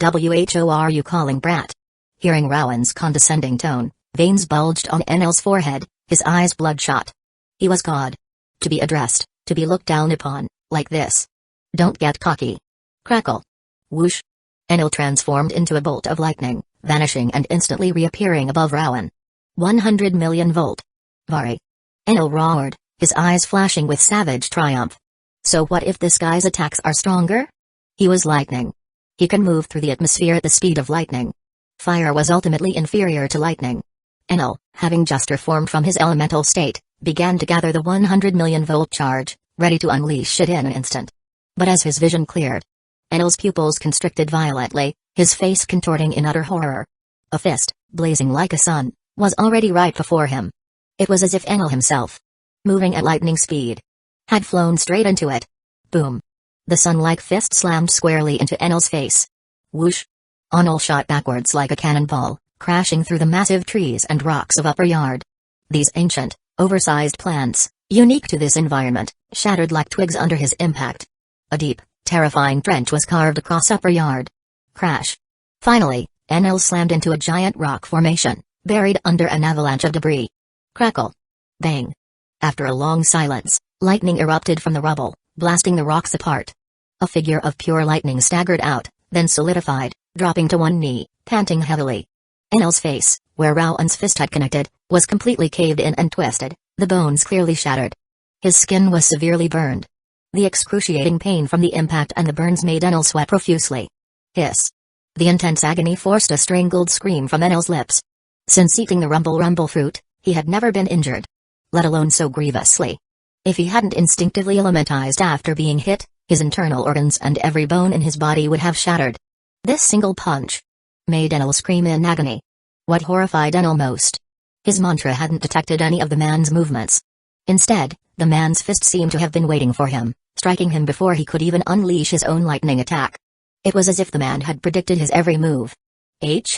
"Who are you calling brat?" Hearing Rowan's condescending tone, veins bulged on Enel's forehead, his eyes bloodshot. He was God. To be addressed, to be looked down upon, like this. Don't get cocky. Crackle. Whoosh. Enel transformed into a bolt of lightning, vanishing and instantly reappearing above Rowan. 100 million volt. Vari. Enel roared, his eyes flashing with savage triumph. So what if this guy's attacks are stronger? He was lightning. He can move through the atmosphere at the speed of lightning. Fire was ultimately inferior to lightning. Enel, having just reformed from his elemental state, began to gather the 100 million volt charge, ready to unleash it in an instant. But as his vision cleared, Enel's pupils constricted violently, his face contorting in utter horror. A fist, blazing like a sun, was already right before him. It was as if Enel himself, moving at lightning speed, had flown straight into it. Boom. The sun-like fist slammed squarely into Enel's face. Whoosh. Enel shot backwards like a cannonball, crashing through the massive trees and rocks of Upper Yard. These ancient, oversized plants, unique to this environment, shattered like twigs under his impact. A deep, terrifying trench was carved across Upper Yard. Crash. Finally, Enel slammed into a giant rock formation, buried under an avalanche of debris. Crackle. Bang. After a long silence, lightning erupted from the rubble, blasting the rocks apart. A figure of pure lightning staggered out, then solidified, dropping to one knee, panting heavily. Enel's face, where Rowan's fist had connected, was completely caved in and twisted, the bones clearly shattered. His skin was severely burned. The excruciating pain from the impact and the burns made Enel sweat profusely. Hiss. The intense agony forced a strangled scream from Enel's lips. Since eating the rumble fruit, he had never been injured. Let alone so grievously. If he hadn't instinctively elementized after being hit, his internal organs and every bone in his body would have shattered. This single punch made Enel scream in agony. What horrified Enel most? His mantra hadn't detected any of the man's movements. Instead, the man's fist seemed to have been waiting for him, striking him before he could even unleash his own lightning attack. It was as if the man had predicted his every move.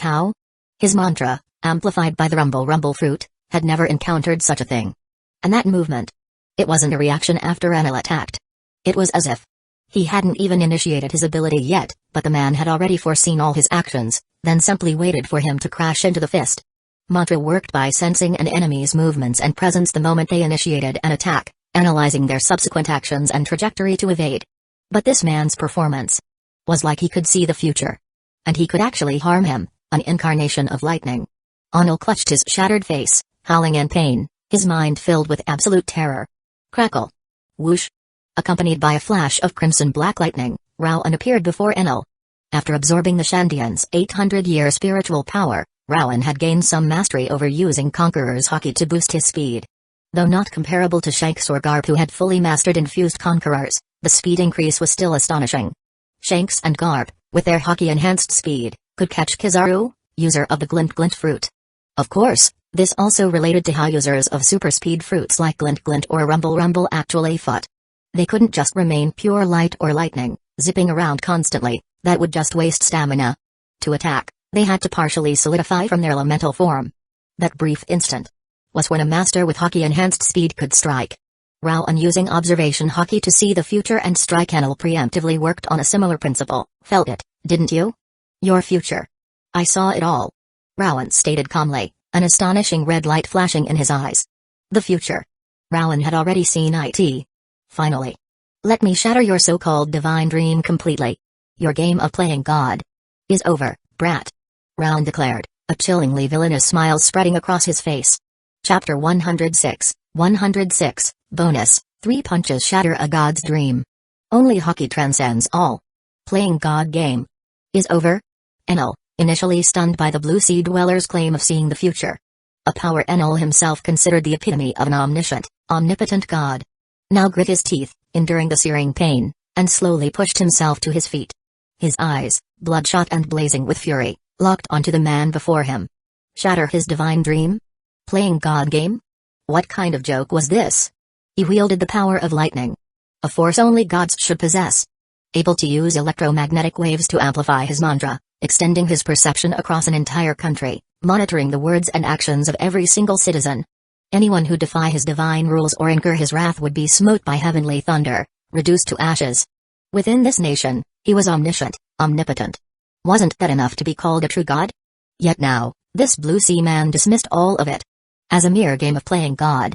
How? His mantra, amplified by the rumble fruit, had never encountered such a thing. And that movement. It wasn't a reaction after Enel attacked. It was as if he hadn't even initiated his ability yet, but the man had already foreseen all his actions, then simply waited for him to crash into the fist. Mantra worked by sensing an enemy's movements and presence the moment they initiated an attack, analyzing their subsequent actions and trajectory to evade. But this man's performance was like he could see the future. And he could actually harm him, an incarnation of lightning. Anil clutched his shattered face, howling in pain, his mind filled with absolute terror. Crackle. Whoosh. Accompanied by a flash of crimson-black lightning, Rowan appeared before Enel. After absorbing the Shandian's 800-year spiritual power, Rowan had gained some mastery over using Conqueror's Haki to boost his speed. Though not comparable to Shanks or Garp who had fully mastered infused Conquerors, the speed increase was still astonishing. Shanks and Garp, with their Haki-enhanced speed, could catch Kizaru, user of the Glint Glint fruit. Of course, this also related to how users of super speed fruits like Glint Glint or Rumble Rumble actually fought. They couldn't just remain pure light or lightning, zipping around constantly, that would just waste stamina. To attack, they had to partially solidify from their elemental form. That brief instant was when a master with Haki-enhanced speed could strike. Rowan using observation Haki to see the future and strike. Enel preemptively worked on a similar principle. Felt it, didn't you? Your future. I saw it all. Rowan stated calmly, an astonishing red light flashing in his eyes. The future. Rowan had already seen it. Finally. Let me shatter your so-called divine dream completely. Your game of playing God is over, brat. Rowan declared, a chillingly villainous smile spreading across his face. Chapter 106, 106, Bonus, 3 punches shatter a god's dream. Only Haki transcends all. Playing God game is over? Enel, initially stunned by the Blue Sea Dweller's claim of seeing the future. A power Enel himself considered the epitome of an omniscient, omnipotent god. Now grit his teeth, enduring the searing pain, and slowly pushed himself to his feet. His eyes, bloodshot and blazing with fury, locked onto the man before him. Shatter his divine dream? Playing God game? What kind of joke was this? He wielded the power of lightning. A force only gods should possess. Able to use electromagnetic waves to amplify his mantra, extending his perception across an entire country, monitoring the words and actions of every single citizen. Anyone who defy his divine rules or incur his wrath would be smote by heavenly thunder, reduced to ashes. Within this nation, he was omniscient, omnipotent. Wasn't that enough to be called a true god? Yet now, this Blue Sea man dismissed all of it as a mere game of playing God.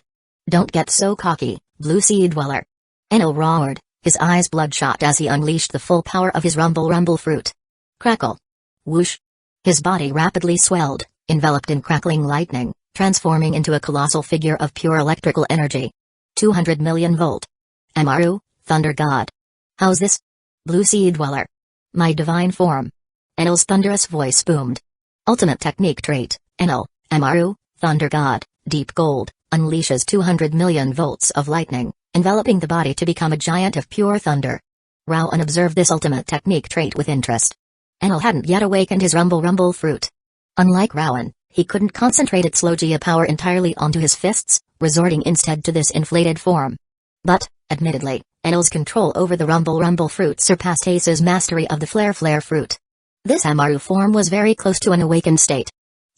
Don't get so cocky, Blue Sea Dweller. Enel roared, his eyes bloodshot as he unleashed the full power of his Rumble Rumble fruit. Crackle. Whoosh. His body rapidly swelled, enveloped in crackling lightning, transforming into a colossal figure of pure electrical energy. 200 million volt. Amaru, Thunder God. How's this? Blue Sea Dweller. My divine form. Enel's thunderous voice boomed. Ultimate technique trait, Enel, Amaru, Thunder God, Deep Gold, unleashes 200 million volts of lightning, enveloping the body to become a giant of pure thunder. Rowan observed this ultimate technique trait with interest. Enel hadn't yet awakened his Rumble Rumble fruit. Unlike Rowan, he couldn't concentrate its Logia power entirely onto his fists, resorting instead to this inflated form. But, admittedly, Enel's control over the Rumble Rumble fruit surpassed Ace's mastery of the Flare Flare fruit. This Amaru form was very close to an awakened state.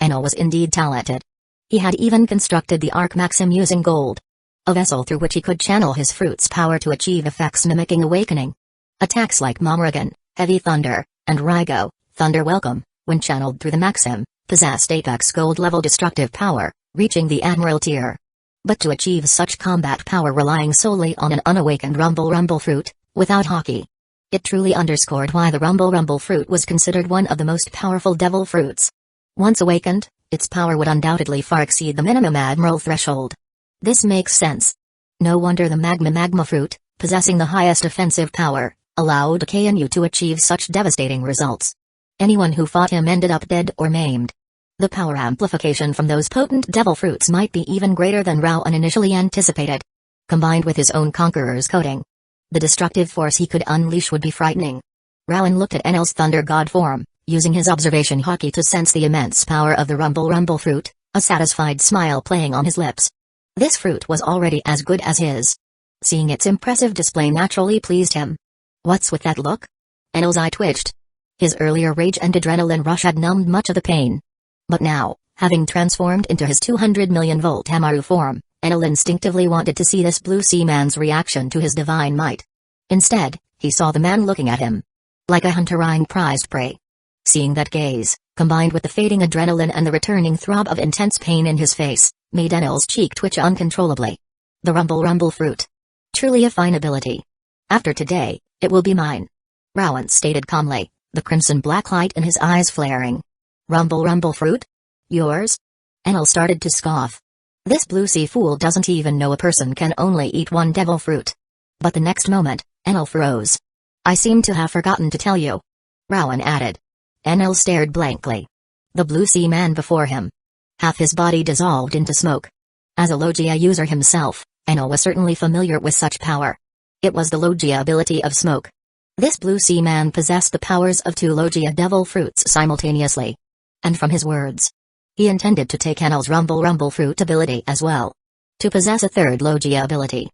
Enel was indeed talented. He had even constructed the Arc Maxim using gold. A vessel through which he could channel his fruit's power to achieve effects mimicking awakening. Attacks like Momrigan, Heavy Thunder, and Rygo, Thunder Welcome, when channeled through the Maxim, possessed Apex Gold-level destructive power, reaching the Admiral tier. But to achieve such combat power relying solely on an unawakened Rumble Rumble fruit, without Haki. It truly underscored why the Rumble Rumble fruit was considered one of the most powerful devil fruits. Once awakened, its power would undoubtedly far exceed the minimum Admiral threshold. This makes sense. No wonder the Magma fruit, possessing the highest offensive power, allowed KNU to achieve such devastating results. Anyone who fought him ended up dead or maimed. The power amplification from those potent devil fruits might be even greater than Rowan initially anticipated. Combined with his own Conqueror's coating, the destructive force he could unleash would be frightening. Rowan looked at Enel's Thunder God form, using his observation Haki to sense the immense power of the Rumble Rumble fruit, a satisfied smile playing on his lips. This fruit was already as good as his. Seeing its impressive display naturally pleased him. What's with that look? Enel's eye twitched. His earlier rage and adrenaline rush had numbed much of the pain. But now, having transformed into his 200 million volt Amaru form, Enel instinctively wanted to see this Blue Sea man's reaction to his divine might. Instead, he saw the man looking at him like a hunter eyeing prized prey. Seeing that gaze, combined with the fading adrenaline and the returning throb of intense pain in his face, made Enel's cheek twitch uncontrollably. The rumble fruit. Truly a fine ability. After today, it will be mine. Rowan stated calmly, the crimson-black light in his eyes flaring. Rumble fruit? Yours? Enel started to scoff. This blue sea fool doesn't even know a person can only eat one devil fruit. But the next moment, Enel froze. I seem to have forgotten to tell you. Rowan added. Enel stared blankly. The blue sea man before him. Half his body dissolved into smoke. As a Logia user himself, Enel was certainly familiar with such power. It was the Logia ability of smoke. This blue sea man possessed the powers of two Logia devil fruits simultaneously. And from his words, he intended to take Enel's rumble fruit ability as well. To possess a third Logia ability.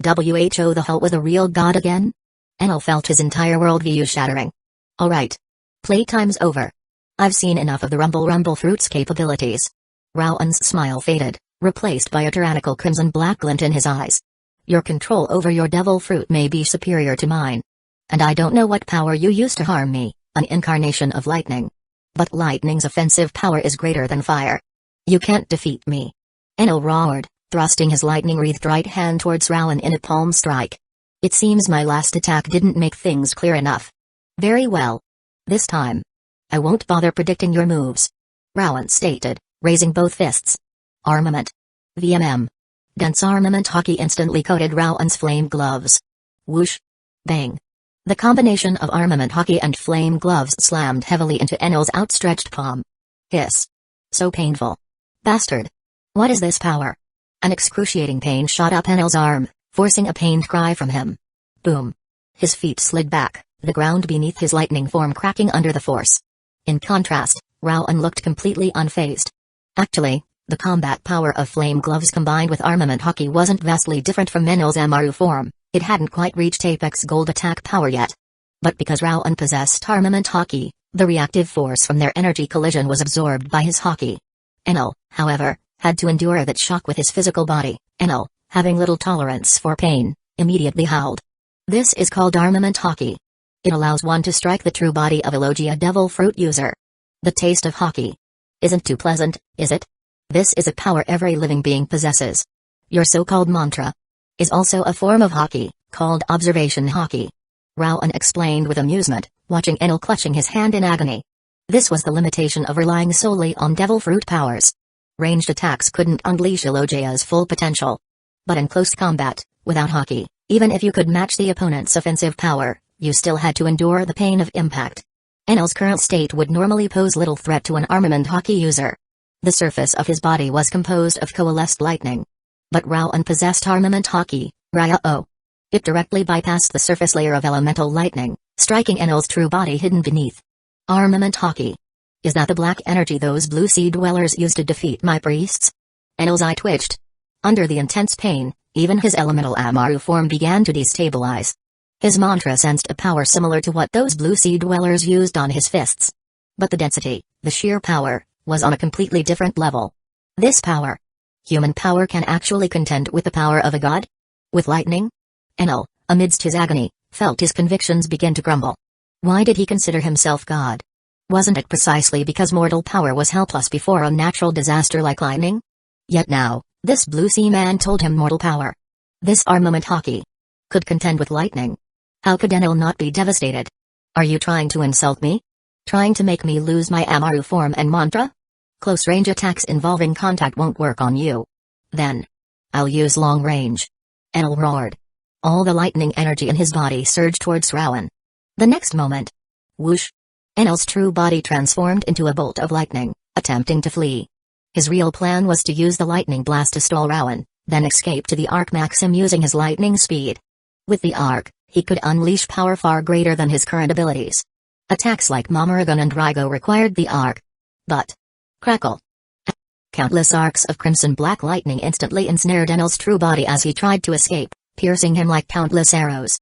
Who the hell was a real god again? Enel felt his entire worldview shattering. Alright. Playtime's over. I've seen enough of the rumble fruit's capabilities. Rowan's smile faded, replaced by a tyrannical crimson-black glint in his eyes. Your control over your devil fruit may be superior to mine. And I don't know what power you used to harm me, an incarnation of lightning. But lightning's offensive power is greater than fire. You can't defeat me. Enel roared, thrusting his lightning-wreathed right hand towards Rowan in a palm strike. It seems my last attack didn't make things clear enough. Very well. This time, I won't bother predicting your moves. Rowan stated, raising both fists. Armament. VMM. Dense armament hockey instantly coated Rowan's flame gloves. Whoosh. Bang. The combination of armament hockey and flame gloves slammed heavily into Enel's outstretched palm. Hiss. So painful. Bastard. What is this power? An excruciating pain shot up Enel's arm, forcing a pained cry from him. Boom. His feet slid back, the ground beneath his lightning form cracking under the force. In contrast, Rowan looked completely unfazed. Actually, the combat power of flame gloves combined with armament hockey wasn't vastly different from Enel's Amaru form. It hadn't quite reached apex gold attack power yet. But because Rowan possessed armament hockey, the reactive force from their energy collision was absorbed by his hockey. Enel, however, had to endure that shock with his physical body. Enel, having little tolerance for pain, immediately howled. This is called armament hockey. It allows one to strike the true body of a Logia devil fruit user. The taste of hockey isn't too pleasant, is it? This is a power every living being possesses. Your so-called mantra is also a form of hockey, called observation hockey. Rowan explained with amusement, watching Enel clutching his hand in agony. This was the limitation of relying solely on devil fruit powers. Ranged attacks couldn't unleash a Logia's full potential. But in close combat, without hockey, even if you could match the opponent's offensive power, you still had to endure the pain of impact. Enel's current state would normally pose little threat to an armament hockey user. The surface of his body was composed of coalesced lightning. But Rowan possessed armament hockey, Raya-O. It directly bypassed the surface layer of elemental lightning, striking Enel's true body hidden beneath. Armament hockey. Is that the black energy those blue sea dwellers used to defeat my priests? Enel's eye twitched. Under the intense pain, even his elemental Amaru form began to destabilize. His mantra sensed a power similar to what those blue sea dwellers used on his fists. But the density, the sheer power, was on a completely different level. This power. Human power can actually contend with the power of a god? With lightning? Enel, amidst his agony, felt his convictions begin to crumble. Why did he consider himself god? Wasn't it precisely because mortal power was helpless before a natural disaster like lightning? Yet now, this blue sea man told him mortal power. This armament hockey could contend with lightning. How could Enel not be devastated? Are you trying to insult me? Trying to make me lose my Amaru form and mantra? Close-range attacks involving contact won't work on you. Then, I'll use long range. Enel roared. All the lightning energy in his body surged towards Rowan. The next moment, whoosh! Enel's true body transformed into a bolt of lightning, attempting to flee. His real plan was to use the lightning blast to stall Rowan, then escape to the Arc Maxim using his lightning speed. With the Arc, he could unleash power far greater than his current abilities. Attacks like Momaragon and Rygo required the Arc. But, crackle! Countless arcs of crimson-black lightning instantly ensnared Enel's true body as he tried to escape, piercing him like countless arrows.